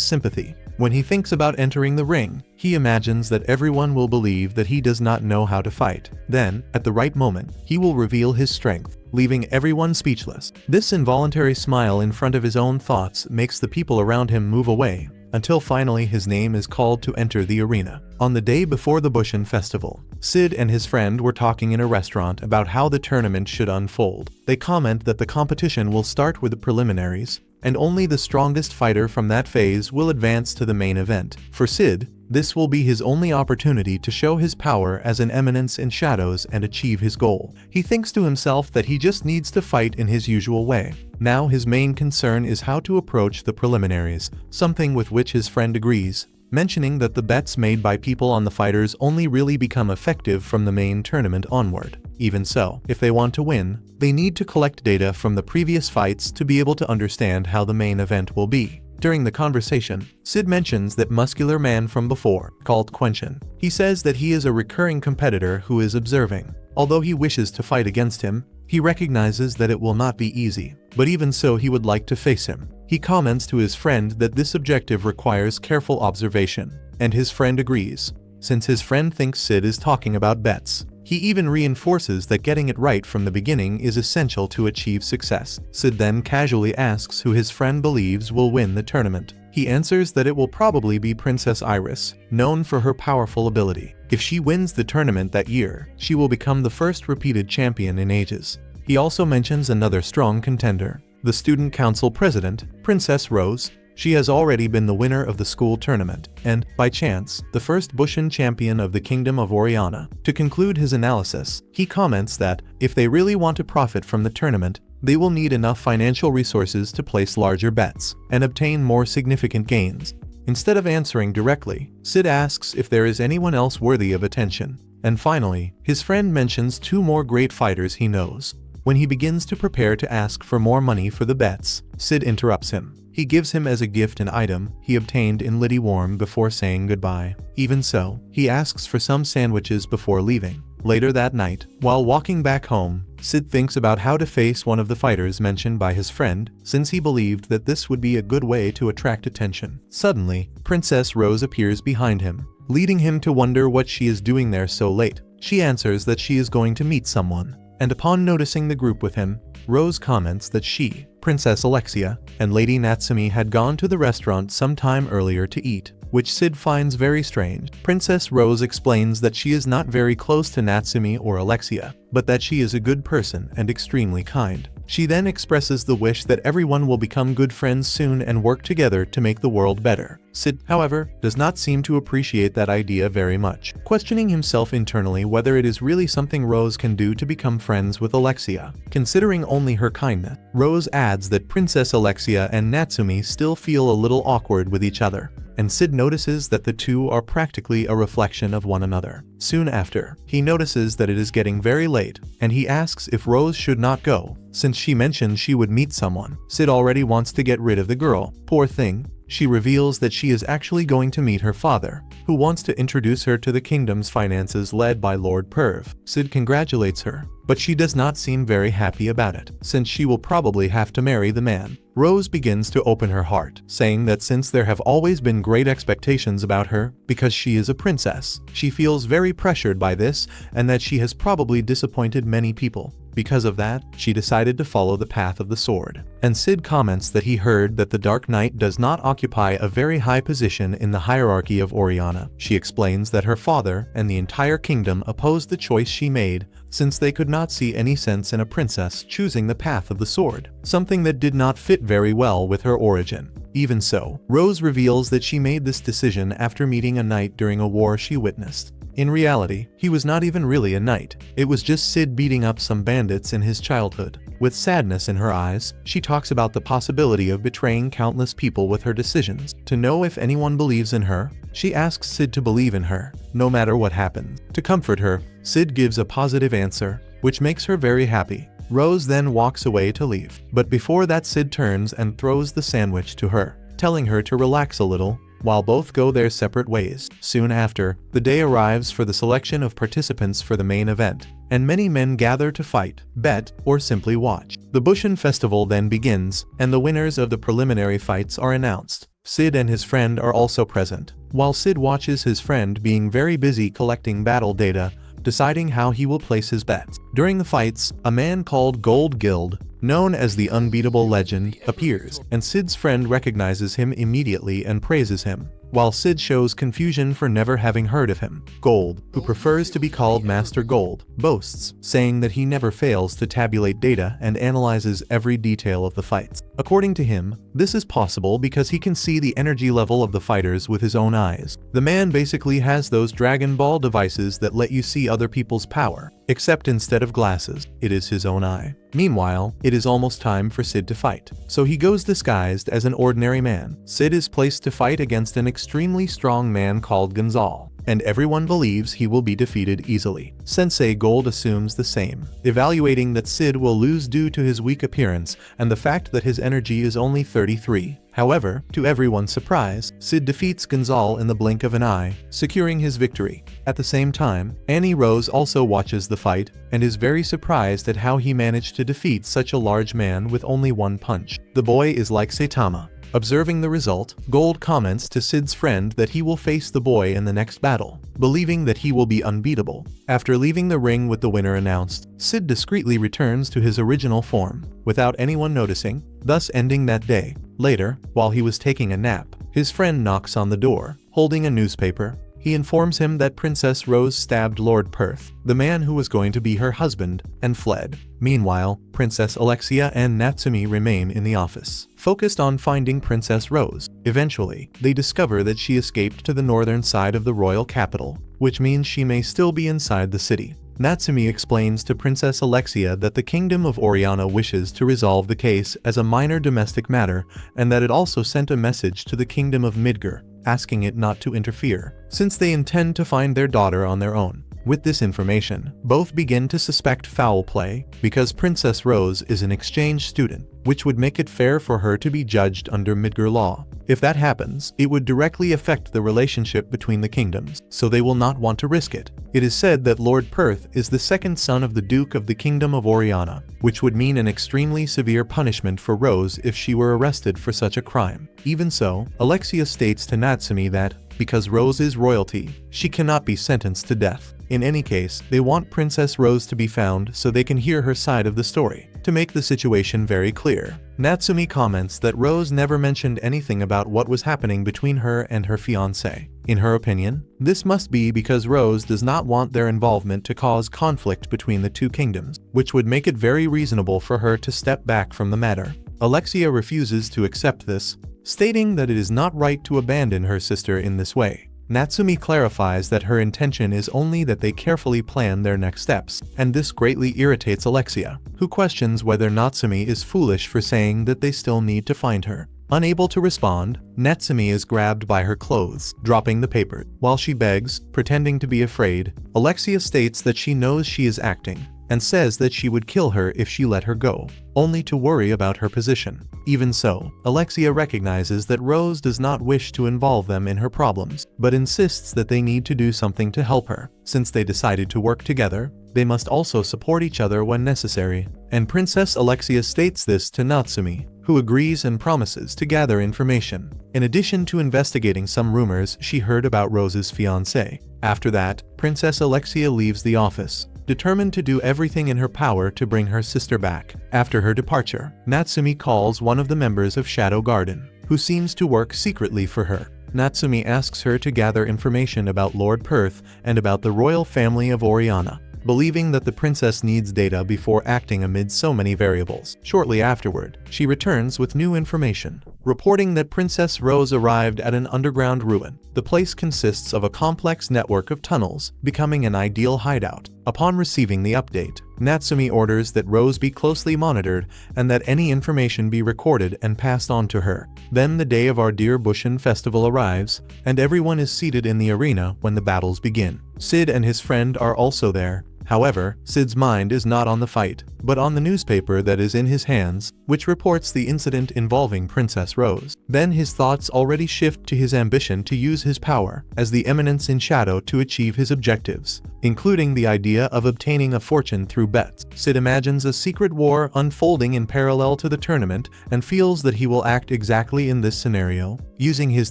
sympathy. When he thinks about entering the ring, he imagines that everyone will believe that he does not know how to fight. Then, at the right moment, he will reveal his strength, leaving everyone speechless. This involuntary smile in front of his own thoughts makes the people around him move away, until finally his name is called to enter the arena. On the day before the Bushin festival, Sid and his friend were talking in a restaurant about how the tournament should unfold. They comment that the competition will start with the preliminaries, and only the strongest fighter from that phase will advance to the main event. For Sid, this will be his only opportunity to show his power as an eminence in shadows and achieve his goal. He thinks to himself that he just needs to fight in his usual way. Now his main concern is how to approach the preliminaries, something with which his friend agrees, mentioning that the bets made by people on the fighters only really become effective from the main tournament onward. Even so, if they want to win, they need to collect data from the previous fights to be able to understand how the main event will be. During the conversation, Sid mentions that muscular man from before, called Quenchen. He says that he is a recurring competitor who is observing. Although he wishes to fight against him, he recognizes that it will not be easy, but even so he would like to face him. He comments to his friend that this objective requires careful observation, and his friend agrees, since his friend thinks Sid is talking about bets. He even reinforces that getting it right from the beginning is essential to achieve success. Sid then casually asks who his friend believes will win the tournament. He answers that it will probably be Princess Iris, known for her powerful ability. If she wins the tournament that year, she will become the first repeated champion in ages. He also mentions another strong contender, the student council president, Princess Rose. She has already been the winner of the school tournament, and, by chance, the first Bushin champion of the Kingdom of Oriana. To conclude his analysis, he comments that, if they really want to profit from the tournament, they will need enough financial resources to place larger bets and obtain more significant gains. Instead of answering directly, Sid asks if there is anyone else worthy of attention. And finally, his friend mentions 2 more great fighters he knows. When he begins to prepare to ask for more money for the bets, Sid interrupts him. He gives him as a gift an item he obtained in Liddy Warm before saying goodbye. Even so, he asks for some sandwiches before leaving. Later that night, while walking back home, Sid thinks about how to face one of the fighters mentioned by his friend, since he believed that this would be a good way to attract attention. Suddenly, Princess Rose appears behind him, leading him to wonder what she is doing there so late. She answers that she is going to meet someone, and upon noticing the group with him, Rose comments that she, Princess Alexia, and Lady Natsumi had gone to the restaurant some time earlier to eat, which Sid finds very strange. Princess Rose explains that she is not very close to Natsumi or Alexia, but that she is a good person and extremely kind. She then expresses the wish that everyone will become good friends soon and work together to make the world better. Sid, however, does not seem to appreciate that idea very much, questioning himself internally whether it is really something Rose can do to become friends with Alexia. Considering only her kindness, Rose adds that Princess Alexia and Natsumi still feel a little awkward with each other, and Sid notices that the two are practically a reflection of one another. Soon after, he notices that it is getting very late, and he asks if Rose should not go, since she mentioned she would meet someone. Sid already wants to get rid of the girl. Poor thing. She reveals that she is actually going to meet her father, who wants to introduce her to the kingdom's finances led by Lord Perv. Sid congratulates her, but she does not seem very happy about it, since she will probably have to marry the man. Rose begins to open her heart, saying that since there have always been great expectations about her, because she is a princess, she feels very pressured by this and that she has probably disappointed many people. Because of that, she decided to follow the path of the sword. And Sid comments that he heard that the Dark Knight does not occupy a very high position in the hierarchy of Oriana. She explains that her father and the entire kingdom opposed the choice she made, since they could not see any sense in a princess choosing the path of the sword, something that did not fit very well with her origin. Even so, Rose reveals that she made this decision after meeting a knight during a war she witnessed. In reality, he was not even really a knight. It was just Sid beating up some bandits in his childhood. With sadness in her eyes, she talks about the possibility of betraying countless people with her decisions. To know if anyone believes in her, she asks Sid to believe in her, no matter what happens. To comfort her, Sid gives a positive answer, which makes her very happy. Rose then walks away to leave. But before that, Sid turns and throws the sandwich to her, telling her to relax a little, while both go their separate ways. Soon after, the day arrives for the selection of participants for the main event, and many men gather to fight, bet, or simply watch. The Bushin Festival then begins, and the winners of the preliminary fights are announced. Sid and his friend are also present, while Sid watches his friend being very busy collecting battle data, deciding how he will place his bets. During the fights, a man called Gold Guild, known as the Unbeatable Legend, appears, and Sid's friend recognizes him immediately and praises him, while Sid shows confusion for never having heard of him. Gold, who prefers to be called Master Gold, boasts, saying that he never fails to tabulate data and analyzes every detail of the fights. According to him, this is possible because he can see the energy level of the fighters with his own eyes. The man basically has those Dragon Ball devices that let you see other people's power, except instead of glasses, it is his own eye. Meanwhile, it is almost time for Sid to fight, so he goes disguised as an ordinary man. Sid is placed to fight against an extremely strong man called Gonzal. and everyone believes he will be defeated easily. Sensei Gold assumes the same, evaluating that Sid will lose due to his weak appearance and the fact that his energy is only 33. However, to everyone's surprise, Sid defeats Gonzal in the blink of an eye, securing his victory. At the same time, Annie Rose also watches the fight and is very surprised at how he managed to defeat such a large man with only one punch. The boy is like Saitama. Observing the result, Gold comments to Sid's friend that he will face the boy in the next battle, believing that he will be unbeatable. After leaving the ring with the winner announced, Sid discreetly returns to his original form, without anyone noticing, thus ending that day. Later, while he was taking a nap, his friend knocks on the door, holding a newspaper. He informs him that Princess Rose stabbed Lord Perth, the man who was going to be her husband, and fled. Meanwhile, Princess Alexia and Natsumi remain in the office, focused on finding Princess Rose. Eventually, they discover that she escaped to the northern side of the royal capital, which means she may still be inside the city. Natsumi explains to Princess Alexia that the Kingdom of Oriana wishes to resolve the case as a minor domestic matter and that it also sent a message to the Kingdom of Midgar, asking it not to interfere, since they intend to find their daughter on their own. With this information, both begin to suspect foul play, because Princess Rose is an exchange student, which would make it fair for her to be judged under Midgar law. If that happens, it would directly affect the relationship between the kingdoms, so they will not want to risk it. It is said that Lord Perth is the second son of the Duke of the Kingdom of Oriana, which would mean an extremely severe punishment for Rose if she were arrested for such a crime. Even so, Alexia states to Natsumi that, because Rose is royalty, she cannot be sentenced to death. In any case, they want Princess Rose to be found so they can hear her side of the story. To make the situation very clear, Natsumi comments that Rose never mentioned anything about what was happening between her and her fiancé. In her opinion, this must be because Rose does not want their involvement to cause conflict between the two kingdoms, which would make it very reasonable for her to step back from the matter. Alexia refuses to accept this, stating that it is not right to abandon her sister in this way. Natsumi clarifies that her intention is only that they carefully plan their next steps, and this greatly irritates Alexia, who questions whether Natsumi is foolish for saying that they still need to find her. Unable to respond, Natsumi is grabbed by her clothes, dropping the paper. While she begs, pretending to be afraid, Alexia states that she knows she is acting, and says that she would kill her if she let her go, only to worry about her position. Even so, Alexia recognizes that Rose does not wish to involve them in her problems, but insists that they need to do something to help her. Since they decided to work together, they must also support each other when necessary, and Princess Alexia states this to Natsumi, who agrees and promises to gather information, in addition to investigating some rumors she heard about Rose's fiancé. After that, Princess Alexia leaves the office, determined to do everything in her power to bring her sister back. After her departure, Natsumi calls one of the members of Shadow Garden, who seems to work secretly for her. Natsumi asks her to gather information about Lord Perth and about the royal family of Oriana, believing that the princess needs data before acting amid so many variables. Shortly afterward, she returns with new information, reporting that Princess Rose arrived at an underground ruin. The place consists of a complex network of tunnels, becoming an ideal hideout. Upon receiving the update, Natsumi orders that Rose be closely monitored and that any information be recorded and passed on to her. Then the day of our Dear Bushin festival arrives, and everyone is seated in the arena when the battles begin. Sid and his friend are also there. However, Sid's mind is not on the fight, but on the newspaper that is in his hands, which reports the incident involving Princess Rose. Then his thoughts already shift to his ambition to use his power as the eminence in shadow to achieve his objectives, including the idea of obtaining a fortune through bets. Sid imagines a secret war unfolding in parallel to the tournament and feels that he will act exactly in this scenario, using his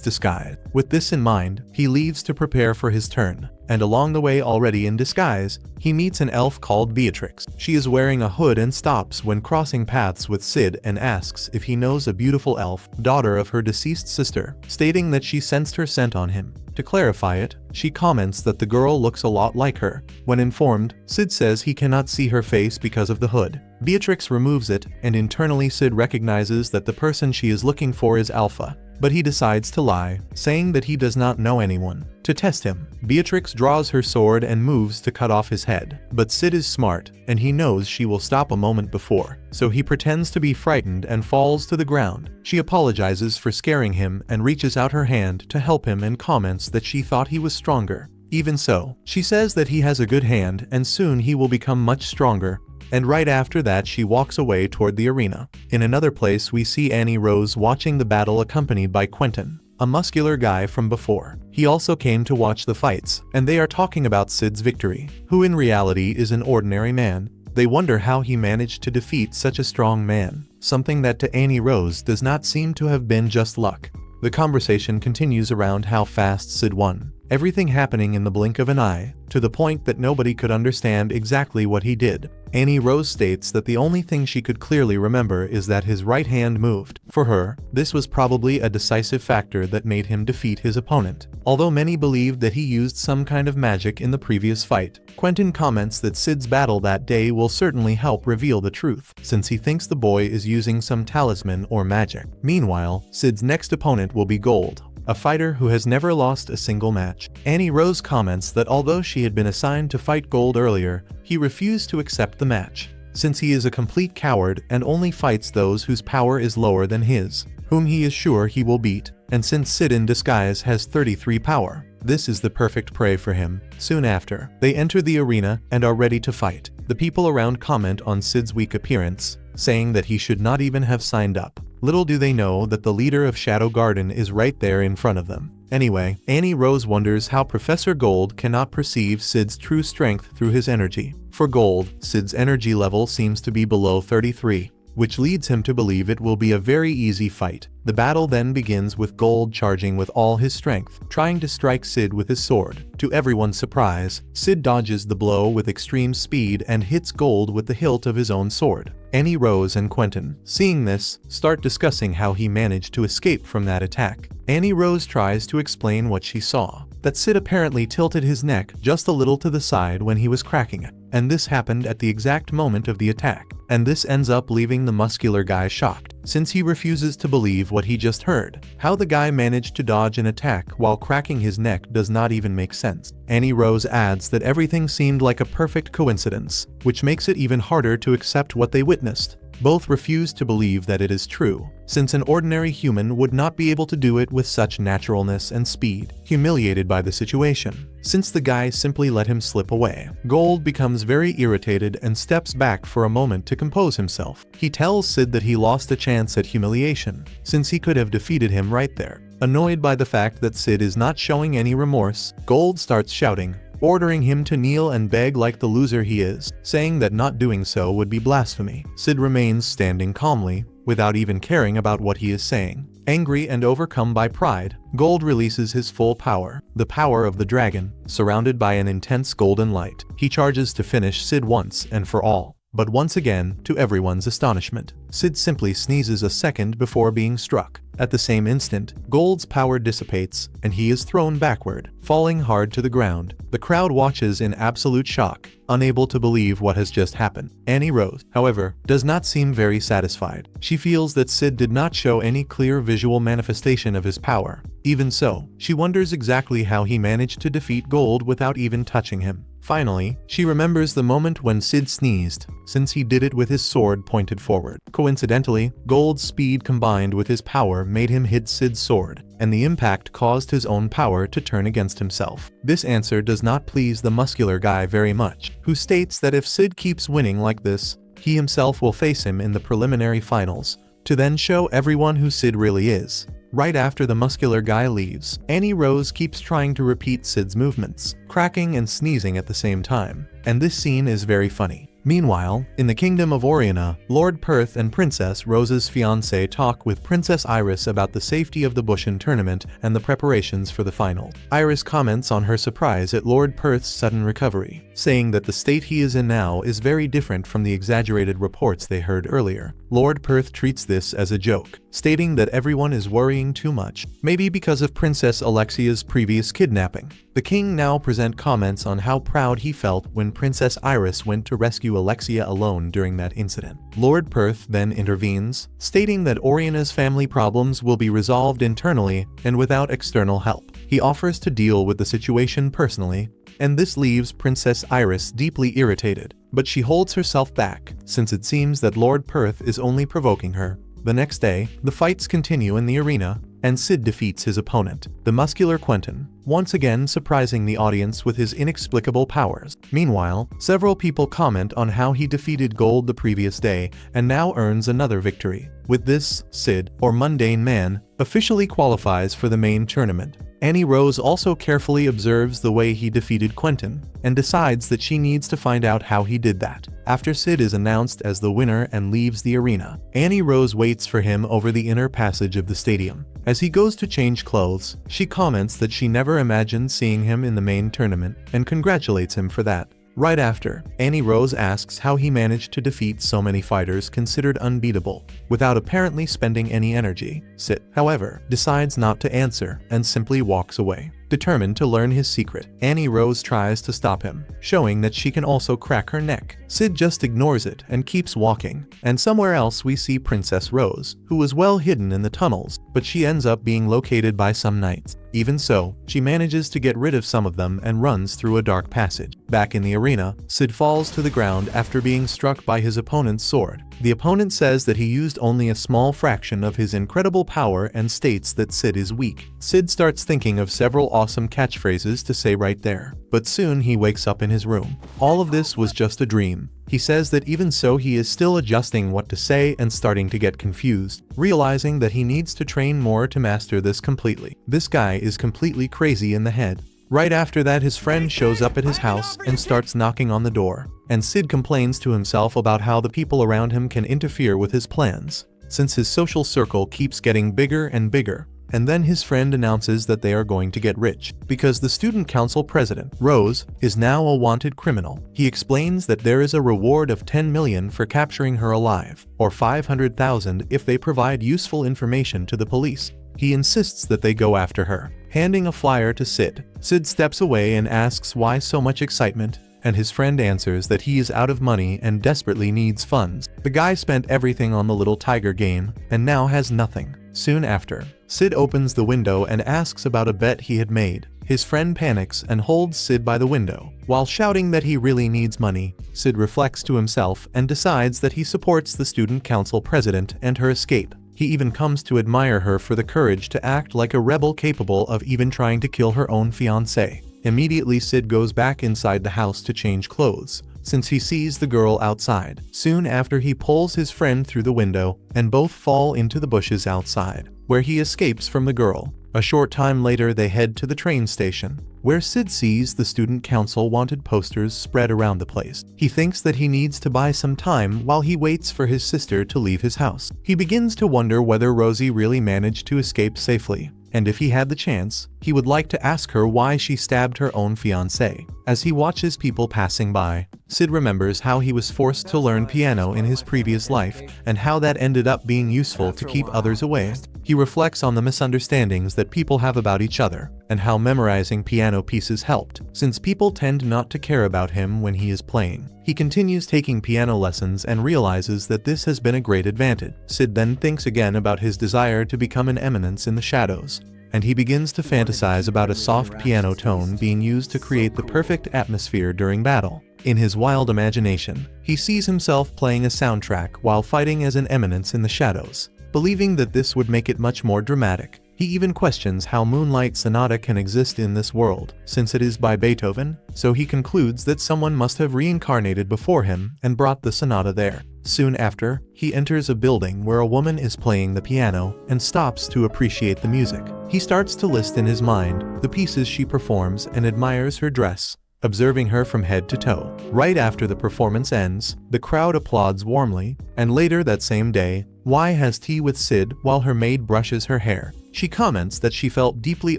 disguise. With this in mind, he leaves to prepare for his turn, and along the way, already in disguise, he meets an elf called Beatrix. She is wearing a hood and stops when crossing paths with Sid and asks if he knows a beautiful elf, daughter of her deceased sister, stating that she sensed her scent on him. To clarify it, she comments that the girl looks a lot like her. When informed, Sid says he cannot see her face because of the hood. Beatrix removes it, and internally Sid recognizes that the person she is looking for is Alpha. But he decides to lie, saying that he does not know anyone. To test him, Beatrix draws her sword and moves to cut off his head. But Sid is smart, and he knows she will stop a moment before, so he pretends to be frightened and falls to the ground. She apologizes for scaring him and reaches out her hand to help him and comments that she thought he was stronger. Even so, she says that he has a good hand and soon he will become much stronger, and right after that she walks away toward the arena. In another place we see Annie Rose watching the battle accompanied by Quentin, a muscular guy from before. He also came to watch the fights, and they are talking about Sid's victory, who in reality is an ordinary man. They wonder how he managed to defeat such a strong man, something that to Annie Rose does not seem to have been just luck. The conversation continues around how fast Sid won, everything happening in the blink of an eye, to the point that nobody could understand exactly what he did. Annie Rose states that the only thing she could clearly remember is that his right hand moved. For her, this was probably a decisive factor that made him defeat his opponent. Although many believed that he used some kind of magic in the previous fight, Quentin comments that Sid's battle that day will certainly help reveal the truth, since he thinks the boy is using some talisman or magic. Meanwhile, Sid's next opponent will be Gold, a fighter who has never lost a single match. Annie Rose comments that although she had been assigned to fight Gold earlier, he refused to accept the match, since he is a complete coward and only fights those whose power is lower than his, whom he is sure he will beat, and since Sid in disguise has 33 power, this is the perfect prey for him. Soon after, they enter the arena and are ready to fight. The people around comment on Sid's weak appearance, saying that he should not even have signed up. Little do they know that the leader of Shadow Garden is right there in front of them. Anyway, Annie Rose wonders how Professor Gold cannot perceive Sid's true strength through his energy. For Gold, Sid's energy level seems to be below 33, which leads him to believe it will be a very easy fight. The battle then begins with Gold charging with all his strength, trying to strike Sid with his sword. To everyone's surprise, Sid dodges the blow with extreme speed and hits Gold with the hilt of his own sword. Annie Rose and Quentin, seeing this, start discussing how he managed to escape from that attack. Annie Rose tries to explain what she saw, that Sid apparently tilted his neck just a little to the side when he was cracking it, and this happened at the exact moment of the attack. And this ends up leaving the muscular guy shocked, since he refuses to believe what he just heard. How the guy managed to dodge an attack while cracking his neck does not even make sense. Annie Rose adds that everything seemed like a perfect coincidence, which makes it even harder to accept what they witnessed. Both refuse to believe that it is true, since an ordinary human would not be able to do it with such naturalness and speed. Humiliated by the situation, since the guy simply let him slip away, Gold becomes very irritated and steps back for a moment to compose himself. He tells Sid that he lost a chance at humiliation, since he could have defeated him right there. Annoyed by the fact that Sid is not showing any remorse, Gold starts shouting, ordering him to kneel and beg like the loser he is, saying that not doing so would be blasphemy. Sid remains standing calmly, without even caring about what he is saying. Angry and overcome by pride, Gold releases his full power, the power of the dragon, surrounded by an intense golden light. He charges to finish Sid once and for all. But once again, to everyone's astonishment, Sid simply sneezes a second before being struck. At the same instant, Gold's power dissipates, and he is thrown backward, falling hard to the ground. The crowd watches in absolute shock, unable to believe what has just happened. Annie Rose, however, does not seem very satisfied. She feels that Sid did not show any clear visual manifestation of his power. Even so, she wonders exactly how he managed to defeat Gold without even touching him. Finally, she remembers the moment when Sid sneezed, since he did it with his sword pointed forward. Coincidentally, Gold's speed combined with his power made him hit Sid's sword, and the impact caused his own power to turn against himself. This answer does not please the muscular guy very much, who states that if Sid keeps winning like this, he himself will face him in the preliminary finals, to then show everyone who Sid really is. Right after the muscular guy leaves, Annie Rose keeps trying to repeat Sid's movements, cracking and sneezing at the same time, and this scene is very funny. Meanwhile, in the kingdom of Oriana, Lord Perth and Princess Rose's fiancé talk with Princess Iris about the safety of the Bushin tournament and the preparations for the final. Iris comments on her surprise at Lord Perth's sudden recovery, saying that the state he is in now is very different from the exaggerated reports they heard earlier. Lord Perth treats this as a joke, stating that everyone is worrying too much, maybe because of Princess Alexia's previous kidnapping. The king now presents comments on how proud he felt when Princess Iris went to rescue Alexia alone during that incident. Lord Perth then intervenes, stating that Oriana's family problems will be resolved internally and without external help. He offers to deal with the situation personally, and this leaves Princess Iris deeply irritated, but she holds herself back, since it seems that Lord Perth is only provoking her. The next day, the fights continue in the arena, and Sid defeats his opponent, the muscular Quentin, once again surprising the audience with his inexplicable powers. Meanwhile, several people comment on how he defeated Gold the previous day and now earns another victory. With this, Sid, or Mundane Man, officially qualifies for the main tournament. Annie Rose also carefully observes the way he defeated Quentin, and decides that she needs to find out how he did that. After Sid is announced as the winner and leaves the arena, Annie Rose waits for him over the inner passage of the stadium. As he goes to change clothes, she comments that she never imagined seeing him in the main tournament, and congratulates him for that. Right after, Annie Rose asks how he managed to defeat so many fighters considered unbeatable, without apparently spending any energy. Sid, however, decides not to answer and simply walks away. Determined to learn his secret, Annie Rose tries to stop him, showing that she can also crack her neck. Sid just ignores it and keeps walking, and somewhere else we see Princess Rose, who was well hidden in the tunnels, but she ends up being located by some knights. Even so, she manages to get rid of some of them and runs through a dark passage. Back in the arena, Sid falls to the ground after being struck by his opponent's sword. The opponent says that he used only a small fraction of his incredible power and states that Sid is weak. Sid starts thinking of several awesome catchphrases to say right there, but soon he wakes up in his room. All of this was just a dream. He says that even so he is still adjusting what to say and starting to get confused, realizing that he needs to train more to master this completely. This guy is completely crazy in the head. Right after that, his friend shows up at his house and starts knocking on the door, and Sid complains to himself about how the people around him can interfere with his plans, since his social circle keeps getting bigger and bigger. And then his friend announces that they are going to get rich, because the student council president, Rose, is now a wanted criminal. He explains that there is a reward of 10 million for capturing her alive, or 500,000 if they provide useful information to the police. He insists that they go after her, handing a flyer to Sid. Sid steps away and asks why so much excitement, and his friend answers that he is out of money and desperately needs funds. The guy spent everything on the little tiger game, and now has nothing. Soon after, Sid opens the window and asks about a bet he had made. His friend panics and holds Sid by the window. While shouting that he really needs money, Sid reflects to himself and decides that he supports the student council president and her escape. He even comes to admire her for the courage to act like a rebel capable of even trying to kill her own fiancé. Immediately, Sid goes back inside the house to change clothes, since he sees the girl outside. Soon after, he pulls his friend through the window, and both fall into the bushes outside, where he escapes from the girl. A short time later, they head to the train station, where Sid sees the student council wanted posters spread around the place. He thinks that he needs to buy some time while he waits for his sister to leave his house. He begins to wonder whether Rosie really managed to escape safely, and if he had the chance, he would like to ask her why she stabbed her own fiancé. As he watches people passing by, Sid remembers how he was forced to learn piano in his previous life and how that ended up being useful to keep others away. He reflects on the misunderstandings that people have about each other and how memorizing piano pieces helped, since people tend not to care about him when he is playing. He continues taking piano lessons and realizes that this has been a great advantage. Sid then thinks again about his desire to become an eminence in the shadows, and he begins to fantasize about a soft piano tone being used to create the perfect atmosphere during battle. In his wild imagination, he sees himself playing a soundtrack while fighting as an eminence in the shadows, believing that this would make it much more dramatic. He even questions how Moonlight Sonata can exist in this world, since it is by Beethoven, so he concludes that someone must have reincarnated before him and brought the sonata there. Soon after, he enters a building where a woman is playing the piano and stops to appreciate the music. He starts to list in his mind the pieces she performs and admires her dress, observing her from head to toe. Right after the performance ends, the crowd applauds warmly, and later that same day, Y has tea with Sid while her maid brushes her hair. She comments that she felt deeply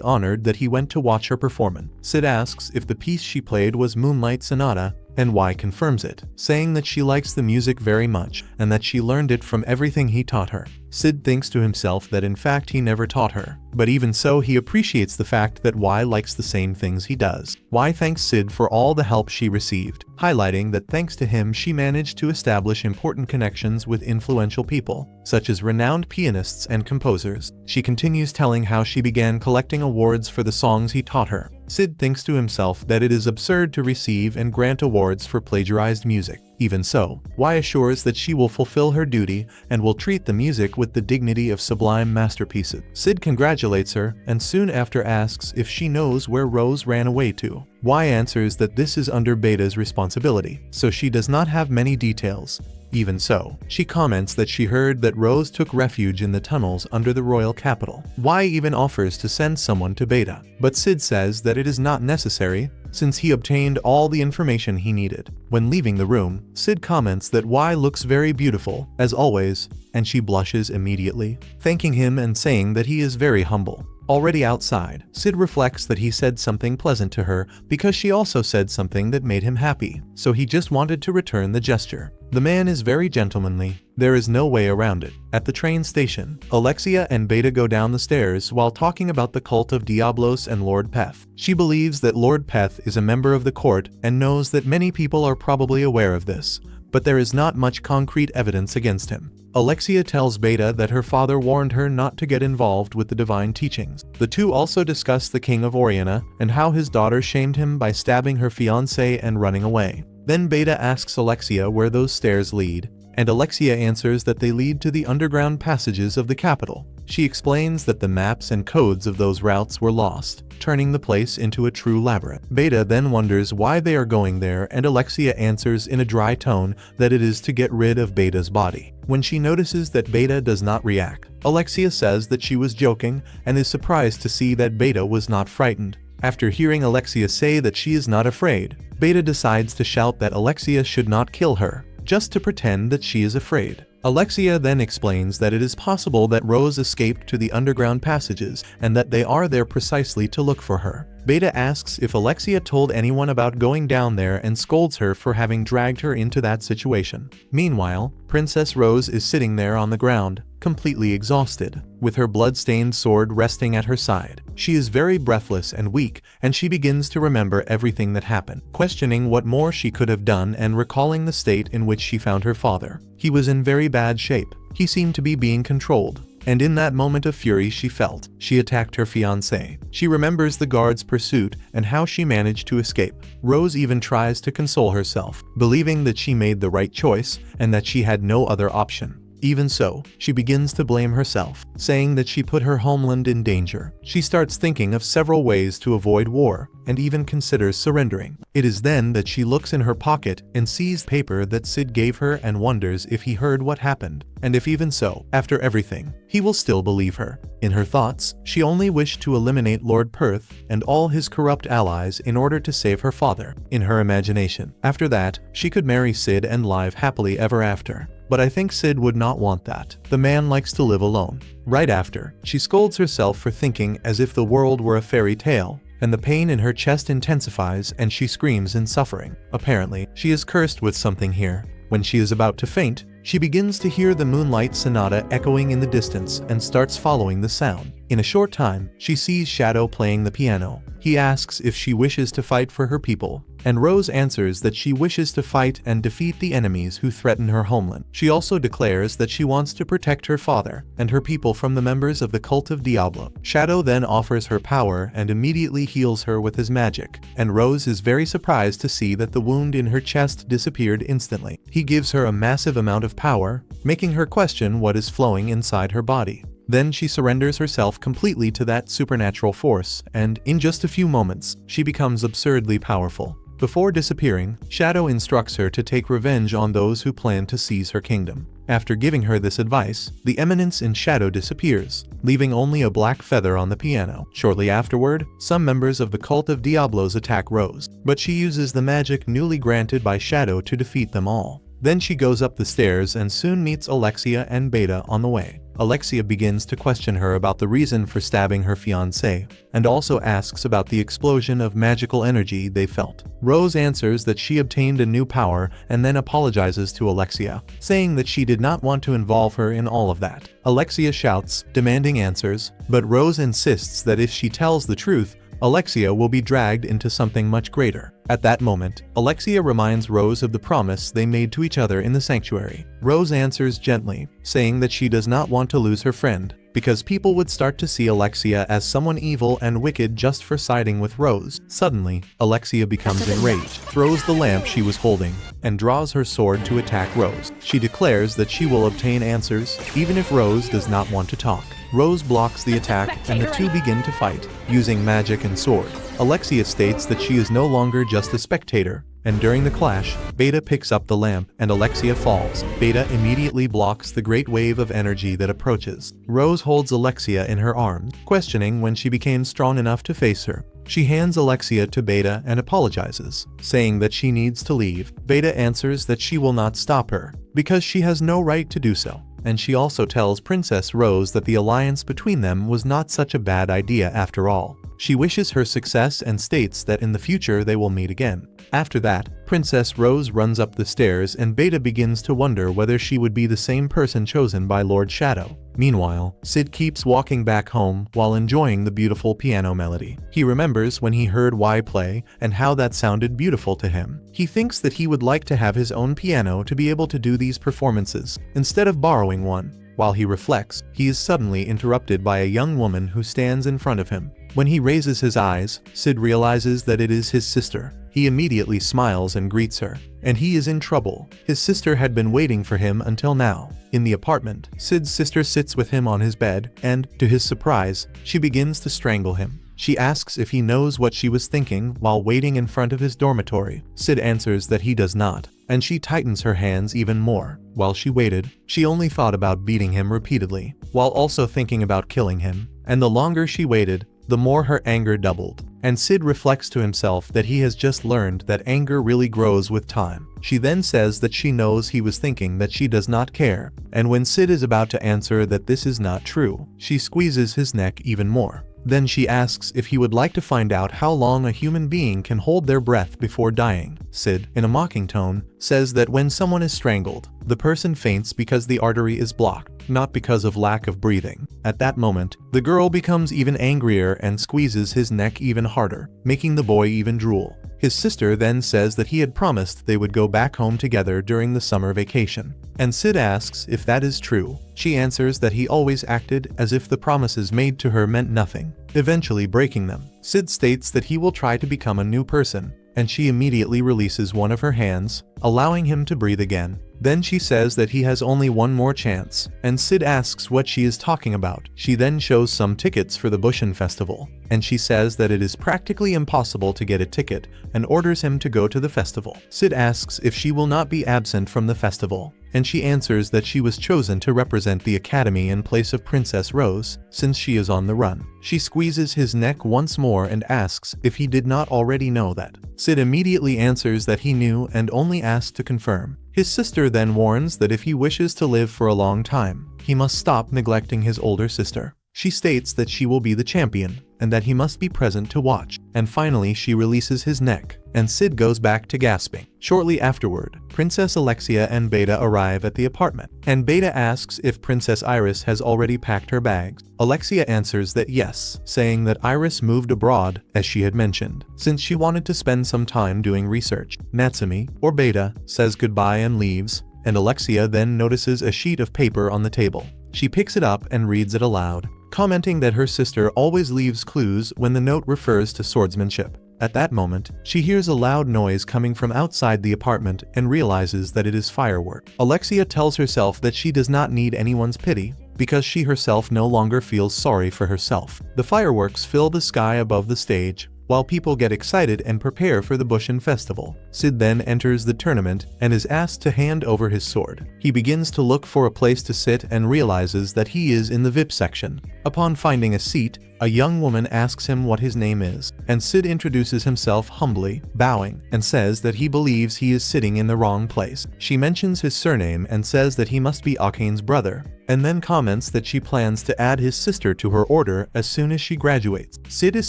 honored that he went to watch her performance. Sid asks if the piece she played was Moonlight Sonata, and Y confirms it, saying that she likes the music very much and that she learned it from everything he taught her. Sid thinks to himself that in fact he never taught her, but even so he appreciates the fact that Y likes the same things he does. Y thanks Sid for all the help she received, highlighting that thanks to him she managed to establish important connections with influential people, such as renowned pianists and composers. She continues telling how she began collecting awards for the songs he taught her. Sid thinks to himself that it is absurd to receive and grant awards for plagiarized music. Even so, Y assures that she will fulfill her duty and will treat the music with the dignity of sublime masterpieces. Sid congratulates her and soon after asks if she knows where Rose ran away to. Y answers that this is under Beta's responsibility, so she does not have many details. Even so, she comments that she heard that Rose took refuge in the tunnels under the royal capital. Y even offers to send someone to Beta, but Sid says that it is not necessary, since he obtained all the information he needed. When leaving the room, Sid comments that Y looks very beautiful, as always, and she blushes immediately, thanking him and saying that he is very humble. Already outside, Sid reflects that he said something pleasant to her because she also said something that made him happy, so he just wanted to return the gesture. The man is very gentlemanly. There is no way around it. At the train station, Alexia and Beta go down the stairs while talking about the cult of Diablos and Lord Peth. She believes that Lord Peth is a member of the court and knows that many people are probably aware of this, but there is not much concrete evidence against him. Alexia tells Beta that her father warned her not to get involved with the divine teachings. The two also discuss the king of Oriana and how his daughter shamed him by stabbing her fiancé and running away. Then Beta asks Alexia where those stairs lead, and Alexia answers that they lead to the underground passages of the capital. She explains that the maps and codes of those routes were lost, turning the place into a true labyrinth. Beta then wonders why they are going there, and Alexia answers in a dry tone that it is to get rid of Beta's body. When she notices that Beta does not react, Alexia says that she was joking and is surprised to see that Beta was not frightened. After hearing Alexia say that she is not afraid, Beta decides to shout that Alexia should not kill her, just to pretend that she is afraid. Alexia then explains that it is possible that Rose escaped to the underground passages and that they are there precisely to look for her. Beta asks if Alexia told anyone about going down there and scolds her for having dragged her into that situation. Meanwhile, Princess Rose is sitting there on the ground, completely exhausted, with her blood-stained sword resting at her side. She is very breathless and weak, and she begins to remember everything that happened, questioning what more she could have done and recalling the state in which she found her father. He was in very bad shape. He seemed to be being controlled. And in that moment of fury she felt, she attacked her fiancé. She remembers the guard's pursuit and how she managed to escape. Rose even tries to console herself, believing that she made the right choice and that she had no other option. Even so, she begins to blame herself, saying that she put her homeland in danger. She starts thinking of several ways to avoid war, and even considers surrendering. It is then that she looks in her pocket and sees paper that Sid gave her and wonders if he heard what happened, and if even so, after everything, he will still believe her. In her thoughts, she only wished to eliminate Lord Perth and all his corrupt allies in order to save her father. In her imagination, after that, she could marry Sid and live happily ever after. But I think Sid would not want that. The man likes to live alone. Right after, she scolds herself for thinking as if the world were a fairy tale, and the pain in her chest intensifies and she screams in suffering. Apparently, she is cursed with something here. When she is about to faint, she begins to hear the Moonlight Sonata echoing in the distance and starts following the sound. In a short time, she sees Shadow playing the piano. He asks if she wishes to fight for her people, and Rose answers that she wishes to fight and defeat the enemies who threaten her homeland. She also declares that she wants to protect her father and her people from the members of the cult of Diablo. Shadow then offers her power and immediately heals her with his magic, and Rose is very surprised to see that the wound in her chest disappeared instantly. He gives her a massive amount of power, making her question what is flowing inside her body. Then she surrenders herself completely to that supernatural force, and in just a few moments, she becomes absurdly powerful. Before disappearing, Shadow instructs her to take revenge on those who plan to seize her kingdom. After giving her this advice, the eminence in Shadow disappears, leaving only a black feather on the piano. Shortly afterward, some members of the cult of Diablos attack Rose, but she uses the magic newly granted by Shadow to defeat them all. Then she goes up the stairs and soon meets Alexia and Beta on the way. Alexia begins to question her about the reason for stabbing her fiancé, and also asks about the explosion of magical energy they felt. Rose answers that she obtained a new power and then apologizes to Alexia, saying that she did not want to involve her in all of that. Alexia shouts, demanding answers, but Rose insists that if she tells the truth, Alexia will be dragged into something much greater. At that moment, Alexia reminds Rose of the promise they made to each other in the sanctuary. Rose answers gently, saying that she does not want to lose her friend, because people would start to see Alexia as someone evil and wicked just for siding with Rose. Suddenly, Alexia becomes enraged, throws the lamp she was holding, and draws her sword to attack Rose. She declares that she will obtain answers, even if Rose does not want to talk. Rose blocks the attack and the two begin to fight, using magic and sword. Alexia states that she is no longer just a spectator, and during the clash, Beta picks up the lamp and Alexia falls. Beta immediately blocks the great wave of energy that approaches. Rose holds Alexia in her arms, questioning when she became strong enough to face her. She hands Alexia to Beta and apologizes, saying that she needs to leave. Beta answers that she will not stop her, because she has no right to do so. And she also tells Princess Rose that the alliance between them was not such a bad idea after all. She wishes her success and states that in the future they will meet again. After that, Princess Rose runs up the stairs and Beta begins to wonder whether she would be the same person chosen by Lord Shadow. Meanwhile, Sid keeps walking back home while enjoying the beautiful piano melody. He remembers when he heard Y play and how that sounded beautiful to him. He thinks that he would like to have his own piano to be able to do these performances, instead of borrowing one. While he reflects, he is suddenly interrupted by a young woman who stands in front of him. When he raises his eyes, Sid realizes that it is his sister. He immediately smiles and greets her, and he is in trouble. His sister had been waiting for him until now. In the apartment, Sid's sister sits with him on his bed, and, to his surprise, she begins to strangle him. She asks if he knows what she was thinking while waiting in front of his dormitory. Sid answers that he does not, and she tightens her hands even more. While she waited, she only thought about beating him repeatedly, while also thinking about killing him, and the longer she waited, the more her anger doubled. And Sid reflects to himself that he has just learned that anger really grows with time. She then says that she knows he was thinking that she does not care, and when Sid is about to answer that this is not true, she squeezes his neck even more. Then she asks if he would like to find out how long a human being can hold their breath before dying. Sid, in a mocking tone, says that when someone is strangled, the person faints because the artery is blocked, not because of lack of breathing. At that moment, the girl becomes even angrier and squeezes his neck even harder, making the boy even drool. His sister then says that he had promised they would go back home together during the summer vacation. And Sid asks if that is true. She answers that he always acted as if the promises made to her meant nothing, eventually breaking them. Sid states that he will try to become a new person, and she immediately releases one of her hands, allowing him to breathe again. Then she says that he has only one more chance, and Sid asks what she is talking about. She then shows some tickets for the Bushin festival, and she says that it is practically impossible to get a ticket and orders him to go to the festival. Sid asks if she will not be absent from the festival, and she answers that she was chosen to represent the academy in place of Princess Rose, since she is on the run. She squeezes his neck once more and asks if he did not already know that. Sid immediately answers that he knew and only asked to confirm. His sister then warns that if he wishes to live for a long time, he must stop neglecting his older sister. She states that she will be the champion, and that he must be present to watch. And finally she releases his neck, and Sid goes back to gasping. Shortly afterward, Princess Alexia and Beta arrive at the apartment, and Beta asks if Princess Iris has already packed her bags. Alexia answers that yes, saying that Iris moved abroad, as she had mentioned, since she wanted to spend some time doing research. Natsumi, or Beta, says goodbye and leaves, and Alexia then notices a sheet of paper on the table. She picks it up and reads it aloud, commenting that her sister always leaves clues when the note refers to swordsmanship. At that moment, she hears a loud noise coming from outside the apartment and realizes that it is firework. Alexia tells herself that she does not need anyone's pity, because she herself no longer feels sorry for herself. The fireworks fill the sky above the stage, while people get excited and prepare for the Bushin festival. Sid then enters the tournament and is asked to hand over his sword. He begins to look for a place to sit and realizes that he is in the VIP section. Upon finding a seat, a young woman asks him what his name is, and Sid introduces himself humbly, bowing, and says that he believes he is sitting in the wrong place. She mentions his surname and says that he must be Akane's brother, and then comments that she plans to add his sister to her order as soon as she graduates. Sid is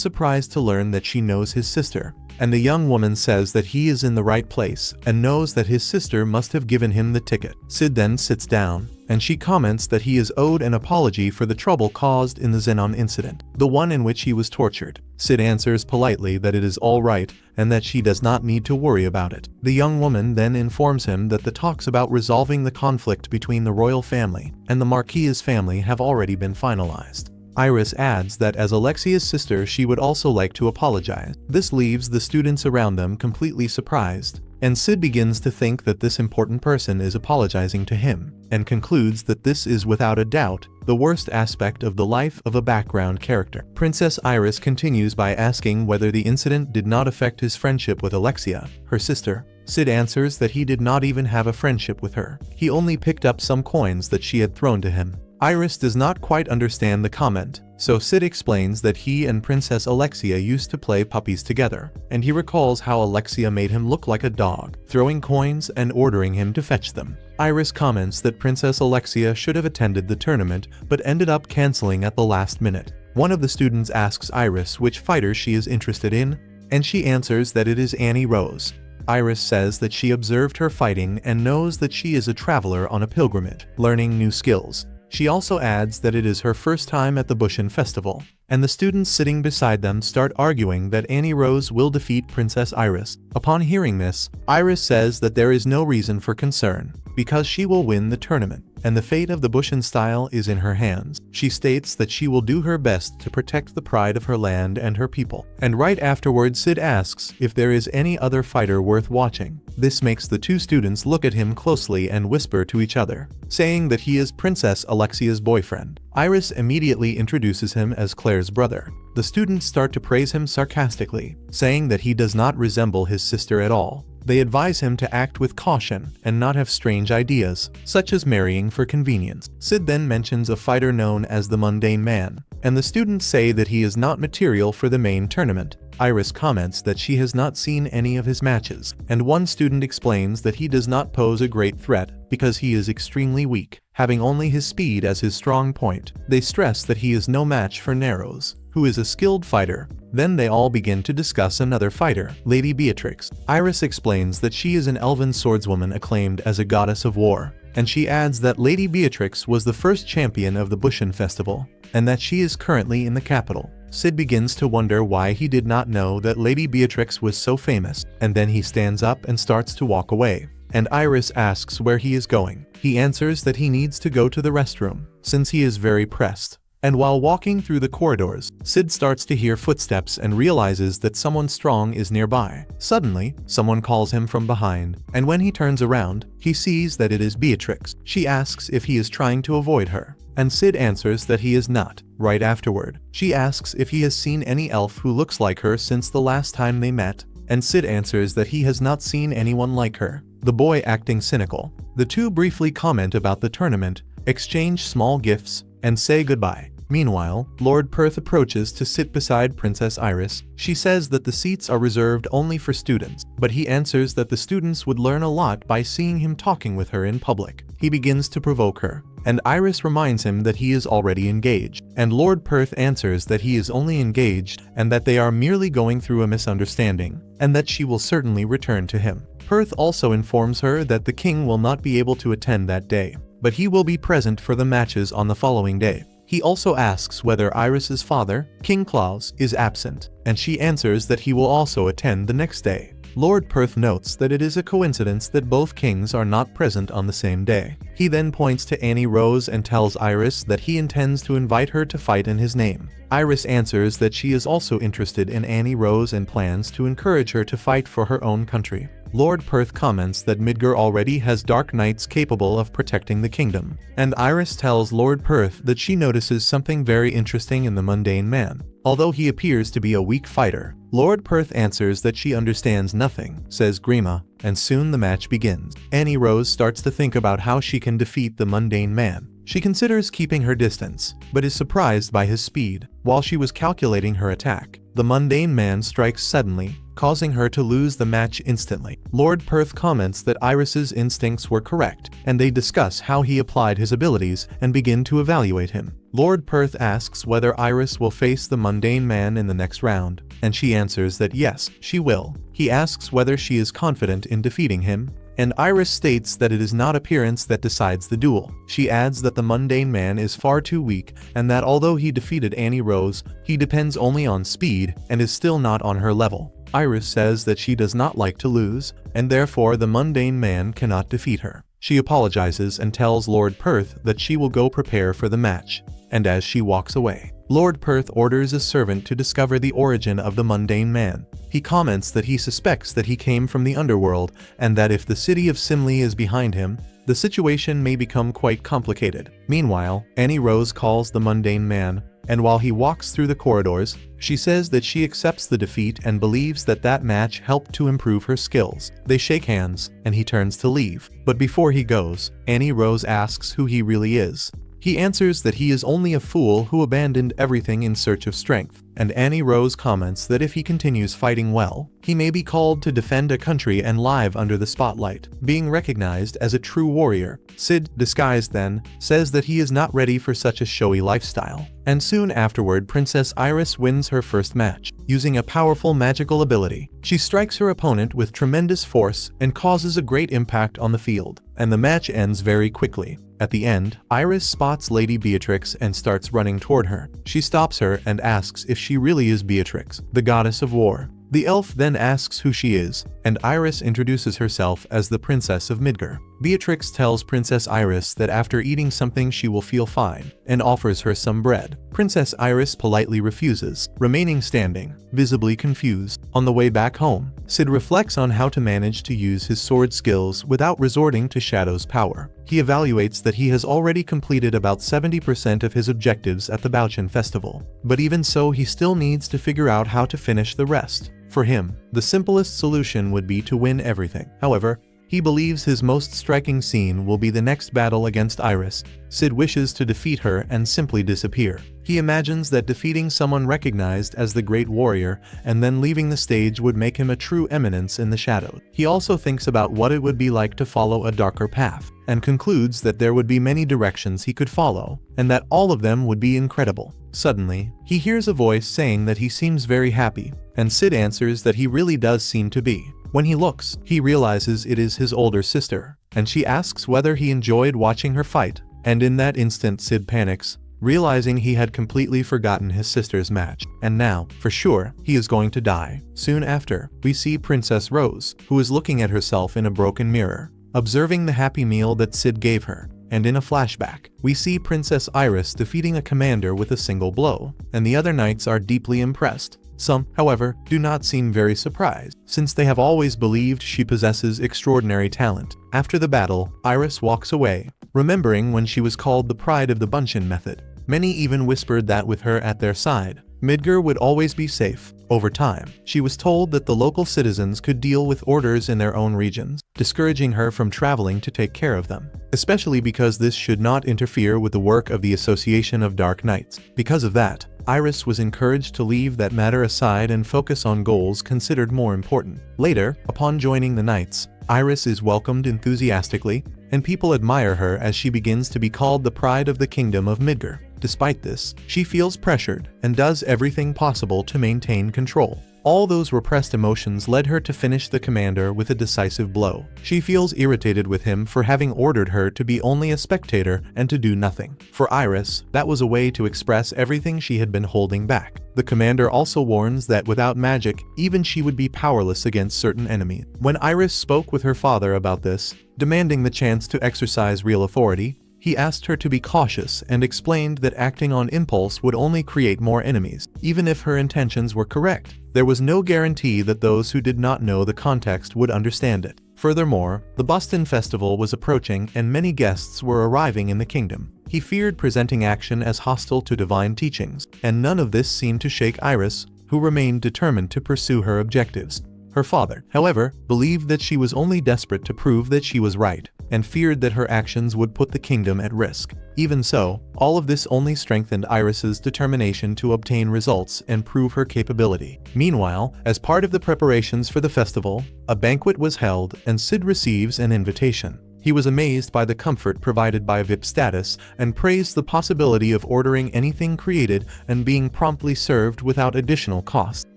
surprised to learn that she knows his sister, and the young woman says that he is in the right place and knows that his sister must have given him the ticket. Sid then sits down, and she comments that he is owed an apology for the trouble caused in the Xenon incident, the one in which he was tortured. Sid answers politely that it is all right and that she does not need to worry about it. The young woman then informs him that the talks about resolving the conflict between the royal family and the Marquis's family have already been finalized. Iris adds that as Alexia's sister she would also like to apologize. This leaves the students around them completely surprised, and Sid begins to think that this important person is apologizing to him, and concludes that this is without a doubt the worst aspect of the life of a background character. Princess Iris continues by asking whether the incident did not affect his friendship with Alexia, her sister. Sid answers that he did not even have a friendship with her. He only picked up some coins that she had thrown to him. Iris does not quite understand the comment, so Sid explains that he and Princess Alexia used to play puppies together, and he recalls how Alexia made him look like a dog, throwing coins and ordering him to fetch them. Iris comments that Princess Alexia should have attended the tournament but ended up canceling at the last minute. One of the students asks Iris which fighter she is interested in, and she answers that it is Annie Rose. Iris says that she observed her fighting and knows that she is a traveler on a pilgrimage, learning new skills. She also adds that it is her first time at the Bat-Kun festival, and the students sitting beside them start arguing that Annie Rose will defeat Princess Iris. Upon hearing this, Iris says that there is no reason for concern, because she will win the tournament, and the fate of the Bat-Kun style is in her hands. She states that she will do her best to protect the pride of her land and her people. And right afterwards Sid asks if there is any other fighter worth watching. This makes the two students look at him closely and whisper to each other, saying that he is Princess Alexia's boyfriend. Iris immediately introduces him as Claire's brother. The students start to praise him sarcastically, saying that he does not resemble his sister at all. They advise him to act with caution and not have strange ideas, such as marrying for convenience. Sid then mentions a fighter known as the Mundane Man, and the students say that he is not material for the main tournament. Iris comments that she has not seen any of his matches, and one student explains that he does not pose a great threat because he is extremely weak, having only his speed as his strong point. They stress that he is no match for Narrows, who is a skilled fighter. Then they all begin to discuss another fighter, Lady Beatrix. Iris explains that she is an elven swordswoman acclaimed as a goddess of war, and she adds that Lady Beatrix was the first champion of the Bat-Kun festival, and that she is currently in the capital. Sid begins to wonder why he did not know that Lady Beatrix was so famous, and then he stands up and starts to walk away, and Iris asks where he is going. He answers that he needs to go to the restroom, since he is very pressed. And while walking through the corridors, Sid starts to hear footsteps and realizes that someone strong is nearby. Suddenly, someone calls him from behind, and when he turns around, he sees that it is Beatrix. She asks if he is trying to avoid her, and Sid answers that he is not. Right afterward, she asks if he has seen any elf who looks like her since the last time they met, and Sid answers that he has not seen anyone like her, the boy acting cynical. The two briefly comment about the tournament, exchange small gifts, and say goodbye. Meanwhile, Lord Perth approaches to sit beside Princess Iris. She says that the seats are reserved only for students, but he answers that the students would learn a lot by seeing him talking with her in public. He begins to provoke her, and Iris reminds him that he is already engaged, and Lord Perth answers that he is only engaged and that they are merely going through a misunderstanding, and that she will certainly return to him. Perth also informs her that the king will not be able to attend that day, but he will be present for the matches on the following day. He also asks whether Iris's father, King Klaus, is absent, and she answers that he will also attend the next day. Lord Perth notes that it is a coincidence that both kings are not present on the same day. He then points to Annie Rose and tells Iris that he intends to invite her to fight in his name. Iris answers that she is also interested in Annie Rose and plans to encourage her to fight for her own country. Lord Perth comments that Midgar already has dark knights capable of protecting the kingdom, and Iris tells Lord Perth that she notices something very interesting in the Mundane Man. Although he appears to be a weak fighter, Lord Perth answers that she understands nothing, says Grima, and soon the match begins. Annie Rose starts to think about how she can defeat the Mundane Man. She considers keeping her distance, but is surprised by his speed. While she was calculating her attack, the Mundane Man strikes suddenly, causing her to lose the match instantly. Lord Perth comments that Iris's instincts were correct, and they discuss how he applied his abilities and begin to evaluate him. Lord Perth asks whether Iris will face the mundane man in the next round, and she answers that yes, she will. He asks whether she is confident in defeating him, and Iris states that it is not appearance that decides the duel. She adds that the mundane man is far too weak, and that although he defeated Annie Rose, he depends only on speed and is still not on her level. Iris says that she does not like to lose, and therefore the mundane man cannot defeat her. She apologizes and tells Lord Perth that she will go prepare for the match, and as she walks away, Lord Perth orders a servant to discover the origin of the mundane man. He comments that he suspects that he came from the underworld, and that if the city of Simley is behind him, the situation may become quite complicated. Meanwhile, Annie Rose calls the mundane man, and while he walks through the corridors, she says that she accepts the defeat and believes that that match helped to improve her skills. They shake hands, and he turns to leave. But before he goes, Annie Rose asks who he really is. He answers that he is only a fool who abandoned everything in search of strength, and Annie Rose comments that if he continues fighting well, he may be called to defend a country and live under the spotlight, being recognized as a true warrior. Sid, disguised then, says that he is not ready for such a showy lifestyle. And soon afterward, Princess Iris wins her first match, using a powerful magical ability. She strikes her opponent with tremendous force and causes a great impact on the field, and the match ends very quickly. At the end, Iris spots Lady Beatrix and starts running toward her. She stops her and asks if she really is Beatrix, the goddess of war. The elf then asks who she is, and Iris introduces herself as the Princess of Midgar. Beatrix tells Princess Iris that after eating something she will feel fine, and offers her some bread. Princess Iris politely refuses, remaining standing, visibly confused. On the way back home, Sid reflects on how to manage to use his sword skills without resorting to Shadow's power. He evaluates that he has already completed about 70% of his objectives at the Bat-Kun festival, but even so he still needs to figure out how to finish the rest. For him, the simplest solution would be to win everything. However, he believes his most striking scene will be the next battle against Iris. Sid wishes to defeat her and simply disappear. He imagines that defeating someone recognized as the great warrior and then leaving the stage would make him a true eminence in the shadows. He also thinks about what it would be like to follow a darker path, and concludes that there would be many directions he could follow, and that all of them would be incredible. Suddenly, he hears a voice saying that he seems very happy, and Sid answers that he really does seem to be. When he looks, he realizes it is his older sister, and she asks whether he enjoyed watching her fight, and in that instant Sid panics, realizing he had completely forgotten his sister's match, and now, for sure, he is going to die. Soon after, we see Princess Rose, who is looking at herself in a broken mirror, observing the happy meal that Sid gave her. And in a flashback, we see Princess Iris defeating a commander with a single blow, and the other knights are deeply impressed. Some, however, do not seem very surprised, since they have always believed she possesses extraordinary talent. After the battle, Iris walks away, remembering when she was called the pride of the Bat-Kun method. Many even whispered that with her at their side, Midgar would always be safe. Over time, she was told that the local citizens could deal with orders in their own regions, discouraging her from traveling to take care of them, especially because this should not interfere with the work of the Association of Dark Knights. Because of that, Iris was encouraged to leave that matter aside and focus on goals considered more important. Later, upon joining the Knights, Iris is welcomed enthusiastically, and people admire her as she begins to be called the pride of the Kingdom of Midgar. Despite this, she feels pressured and does everything possible to maintain control. All those repressed emotions led her to finish the commander with a decisive blow. She feels irritated with him for having ordered her to be only a spectator and to do nothing. For Iris, that was a way to express everything she had been holding back. The commander also warns that without magic, even she would be powerless against certain enemies. When Iris spoke with her father about this, demanding the chance to exercise real authority, he asked her to be cautious and explained that acting on impulse would only create more enemies. Even if her intentions were correct, there was no guarantee that those who did not know the context would understand it. Furthermore, the Bat-Kun festival was approaching and many guests were arriving in the kingdom. He feared presenting action as hostile to divine teachings, and none of this seemed to shake Iris, who remained determined to pursue her objectives. Her father, however, believed that she was only desperate to prove that she was right, and feared that her actions would put the kingdom at risk. Even so, all of this only strengthened Iris's determination to obtain results and prove her capability. Meanwhile, as part of the preparations for the festival, a banquet was held and Sid receives an invitation. He was amazed by the comfort provided by VIP status and praised the possibility of ordering anything created and being promptly served without additional cost.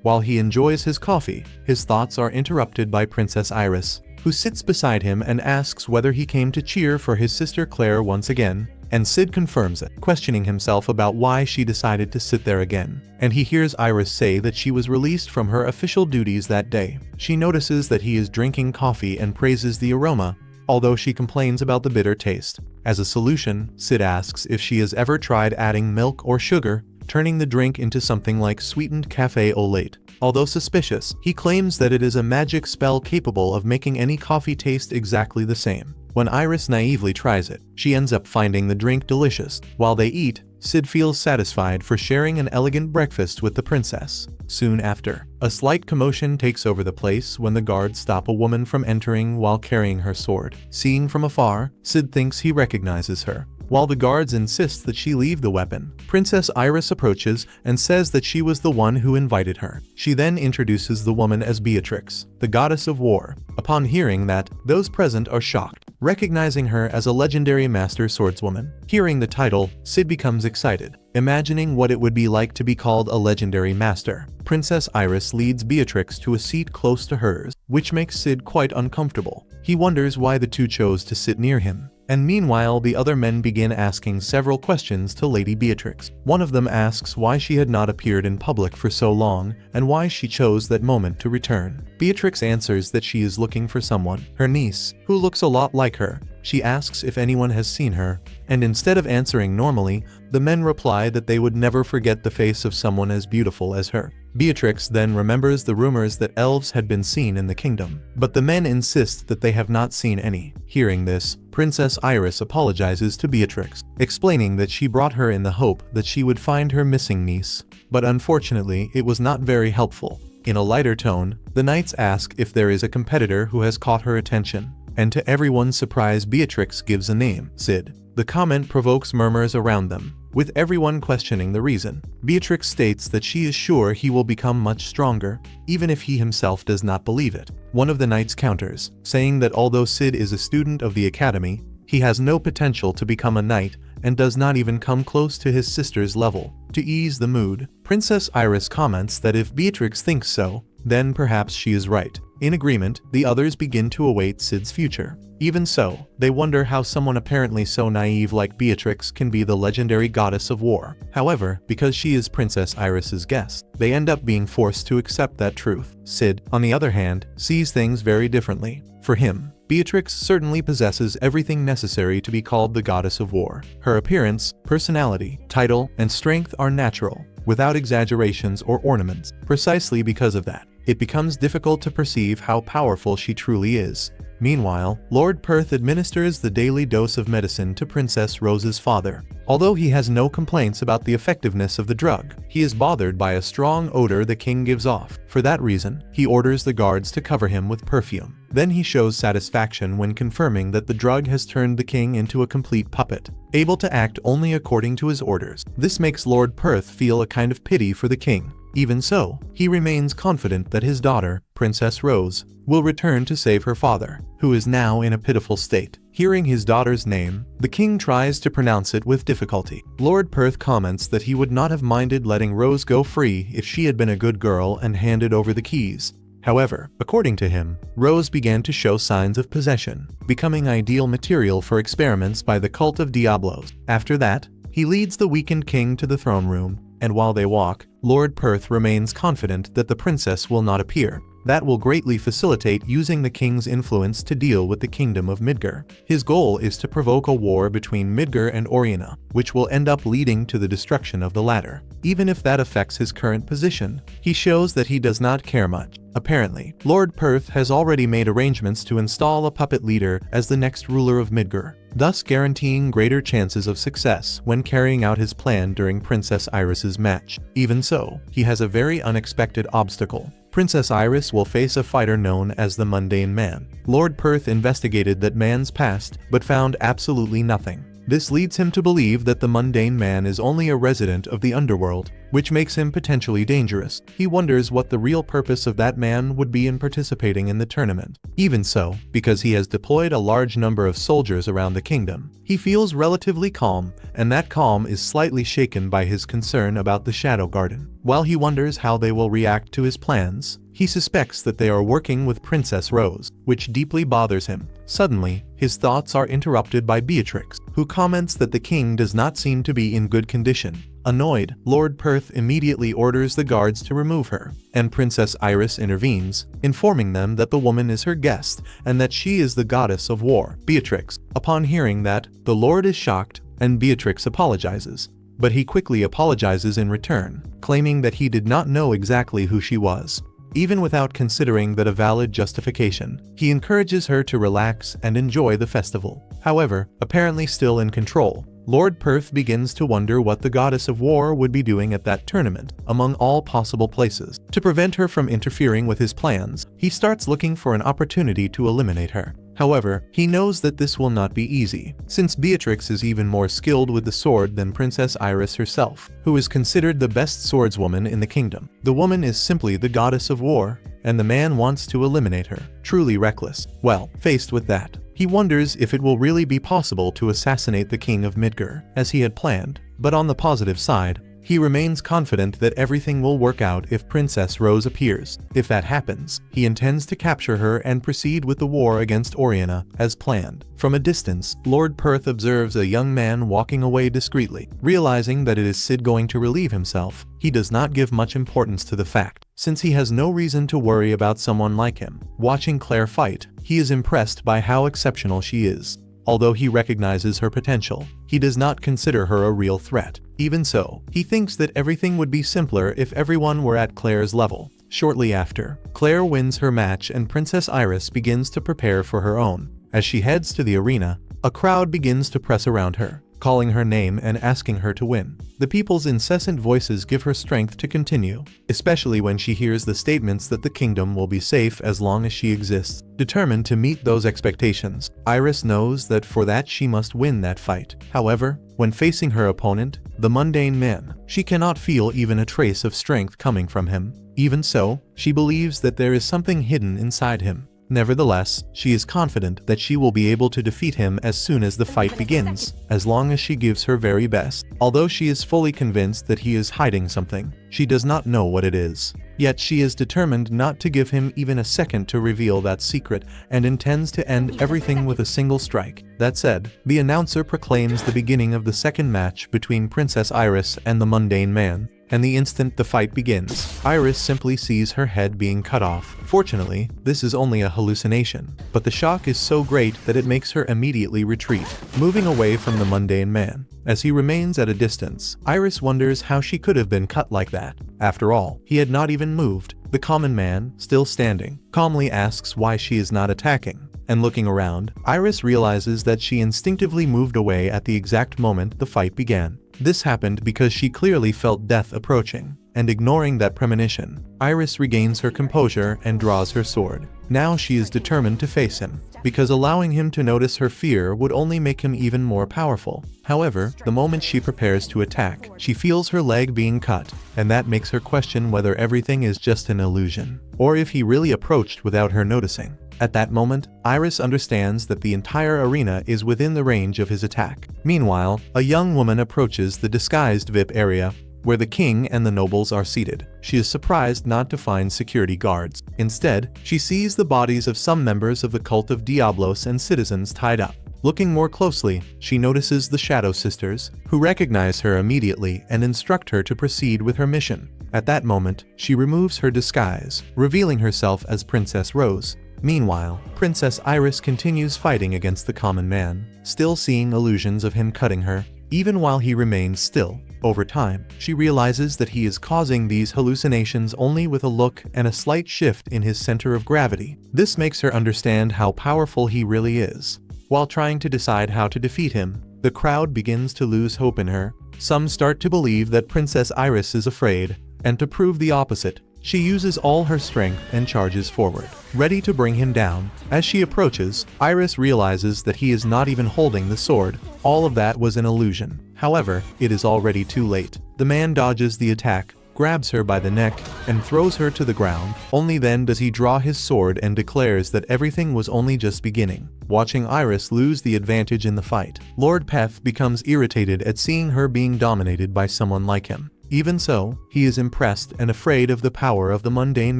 While he enjoys his coffee, his thoughts are interrupted by Princess Iris, who sits beside him and asks whether he came to cheer for his sister Claire once again, and Sid confirms it, questioning himself about why she decided to sit there again. And he hears Iris say that she was released from her official duties that day. She notices that he is drinking coffee and praises the aroma, although she complains about the bitter taste. As a solution, Sid asks if she has ever tried adding milk or sugar, turning the drink into something like sweetened café au lait. Although suspicious, he claims that it is a magic spell capable of making any coffee taste exactly the same. When Iris naively tries it, she ends up finding the drink delicious. While they eat, Sid feels satisfied for sharing an elegant breakfast with the princess. Soon after, a slight commotion takes over the place when the guards stop a woman from entering while carrying her sword. Seeing from afar, Sid thinks he recognizes her. While the guards insist that she leave the weapon, Princess Iris approaches and says that she was the one who invited her. She then introduces the woman as Beatrix, the goddess of war. Upon hearing that, those present are shocked, recognizing her as a legendary master swordswoman. Hearing the title, Sid becomes excited, imagining what it would be like to be called a legendary master. Princess Iris leads Beatrix to a seat close to hers, which makes Sid quite uncomfortable. He wonders why the two chose to sit near him. And meanwhile, the other men begin asking several questions to Lady Beatrix. One of them asks why she had not appeared in public for so long and why she chose that moment to return. Beatrix answers that she is looking for someone, her niece, who looks a lot like her. She asks if anyone has seen her, and instead of answering normally, the men reply that they would never forget the face of someone as beautiful as her. Beatrix then remembers the rumors that elves had been seen in the kingdom, but the men insist that they have not seen any. Hearing this, Princess Iris apologizes to Beatrix, explaining that she brought her in the hope that she would find her missing niece, but unfortunately it was not very helpful. In a lighter tone, the knights ask if there is a competitor who has caught her attention, and to everyone's surprise Beatrix gives a name, Sid. The comment provokes murmurs around them, with everyone questioning the reason. Beatrix states that she is sure he will become much stronger, even if he himself does not believe it. One of the knights counters, saying that although Sid is a student of the academy, he has no potential to become a knight and does not even come close to his sister's level. To ease the mood, Princess Iris comments that if Beatrix thinks so, then perhaps she is right. In agreement, the others begin to await Sid's future. Even so, they wonder how someone apparently so naive like Beatrix can be the legendary goddess of war. However, because she is Princess Iris's guest, they end up being forced to accept that truth. Sid, on the other hand, sees things very differently. For him, Beatrix certainly possesses everything necessary to be called the goddess of war. Her appearance, personality, title, and strength are natural, without exaggerations or ornaments. Precisely because of that, it becomes difficult to perceive how powerful she truly is. Meanwhile, Lord Perth administers the daily dose of medicine to Princess Rose's father. Although he has no complaints about the effectiveness of the drug, he is bothered by a strong odor the king gives off. For that reason, he orders the guards to cover him with perfume. Then he shows satisfaction when confirming that the drug has turned the king into a complete puppet, able to act only according to his orders. This makes Lord Perth feel a kind of pity for the king. Even so, he remains confident that his daughter, Princess Rose, will return to save her father, who is now in a pitiful state. Hearing his daughter's name, the king tries to pronounce it with difficulty. Lord Perth comments that he would not have minded letting Rose go free if she had been a good girl and handed over the keys. However, according to him, Rose began to show signs of possession, becoming ideal material for experiments by the cult of Diablos. After that, he leads the weakened king to the throne room, and while they walk, Lord Perth remains confident that the princess will not appear. That will greatly facilitate using the king's influence to deal with the kingdom of Midgar. His goal is to provoke a war between Midgar and Oriana, which will end up leading to the destruction of the latter. Even if that affects his current position, he shows that he does not care much. Apparently, Lord Perth has already made arrangements to install a puppet leader as the next ruler of Midgar, thus guaranteeing greater chances of success when carrying out his plan during Princess Iris's match. Even so, he has a very unexpected obstacle. Princess Iris will face a fighter known as the Mundane Man. Lord Perth investigated that man's past, but found absolutely nothing. This leads him to believe that the Mundane Man is only a resident of the underworld. which makes him potentially dangerous. He wonders what the real purpose of that man would be in participating in the tournament. Even so, because he has deployed a large number of soldiers around the kingdom, he feels relatively calm, and that calm is slightly shaken by his concern about the Shadow Garden. While he wonders how they will react to his plans, he suspects that they are working with Princess Rose, which deeply bothers him. Suddenly, his thoughts are interrupted by Beatrix, who comments that the king does not seem to be in good condition. Annoyed, Lord Perth immediately orders the guards to remove her, and Princess Iris intervenes, informing them that the woman is her guest and that she is the goddess of war. Beatrix, upon hearing that, the Lord is shocked, and Beatrix apologizes. But he quickly apologizes in return, claiming that he did not know exactly who she was. Even without considering that a valid justification, he encourages her to relax and enjoy the festival. However, apparently still in control, Lord Perth begins to wonder what the goddess of war would be doing at that tournament, among all possible places. To prevent her from interfering with his plans, he starts looking for an opportunity to eliminate her. However, he knows that this will not be easy, since Beatrix is even more skilled with the sword than Princess Iris herself, who is considered the best swordswoman in the kingdom. The woman is simply the goddess of war, and the man wants to eliminate her. Truly reckless. Well, faced with that, he wonders if it will really be possible to assassinate the King of Midgar, as he had planned. But on the positive side, he remains confident that everything will work out if Princess Rose appears. If that happens, he intends to capture her and proceed with the war against Oriana, as planned. From a distance, Lord Perth observes a young man walking away discreetly. Realizing that it is Sid going to relieve himself, he does not give much importance to the fact, since he has no reason to worry about someone like him. Watching Claire fight, he is impressed by how exceptional she is. Although he recognizes her potential, he does not consider her a real threat. Even so, he thinks that everything would be simpler if everyone were at Claire's level. Shortly after, Claire wins her match and Princess Iris begins to prepare for her own. As she heads to the arena, a crowd begins to press around her, calling her name and asking her to win. The people's incessant voices give her strength to continue, especially when she hears the statements that the kingdom will be safe as long as she exists. Determined to meet those expectations, Iris knows that for that she must win that fight. However, when facing her opponent, the mundane man, she cannot feel even a trace of strength coming from him. Even so, she believes that there is something hidden inside him. Nevertheless, she is confident that she will be able to defeat him as soon as the fight begins, as long as she gives her very best. Although she is fully convinced that he is hiding something, she does not know what it is. Yet she is determined not to give him even a second to reveal that secret and intends to end everything with a single strike. That said, the announcer proclaims the beginning of the second match between Princess Iris and the mundane man. And the instant the fight begins, Iris simply sees her head being cut off. Fortunately, this is only a hallucination, but the shock is so great that it makes her immediately retreat, moving away from the mundane man. As he remains at a distance, Iris wonders how she could have been cut like that. After all, he had not even moved. The common man, still standing, calmly asks why she is not attacking. And looking around, Iris realizes that she instinctively moved away at the exact moment the fight began. This happened because she clearly felt death approaching, and ignoring that premonition, Iris regains her composure and draws her sword. Now she is determined to face him, because allowing him to notice her fear would only make him even more powerful. However, the moment she prepares to attack, she feels her leg being cut, and that makes her question whether everything is just an illusion, or if he really approached without her noticing. At that moment, Iris understands that the entire arena is within the range of his attack. Meanwhile, a young woman approaches the disguised VIP area, where the king and the nobles are seated. She is surprised not to find security guards. Instead, she sees the bodies of some members of the cult of Diablos and citizens tied up. Looking more closely, she notices the Shadow Sisters, who recognize her immediately and instruct her to proceed with her mission. At that moment, she removes her disguise, revealing herself as Princess Rose. Meanwhile, Princess Iris continues fighting against the common man, still seeing illusions of him cutting her, even while he remains still. Over time, she realizes that he is causing these hallucinations only with a look and a slight shift in his center of gravity. This makes her understand how powerful he really is. While trying to decide how to defeat him, the crowd begins to lose hope in her. Some start to believe that Princess Iris is afraid, and to prove the opposite, She uses all her strength and charges forward, ready to bring him down. As she approaches, Iris realizes that he is not even holding the sword. All of that was an illusion. However, it is already too late. The man dodges the attack, grabs her by the neck, and throws her to the ground. Only then does he draw his sword and declares that everything was only just beginning. Watching Iris lose the advantage in the fight, Lord Peth becomes irritated at seeing her being dominated by someone like him. Even so, he is impressed and afraid of the power of the mundane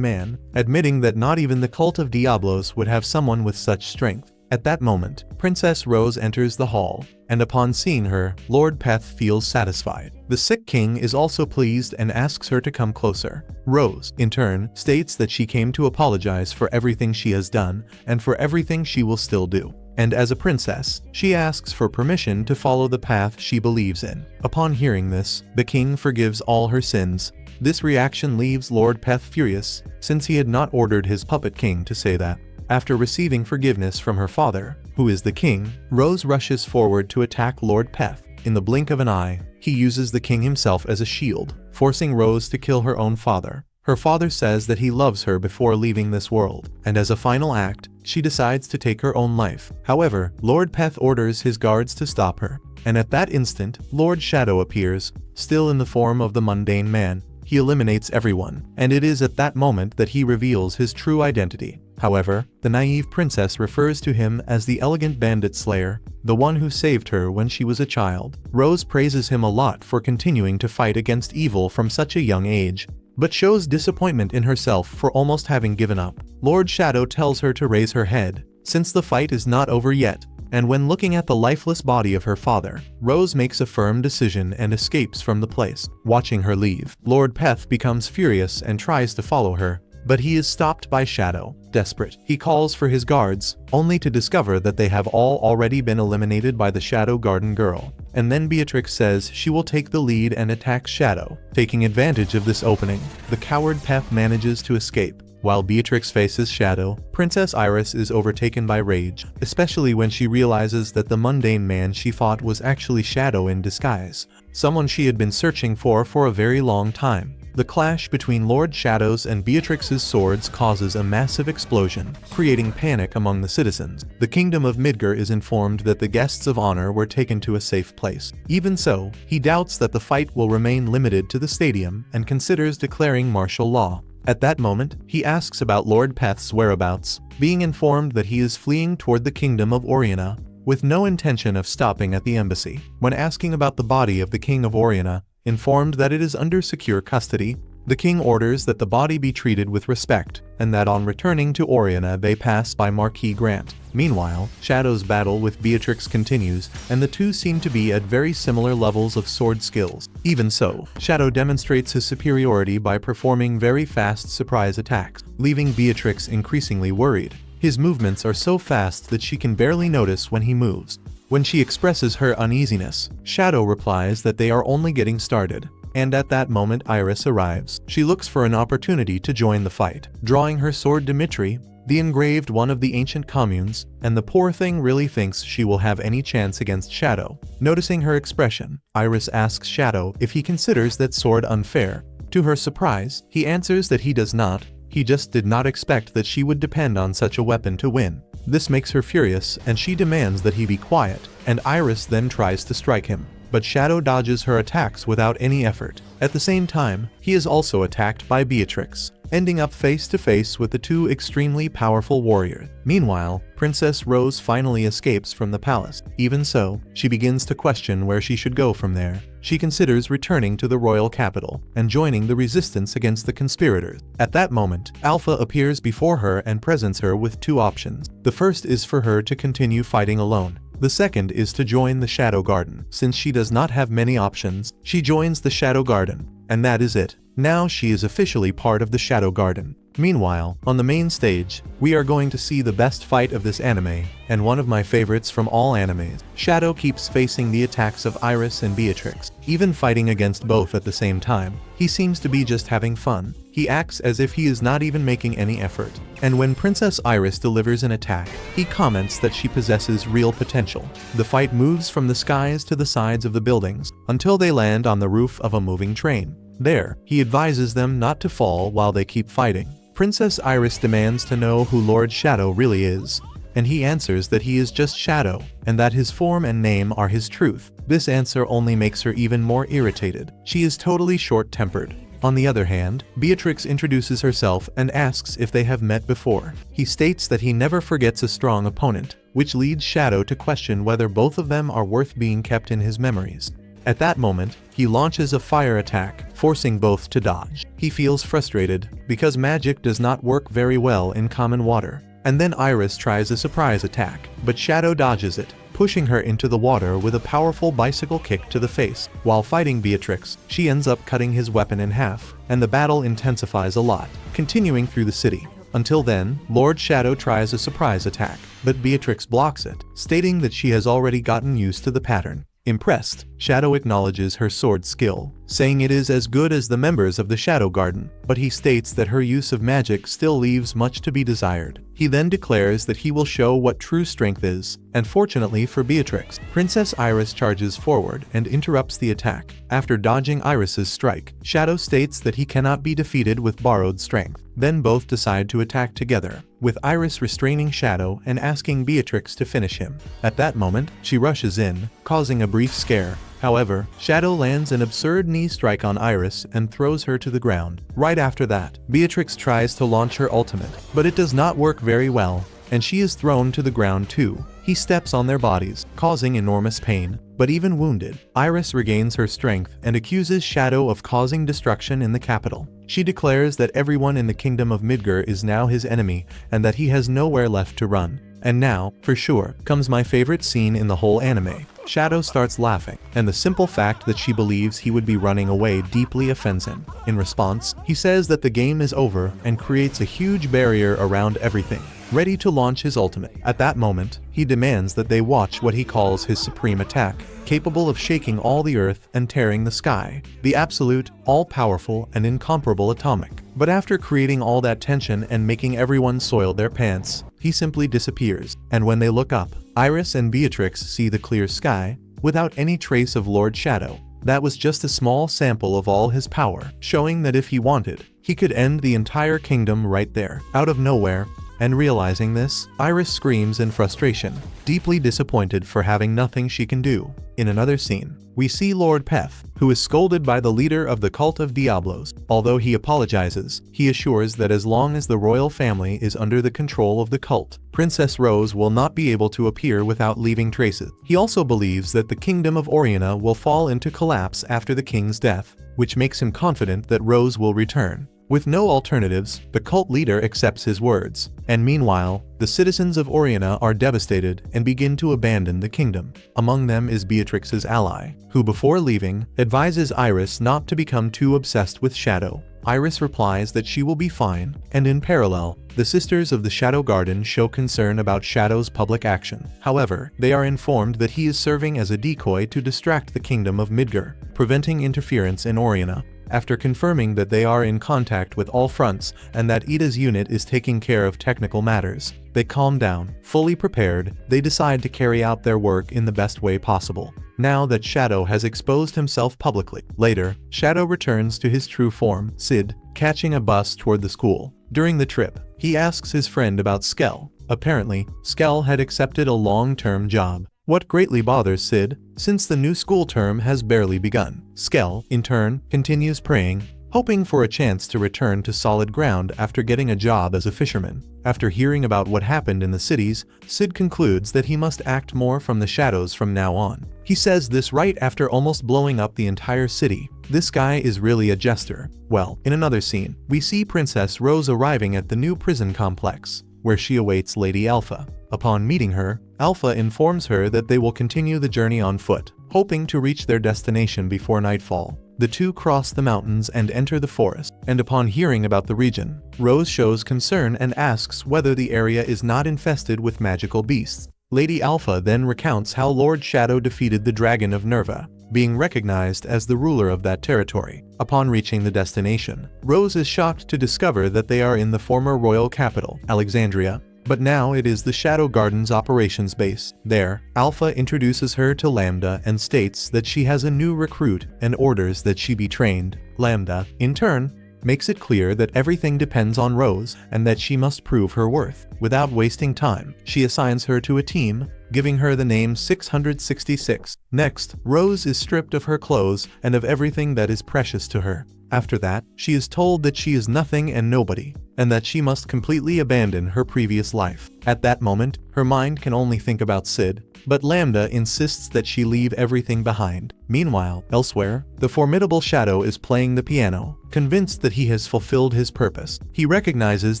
man, admitting that not even the cult of Diablos would have someone with such strength. At that moment, Princess Rose enters the hall, and upon seeing her, Lord Peth feels satisfied. The sick king is also pleased and asks her to come closer. Rose, in turn, states that she came to apologize for everything she has done, and for everything she will still do. And as a princess, she asks for permission to follow the path she believes in. Upon hearing this, the king forgives all her sins. This reaction leaves Lord Peth furious, since he had not ordered his puppet king to say that. After receiving forgiveness from her father, who is the king, Rose rushes forward to attack Lord Peth. In the blink of an eye, he uses the king himself as a shield, forcing Rose to kill her own father. Her father says that he loves her before leaving this world, and as a final act, she decides to take her own life. However, Lord Peth orders his guards to stop her, and at that instant, Lord Shadow appears, still in the form of the mundane man. He eliminates everyone, and it is at that moment that he reveals his true identity. However, the naive princess refers to him as the elegant bandit slayer, the one who saved her when she was a child. Rose praises him a lot for continuing to fight against evil from such a young age, but shows disappointment in herself for almost having given up. Lord Shadow tells her to raise her head, since the fight is not over yet. And when looking at the lifeless body of her father, Rose makes a firm decision and escapes from the place. Watching her leave, Lord Peth becomes furious and tries to follow her, but he is stopped by Shadow. Desperate, he calls for his guards, only to discover that they have all already been eliminated by the Shadow Garden girl. And then Beatrix says she will take the lead and attacks Shadow. Taking advantage of this opening, the coward Peth manages to escape. While Beatrix faces Shadow, Princess Iris is overtaken by rage, especially when she realizes that the mundane man she fought was actually Shadow in disguise, someone she had been searching for a very long time. The clash between Lord Shadow's and Beatrix's swords causes a massive explosion, creating panic among the citizens. The kingdom of Midgar is informed that the guests of honor were taken to a safe place. Even so, he doubts that the fight will remain limited to the stadium and considers declaring martial law. At that moment, he asks about Lord Peth's whereabouts, being informed that he is fleeing toward the kingdom of Oriana, with no intention of stopping at the embassy. When asking about the body of the king of Oriana, informed that it is under secure custody, the king orders that the body be treated with respect, and that on returning to Oriana they pass by Marquis Grant. Meanwhile, Shadow's battle with Beatrix continues, and the two seem to be at very similar levels of sword skills. Even so, Shadow demonstrates his superiority by performing very fast surprise attacks, leaving Beatrix increasingly worried. His movements are so fast that she can barely notice when he moves. When she expresses her uneasiness, Shadow replies that they are only getting started. And at that moment Iris arrives. She looks for an opportunity to join the fight, drawing her sword Dimitri, the engraved one of the ancient communes, and the poor thing really thinks she will have any chance against Shadow. Noticing her expression, Iris asks Shadow if he considers that sword unfair. To her surprise, he answers that he does not. He just did not expect that she would depend on such a weapon to win. This makes her furious, and she demands that he be quiet, and Iris then tries to strike him. But Shadow dodges her attacks without any effort. At the same time, he is also attacked by Beatrix, ending up face to face with the two extremely powerful warriors. Meanwhile, Princess Rose finally escapes from the palace. Even so, she begins to question where she should go from there. She considers returning to the royal capital and joining the resistance against the conspirators. At that moment, Alpha appears before her and presents her with two options. The first is for her to continue fighting alone. The second is to join the Shadow Garden. Since she does not have many options, she joins the Shadow Garden, and that is it. Now she is officially part of the Shadow Garden. Meanwhile, on the main stage, we are going to see the best fight of this anime, and one of my favorites from all animes. Shadow keeps facing the attacks of Iris and Beatrix, even fighting against both at the same time. He seems to be just having fun. He acts as if he is not even making any effort. And when Princess Iris delivers an attack, he comments that she possesses real potential. The fight moves from the skies to the sides of the buildings, until they land on the roof of a moving train. There, he advises them not to fall while they keep fighting. Princess Iris demands to know who Lord Shadow really is, and he answers that he is just Shadow, and that his form and name are his truth. This answer only makes her even more irritated. She is totally short-tempered. On the other hand, Beatrix introduces herself and asks if they have met before. He states that he never forgets a strong opponent, which leads Shadow to question whether both of them are worth being kept in his memories. At that moment, he launches a fire attack, forcing both to dodge. He feels frustrated, because magic does not work very well in common water. And then Iris tries a surprise attack, but Shadow dodges it, pushing her into the water with a powerful bicycle kick to the face. While fighting Beatrix, she ends up cutting his weapon in half, and the battle intensifies a lot, continuing through the city. Until then, Lord Shadow tries a surprise attack, but Beatrix blocks it, stating that she has already gotten used to the pattern. Impressed, Shadow acknowledges her sword skill, saying it is as good as the members of the Shadow Garden, but he states that her use of magic still leaves much to be desired. He then declares that he will show what true strength is, and fortunately for Beatrix, Princess Iris charges forward and interrupts the attack. After dodging Iris's strike, Shadow states that he cannot be defeated with borrowed strength. Then both decide to attack together, with Iris restraining Shadow and asking Beatrix to finish him. At that moment, she rushes in, causing a brief scare. However, Shadow lands an absurd knee strike on Iris and throws her to the ground. Right after that, Beatrix tries to launch her ultimate, but it does not work very well, and she is thrown to the ground too. He steps on their bodies, causing enormous pain. But even wounded, Iris regains her strength and accuses Shadow of causing destruction in the capital. She declares that everyone in the kingdom of Midgar is now his enemy and that he has nowhere left to run. And now, for sure, comes my favorite scene in the whole anime. Shadow starts laughing, and the simple fact that she believes he would be running away deeply offends him. In response, he says that the game is over and creates a huge barrier around everything, ready to launch his ultimate. At that moment, he demands that they watch what he calls his supreme attack, capable of shaking all the earth and tearing the sky. The absolute, all-powerful, and incomparable atomic. But after creating all that tension and making everyone soil their pants, he simply disappears. And when they look up, Iris and Beatrix see the clear sky, without any trace of Lord Shadow. That was just a small sample of all his power, showing that if he wanted, he could end the entire kingdom right there, out of nowhere. And realizing this, Iris screams in frustration, deeply disappointed for having nothing she can do. In another scene, we see Lord Peth, who is scolded by the leader of the cult of Diablos. Although he apologizes, he assures that as long as the royal family is under the control of the cult, Princess Rose will not be able to appear without leaving traces. He also believes that the kingdom of Oriana will fall into collapse after the king's death, which makes him confident that Rose will return. With no alternatives, the cult leader accepts his words, and meanwhile, the citizens of Oriana are devastated and begin to abandon the kingdom. Among them is Beatrix's ally, who before leaving, advises Iris not to become too obsessed with Shadow. Iris replies that she will be fine, and in parallel, the Sisters of the Shadow Garden show concern about Shadow's public action. However, they are informed that he is serving as a decoy to distract the kingdom of Midgar, preventing interference in Oriana. After confirming that they are in contact with all fronts and that Ida's unit is taking care of technical matters, they calm down. Fully prepared, they decide to carry out their work in the best way possible, now that Shadow has exposed himself publicly. Later, Shadow returns to his true form, Sid, catching a bus toward the school. During the trip, he asks his friend about Skell. Apparently, Skell had accepted a long-term job. What greatly bothers Sid, since the new school term has barely begun. Skell, in turn, continues praying, hoping for a chance to return to solid ground after getting a job as a fisherman. After hearing about what happened in the cities, Sid concludes that he must act more from the shadows from now on. He says this right after almost blowing up the entire city. This guy is really a jester. Well, in another scene, we see Princess Rose arriving at the new prison complex, where she awaits Lady Alpha. Upon meeting her, Alpha informs her that they will continue the journey on foot, hoping to reach their destination before nightfall. The two cross the mountains and enter the forest, and upon hearing about the region, Rose shows concern and asks whether the area is not infested with magical beasts. Lady Alpha then recounts how Lord Shadow defeated the Dragon of Nerva, being recognized as the ruler of that territory. Upon reaching the destination, Rose is shocked to discover that they are in the former royal capital, Alexandria. but now it is the Shadow Garden's operations base. There, Alpha introduces her to Lambda and states that she has a new recruit and orders that she be trained. Lambda, in turn, makes it clear that everything depends on Rose and that she must prove her worth. Without wasting time, she assigns her to a team, giving her the name 666. Next, Rose is stripped of her clothes and of everything that is precious to her. After that, she is told that she is nothing and nobody, and that she must completely abandon her previous life. At that moment, her mind can only think about Sid, but Lambda insists that she leave everything behind. Meanwhile, elsewhere, the formidable Shadow is playing the piano, convinced that he has fulfilled his purpose. He recognizes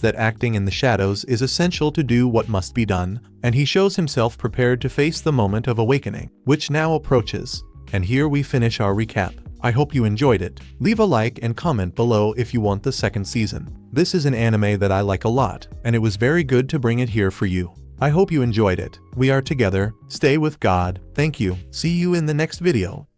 that acting in the shadows is essential to do what must be done, and he shows himself prepared to face the moment of awakening, which now approaches. And here we finish our recap. I hope you enjoyed it. Leave a like and comment below if you want the second season. This is an anime that I like a lot, and it was very good to bring it here for you. I hope you enjoyed it. We are together. Stay with God. Thank you. See you in the next video.